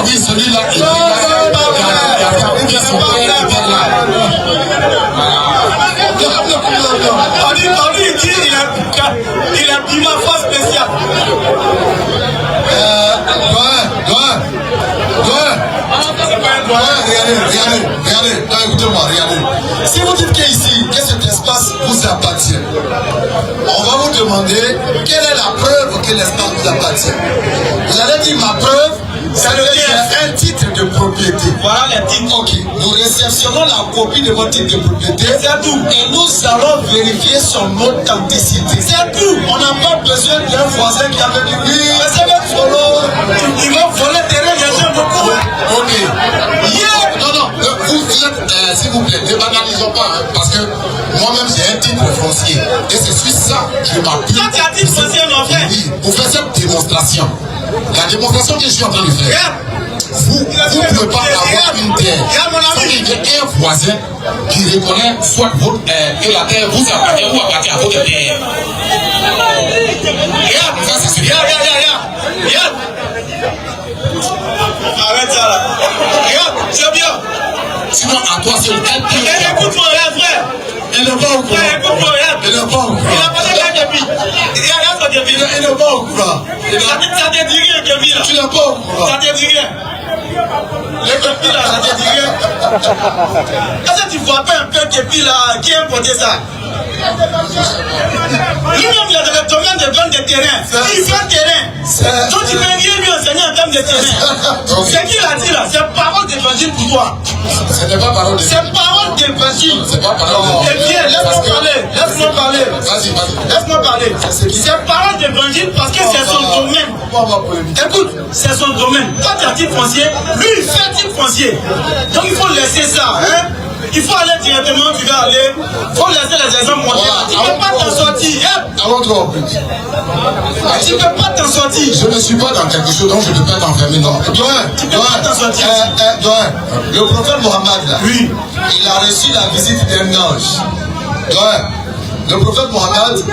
oui, celui-là, et puis là, on dit il a pris ma foi spéciale. Regardez, écoutez-moi, regardez. Si vous dites qu'ici, que cet espace vous appartient, on va vous demander quelle est la preuve que l'espace vous appartient. Vous allez dire ma preuve, c'est un titre de propriété. Voilà les titres. Ok, nous réceptionnons la copie de votre titre de propriété. C'est tout. Et nous allons vérifier son authenticité. C'est tout. On n'a pas besoin d'un voisin qui avait dit oui, mais c'est votre solo. Ils vont voler terrain, les gens beaucoup. Ok. Non, vous êtes, s'il vous plaît, ne banalisons pas, hein, parce que moi-même j'ai un titre foncier. Et c'est sur ça que je m'appuie. Quand tu as titre foncier, mon frère. Oui, pour faire cette démonstration. La démonstration que je suis en train de faire. Vous ne pouvez pas avoir une terre. Il y a un voisin qui reconnaît soit votre, que la terre vous appartient ou appartient à votre terre. Regarde, ça c'est celui. Regarde. Arrête ça là. Regarde, c'est bien. Sinon, à toi, c'est le cas. Écoute-moi, regarde, frère. Il n'est pas au courant. Écoute-moi, regarde. Il n'est pas au courant. Il a pas de depuis. Regarde son début. Il n'est pas au courant. Ça te dit rien, Kevin. Tu n'es pas au courant. Ça te dit rien. Le Kevin là, ça te dit rien. Est-ce que tu vois pas un peu Kevin là qui a importé ça? Lui-même, il a dans le domaine de vente de terrain. Il vend terrain. Donc tu peux rien lui enseigner en termes de terrain. C'est qui l'a dit là? C'est parole d'évangile pour toi. Ce n'est pas parole d'évangile. C'est parole d'évangile. C'est pas parole d'évangile. Eh bien, laisse-moi parler. Vas-y. Laisse-moi parler. C'est parole d'évangile parce que c'est son domaine. Écoute, c'est son domaine. Toi, tu as titre foncier. Lui, il fait titre foncier. Donc il faut laisser ça. Hein? Il faut aller directement, tu vas aller. Il faut laisser les exemples monter. Tu ne peux pas t'en sortir. Tu ne peux pas t'en sortir. Je ne suis pas dans quelque chose dont je ne peux pas t'enfermer. Non. Tu ne peux pas t'en sortir. Le prophète Mohammed, là, oui, il a reçu la visite d'un ange. Le prophète Mohammed,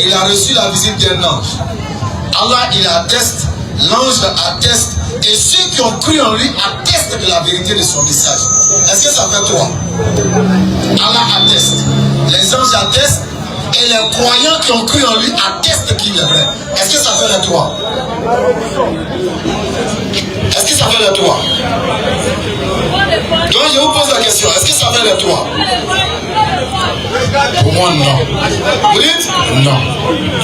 il a reçu la visite d'un ange. Allah, il atteste, l'ange atteste, et ceux qui ont cru en lui attestent de la vérité de son message. Est-ce que ça fait toi? Allah atteste, les anges attestent, et les croyants qui ont cru en lui attestent qu'il est vrai. Est-ce que ça fait de toi? Est-ce que ça fait de toi? Donc je vous pose la question, est-ce que ça fait de toi? Pour moi, non. Vous dites? Non.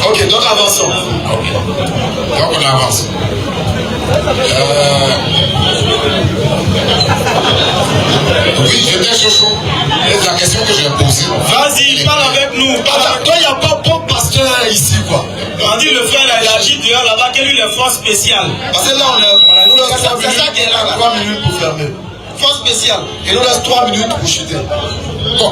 Ok, donc avançons. Ok. Donc on avance. Oui, j'étais chaud. La question que j'ai posée. Vas-y, parle avec nous. Toi, il n'y a pas bon pasteur ici, quoi. On dit le frère, il a agi dehors là-bas, quelle est les forces spéciales. Parce que là, c'est ça qui est là, 3 minutes pour fermer. Force spéciale. Il nous laisse 3 minutes pour chuter. Bon,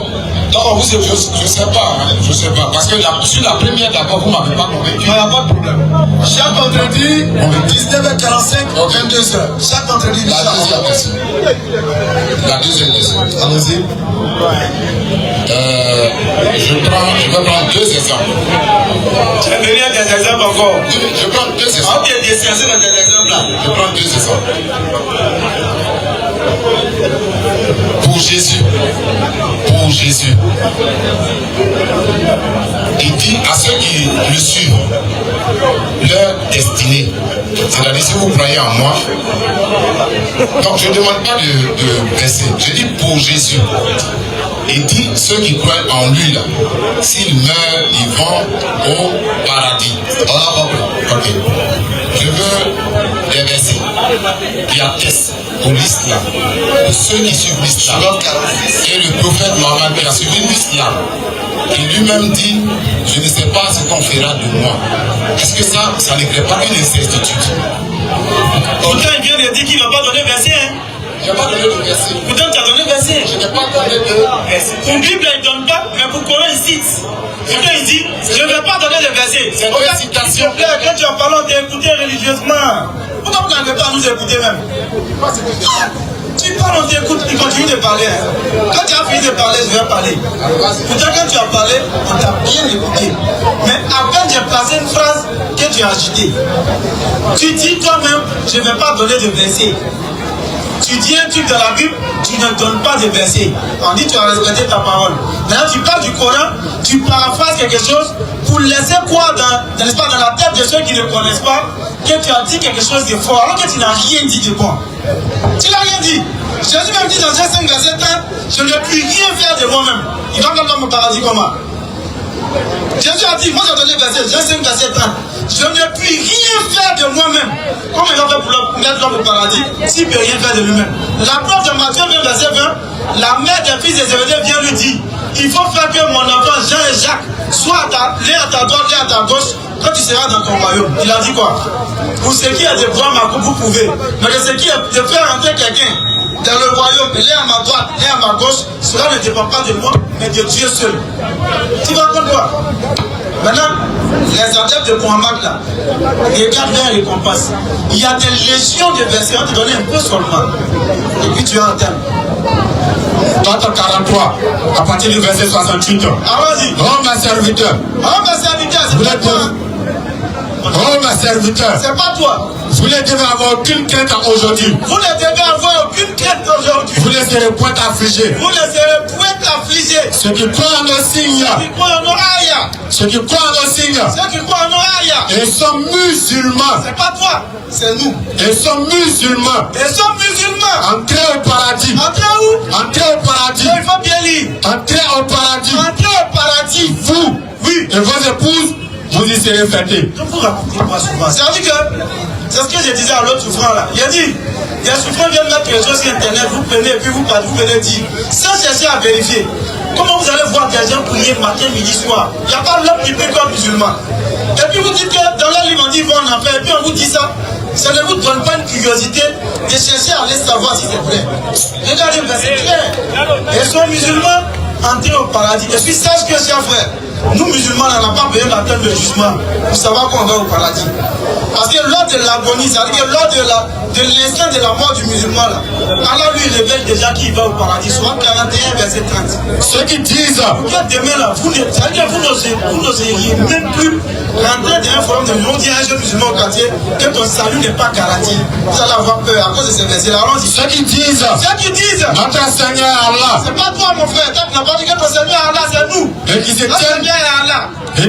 donc je sais pas, hein, je sais pas. Parce que sur la première d'abord, vous ne m'avez pas convaincu. Il n'y a pas de problème. Chaque vendredi, 19h45, 22h. Chaque vendredi, La deuxième question. La deuxième question. Allons-y. Je vais prendre 2 exemples. Tu vas venir des exemples encore. Je prends 2 exemples. On est descendu dans des exemples là. Je prends 2 exemples. Pour Jésus, il dit à ceux qui le suivent, leur destinée, c'est-à-dire si vous croyez en moi, donc je ne demande pas de verset, je dis pour Jésus. Il dit ceux qui croient en lui là, s'ils meurent, ils vont au paradis. Ok. Je veux des versets qui attestent pour l'islam, pour ceux qui suivent l'islam. Et le prophète Mohammed qui a suivi l'islam, qui lui-même dit, je ne sais pas ce qu'on fera de moi. Est-ce que ça ne crée pas une incertitude? Pourtant, il vient de dire qu'il ne va pas donner verset. Hein? Je n'ai pas donné de verset. Pourtant, tu as donné verset. Je n'ai pas donné de verset. Pour Bible, il ne donne pas, mais pour Coran, il cite. Pourtant, il dit, je ne vais pas donner de verset. C'est une citation. S'il te plaît, quand tu en parles, on t'écouté religieusement. Pourquoi vous n'arrivez pas à nous écouter même? Tu parles, on t'écoute, tu continues de parler. Hein. Quand tu as fini de parler, je vais parler. Pourtant, quand tu as parlé, on t'a bien écouté. Mais à peine j'ai placé une phrase que tu as ajoutée. Tu dis toi-même, je ne vais pas donner de verset. Tu dis un truc dans la Bible, tu ne donnes pas de verset. On dit tu as respecté ta parole. Maintenant tu parles du Coran, tu paraphrases quelque chose pour laisser croire dans la tête de ceux qui ne connaissent pas que tu as dit quelque chose de fort alors que tu n'as rien dit de bon. Tu n'as rien dit. Jésus même dit dans Jean 5, verset 1, je ne puis rien faire de moi-même. Il va même dans mon paradis comment? Jésus a dit, moi j'ai donné le verset, Jean 5, verset 30. Je ne puis rien faire de moi-même. Comment il va faire pour mettre l'homme au paradis s'il ne peut rien faire de lui-même? La preuve de Matthieu 20, verset 20, la mère des fils des Zébédée vient lui dire, il faut faire que mon enfant Jean et Jacques soient l'un à ta droite, l'un à ta gauche, quand tu seras dans ton royaume. Il a dit quoi? Pour ce qui est de voir ma coupe, vous pouvez. Mais de ce qui est de faire entrer quelqu'un dans le royaume, l'un à ma droite, l'un à ma gauche, cela ne dépend pas de moi, mais de Dieu seul. Tu vas comprendre quoi? Maintenant, les adeptes de Muhammad là, regarde bien les compasses. Il y a des légions de versets, on te donne un peu seulement. Et puis tu as un thème. Toi, 43, à partir du verset 68. Ah, vas-y. Oh, ma serviteur. Oh, ma serviteur, c'est pas toi. Oh, ma serviteur. C'est pas toi. Vous ne devez avoir aucune crainte aujourd'hui. Vous ne devez avoir aucune crainte aujourd'hui. Vous ne serez point affligés. Vous ne serez point affligés. Ceux qui croient en nos signes. Ceux qui croient en nos ayats. Ceux qui croient en nos signes. Ceux qui croient en nos ayats. Ils sont musulmans. C'est pas toi, c'est nous. Ils sont musulmans. Ils sont musulmans. Entrez au paradis. Entrez où? Entrez au paradis. Il faut bien lire. Entrez au paradis. Entrez au paradis. Vous, oui, et vos épouses, vous y serez fêtés. Donc vous racontez pas souvent. C'est-à-dire que, c'est ce que je disais à l'autre souffrant là. Il a dit, les souffrants viennent mettre quelque chose sur internet, vous prenez et puis vous venez dire, sans chercher à vérifier. Comment vous allez voir des gens prier matin, midi, soir? Il n'y a pas l'homme qui prie comme musulman. Et puis vous dites que dans leur livre on dit ils vont en enfer, et puis on vous dit ça. Ça ne vous donne pas une curiosité de chercher à aller savoir si c'est vrai. Regardez, c'est clair. Ils sont musulmans, entrez au paradis. Je suis sage que chers frères. Nous musulmans, on n'a pas besoin d'attendre le jugement pour savoir qu'on va au paradis. Parce que lors de l'agonie, c'est-à-dire que lors de l'instant de la mort du musulman, là, Allah lui révèle déjà qu'il va au paradis. Soit 41, verset 30. Ceux qui disent, regarde demain là, vous n'oseriez même plus rentrer dans un forum de musulmans, dire à un jeune musulman au quartier que ton salut n'est pas garanti. Vous allez avoir peur à cause de ces versets-là. Ceux qui disent, notre Seigneur Allah, c'est pas toi mon frère, tu n'as pas dit que ton Seigneur Allah, c'est nous. Et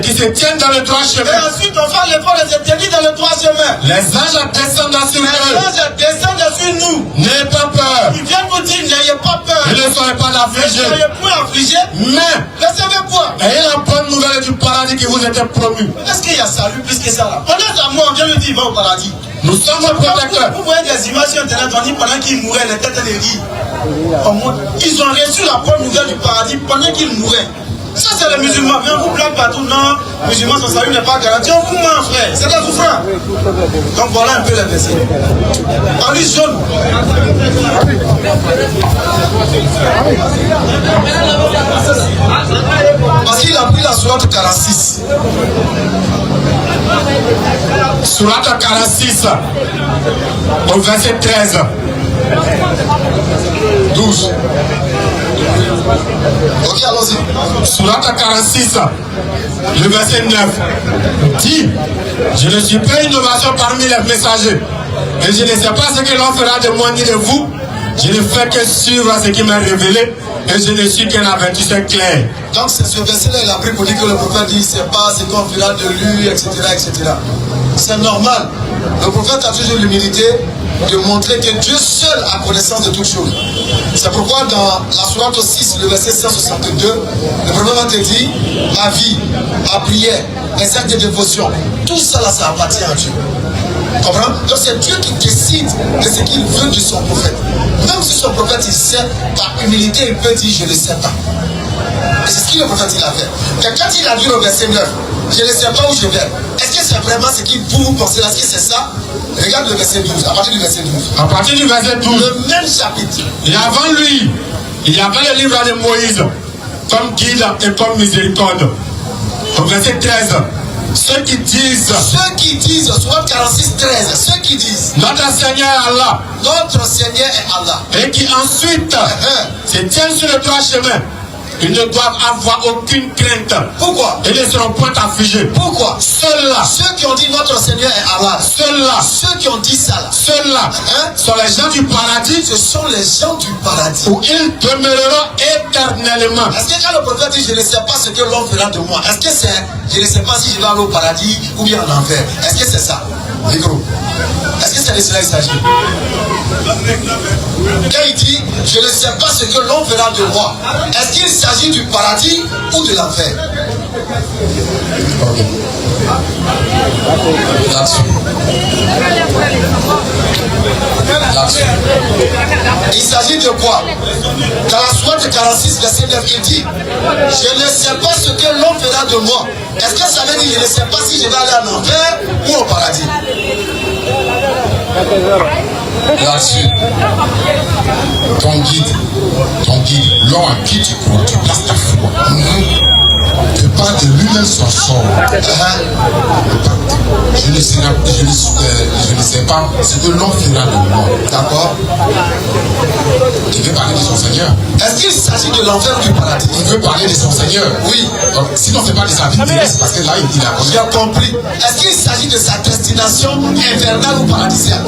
qui se tiennent dans le droit chemin. Et ensuite on va les voir les établir dans le droit chemin. Les anges descendent sur eux. Les anges descendent sur nous. N'ayez pas peur. Ils viennent vous dire n'ayez pas peur. Ne soyez pas affligés. Ne soyez point affligés. Mais recevez quoi? ayez la bonne nouvelle du paradis qui vous était promu. Est-ce qu'il y a salut plus que ça là? Pendant sa mort, Dieu lui dit il va au paradis. Nous sommes le protecteur. Vous voyez des images sur internet, on dit pendant qu'il mourait, les têtes les riz. Ils ont reçu la bonne nouvelle du paradis pendant qu'ils mouraient. Ça c'est les musulmans. Viens vous blague partout. Non, les musulmans, son salut n'est pas garanti. On vous ment, frère. C'est la souffrance. Donc voilà un peu les versets. En lui jaune. Parce qu'il a pris la sourate 46. Sourate 46, au verset 13. 12. Ok, allons-y. Sourate 46, le verset 9. Dit, je ne suis pas une innovation parmi les messagers. Et je ne sais pas ce que l'on fera de moi ni de vous. Je ne fais que suivre ce qui m'est révélé. Et je ne suis qu'un avertisseur clair. Donc c'est ce verset-là, il a pris pour dire que le prophète dit, c'est pas ce qu'on fera de lui, etc., etc. C'est normal. Le prophète a toujours l'humilité de montrer que Dieu seul a connaissance de toutes choses. C'est pourquoi dans la sourate 6, le verset 162, le prophète va te dire, ma vie, ma prière, les actes de dévotion, tout ça là, ça appartient à Dieu. Comprends? Donc c'est Dieu qui décide de ce qu'il veut de son prophète. Même si son prophète il sait, par humilité, il peut dire je ne sais pas. Et c'est ce que le prophète il a fait. Que quand il a dit au verset 9, je ne sais pas où je vais. Est-ce que c'est vraiment ce qu'il vous pensez là? Est-ce que c'est ça? Regarde le verset 12, à partir du verset 12. À partir du verset 12. Le même chapitre. Et avant lui, il y avait le livre de Moïse, comme guide et comme miséricorde. Au verset 13. Ceux qui disent, sourate 46, 13, ceux qui disent, notre Seigneur est Allah, notre Seigneur est Allah, et qui ensuite se tiennent sur le droit chemin, ils ne doivent avoir aucune crainte. Pourquoi? Ils ne seront point affligés. Pourquoi? Ceux-là, ceux qui ont dit notre Seigneur est Allah, ceux-là, ceux qui ont dit ça là, ceux-là sont les gens du paradis. Ce sont les gens du paradis où ils demeureront éternellement. Est-ce que quand le prophète dit je ne sais pas ce que l'homme fera de moi, est-ce que c'est je ne sais pas si je vais aller au paradis ou bien en enfer? Est-ce que c'est ça? Micro. Est-ce que c'est de cela qu'il s'agit? Quand il dit je ne sais pas ce que l'homme fera de moi, est-ce qu'il s'agit du paradis ou de l'enfer? Ok. Là-dessus. Il s'agit de quoi? Dans la sourate 46, verset 9, il dit je ne sais pas ce que l'homme fera de moi. Est-ce que ça veut dire je ne sais pas si je vais aller en enfer ou au paradis? Là-dessus, ton guide, l'homme à qui tu crois, tu places ta foi. Tu parles de lui-même son sort. Je ne sais pas ce que l'homme fera de moi. D'accord? Il veut parler de son Seigneur. Est-ce qu'il s'agit de l'enfer ou du paradis? Il veut parler de son Seigneur. Oui. Donc, sinon, c'est pas de sa vie terrestre, parce que là, il a J'ai compris. Est-ce qu'il s'agit de sa destination infernale ou paradisiaque?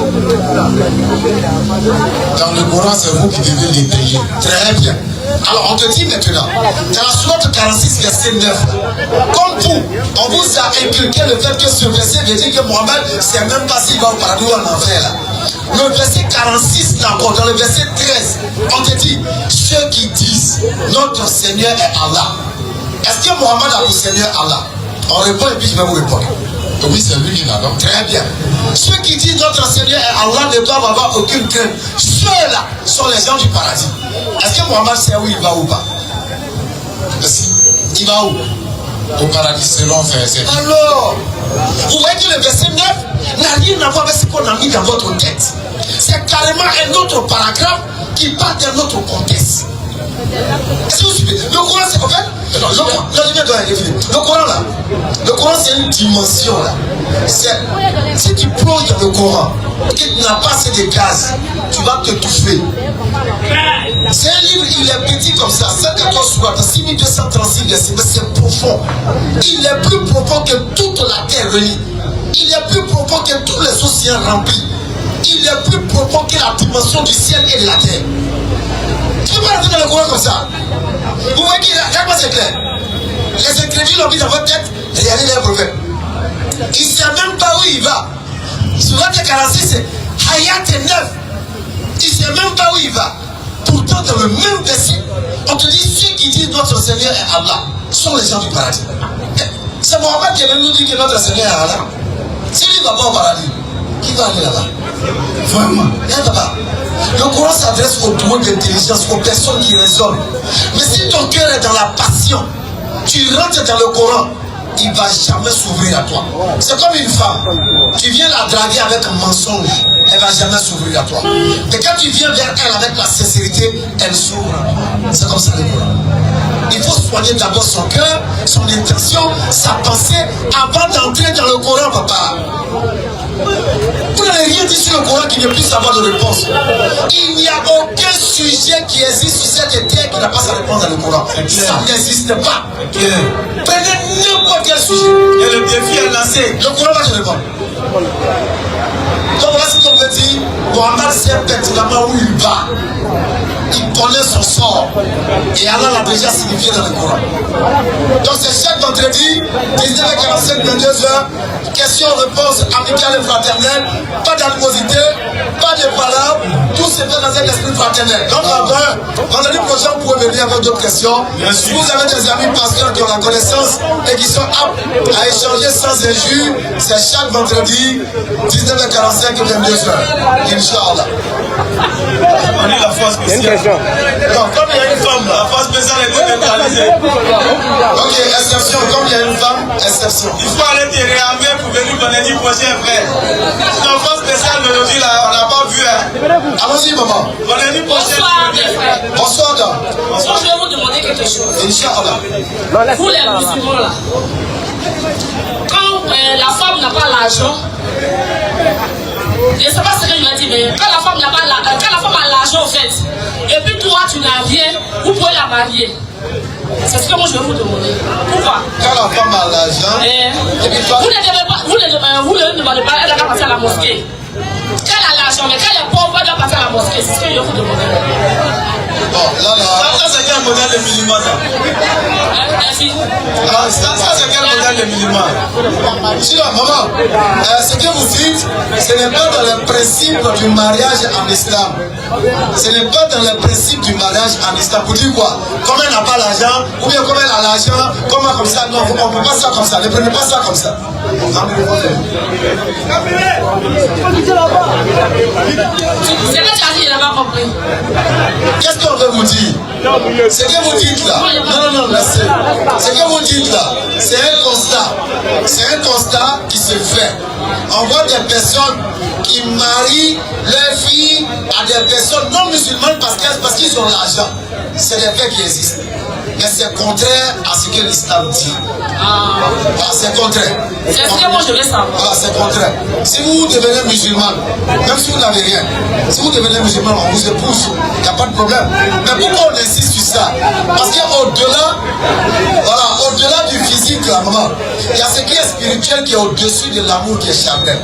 Dans le Coran, c'est vous qui devez l'étayer. Très bien. Alors on te dit maintenant, dans la sourate 46, verset 9, comme vous, on vous a inculqué le fait que ce verset veut dire que Mohamed ne sait même pas s'il va au paradis ou en enfer là. Le verset 46 d'abord, dans le verset 13, on te dit, ceux qui disent, notre Seigneur est Allah. Est-ce que Mohamed a pour Seigneur Allah? On répond et puis je vais vous répondre. Oui, c'est lui qui l'a donc. Très bien. Ceux qui disent notre Seigneur est Allah ne doivent avoir aucune crainte. Ceux-là sont les gens du paradis. Est-ce que Mohamed sait où il va ou pas? Il va où? Au paradis selon verset. Alors, vous voyez que le verset 9 n'a rien à voir avec ce qu'on a mis dans votre tête. C'est carrément un autre paragraphe qui parle d'un autre contexte. Est-ce que vous suivez? Le Coran, c'est en fait. Le Coran là, le Coran c'est une dimension là. Si tu plonges dans le Coran, qu'il n'a pas assez de gaz, tu vas te touffer. C'est un livre, il est petit comme ça, 114 sourates, 6236 versets, mais c'est profond. Il est plus profond que toute la terre réunie. Il est plus profond que tous les océans remplis. Il est plus profond que la dimension du ciel et de la terre. Tu peux pas rentrer dans le Coran comme ça. Vous voyez qu'il a, regarde-moi c'est clair. Les ingrédients l'ont mis dans votre tête, regardez les prophètes. Il ne sait même pas où il va. Sourate 46, c'est Hayat 9. Il ne sait même pas où il va. Pourtant, dans le même verset, on te dit ceux qui disent notre Seigneur est Allah sont les gens du paradis. C'est Mohamed qui nous dit que notre Seigneur est Allah. S'il ne va pas au paradis, qui va aller là-bas? Vraiment. Le Coran s'adresse aux doués d'intelligence, aux personnes qui raisonnent. Mais si ton cœur est dans la passion, tu rentres dans le Coran, il ne va jamais s'ouvrir à toi. C'est comme une femme. Tu viens la draguer avec un mensonge, elle ne va jamais s'ouvrir à toi. Mais quand tu viens vers elle avec la sincérité, elle s'ouvre. C'est comme ça le Coran. Il faut soigner d'abord son cœur, son intention, sa pensée, avant d'entrer dans le Coran, papa. Vous n'avez rien dit sur le Coran qui ne puisse avoir de réponse. Il n'y a aucun sujet qui existe sur cette terre qui n'a pas sa réponse dans le Coran. Ça n'existe pas. Prenez n'importe quel sujet. Et le défi est lancé. Le Coran va te répondre. Donc voilà ce qu'on veut dire. Mohamed sait pertinemment où il va. Il connaît son sort. Et Allah l'a déjà signifié dans le Coran. Donc c'est chaque vendredi, 19h45, 22h, questions-réponses amicales et fraternelles, pas d'animosité, pas de palabres, tout se fait dans un esprit fraternel. Donc après, vendredi prochain, vous pouvez venir avec d'autres questions. Si vous avez des amis pasteurs qui ont la connaissance et qui sont aptes à échanger sans injure, c'est chaque vendredi, 19h45 et 22h. Inch'Allah. On est la force spéciale. Donc, comme il y a une femme là. La force spéciale est décentralisée. Ok, exception, comme il y a une femme, exception. Il faut aller te réarmer pour venir vendredi prochain, frère. Sinon, force spéciale d'aujourd'hui, là, on n'a pas vu. Hein. Allons-y, maman. Vendredi prochain. Bonsoir, mes frères. Bonsoir, dame. Bonsoir, je vais vous demander quelque chose. Inch'Allah. Vous, les musulmans, là, quand la femme n'a pas l'argent, je ne sais pas ce que je vais dire, mais quand la femme a l'argent, en fait, et puis toi, tu n'as rien, vous pouvez la marier. C'est ce que moi je vais vous demander. Pourquoi? Quand la femme a l'argent, et puis toi... Vous ne demandez pas, elle doit passer à la mosquée. Quand elle a l'argent, mais quand elle est pauvre, elle doit passer à la mosquée. C'est ce que je vais vous demander. Bon, là, Ça, c'est quel modèle de musulman, ça? Merci. Ça, c'est quel modèle de musulman? Sinon, maman, ce que vous dites, ce n'est pas dans le principe du mariage en islam. Ce n'est pas dans le principe du mariage en islam. Vous dites quoi? Comme elle n'a pas l'argent, ou bien comme elle a l'argent, comment comme ça? Non, on ne peut pas ça comme ça. Ne prenez pas ça comme ça. C'est que tu as dit, je n'ai pas compris. Qu'est-ce qu'on veut vous dire? Ce que vous dites là, non, laissez. Ce que vous dites là, c'est un constat. C'est un constat qui se fait. On voit des personnes qui marient leurs filles à des personnes non musulmanes parce qu'ils ont l'argent. C'est des faits qui existent. Mais c'est contraire à ce que l'islam dit. C'est contraire. C'est ce que moi je veux savoir. Voilà, c'est contraire. Si vous devenez musulman, même si vous n'avez rien, si vous devenez musulman, on vous épouse, il n'y a pas de problème. Mais pourquoi on insiste sur ça? Parce qu'au-delà, voilà, au-delà du physique, la maman, il y a ce qui est spirituel qui est au-dessus de l'amour qui est charnel.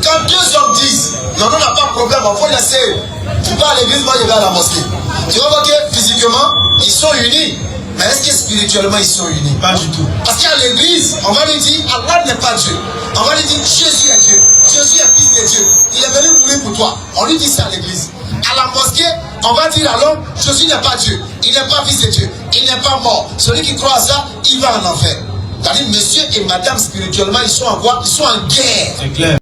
Quand deux hommes disent, non, on n'a pas de problème, on faut laisser, tu vas à l'église, moi je vais à la mosquée. Tu vas voir que physiquement, ils sont unis. Mais est-ce que spirituellement ils sont unis? Pas du tout. Parce qu'à l'église, on va lui dire Allah n'est pas Dieu. On va lui dire Jésus est Dieu. Jésus est fils de Dieu. Il est venu mourir pour toi. On lui dit ça à l'église. À la mosquée, on va dire à l'homme Jésus n'est pas Dieu. Il n'est pas fils de Dieu. Il n'est pas mort. Celui qui croit à ça, il va en enfer. C'est-à-dire monsieur et madame spirituellement, ils sont en quoi? Ils sont en guerre. C'est clair.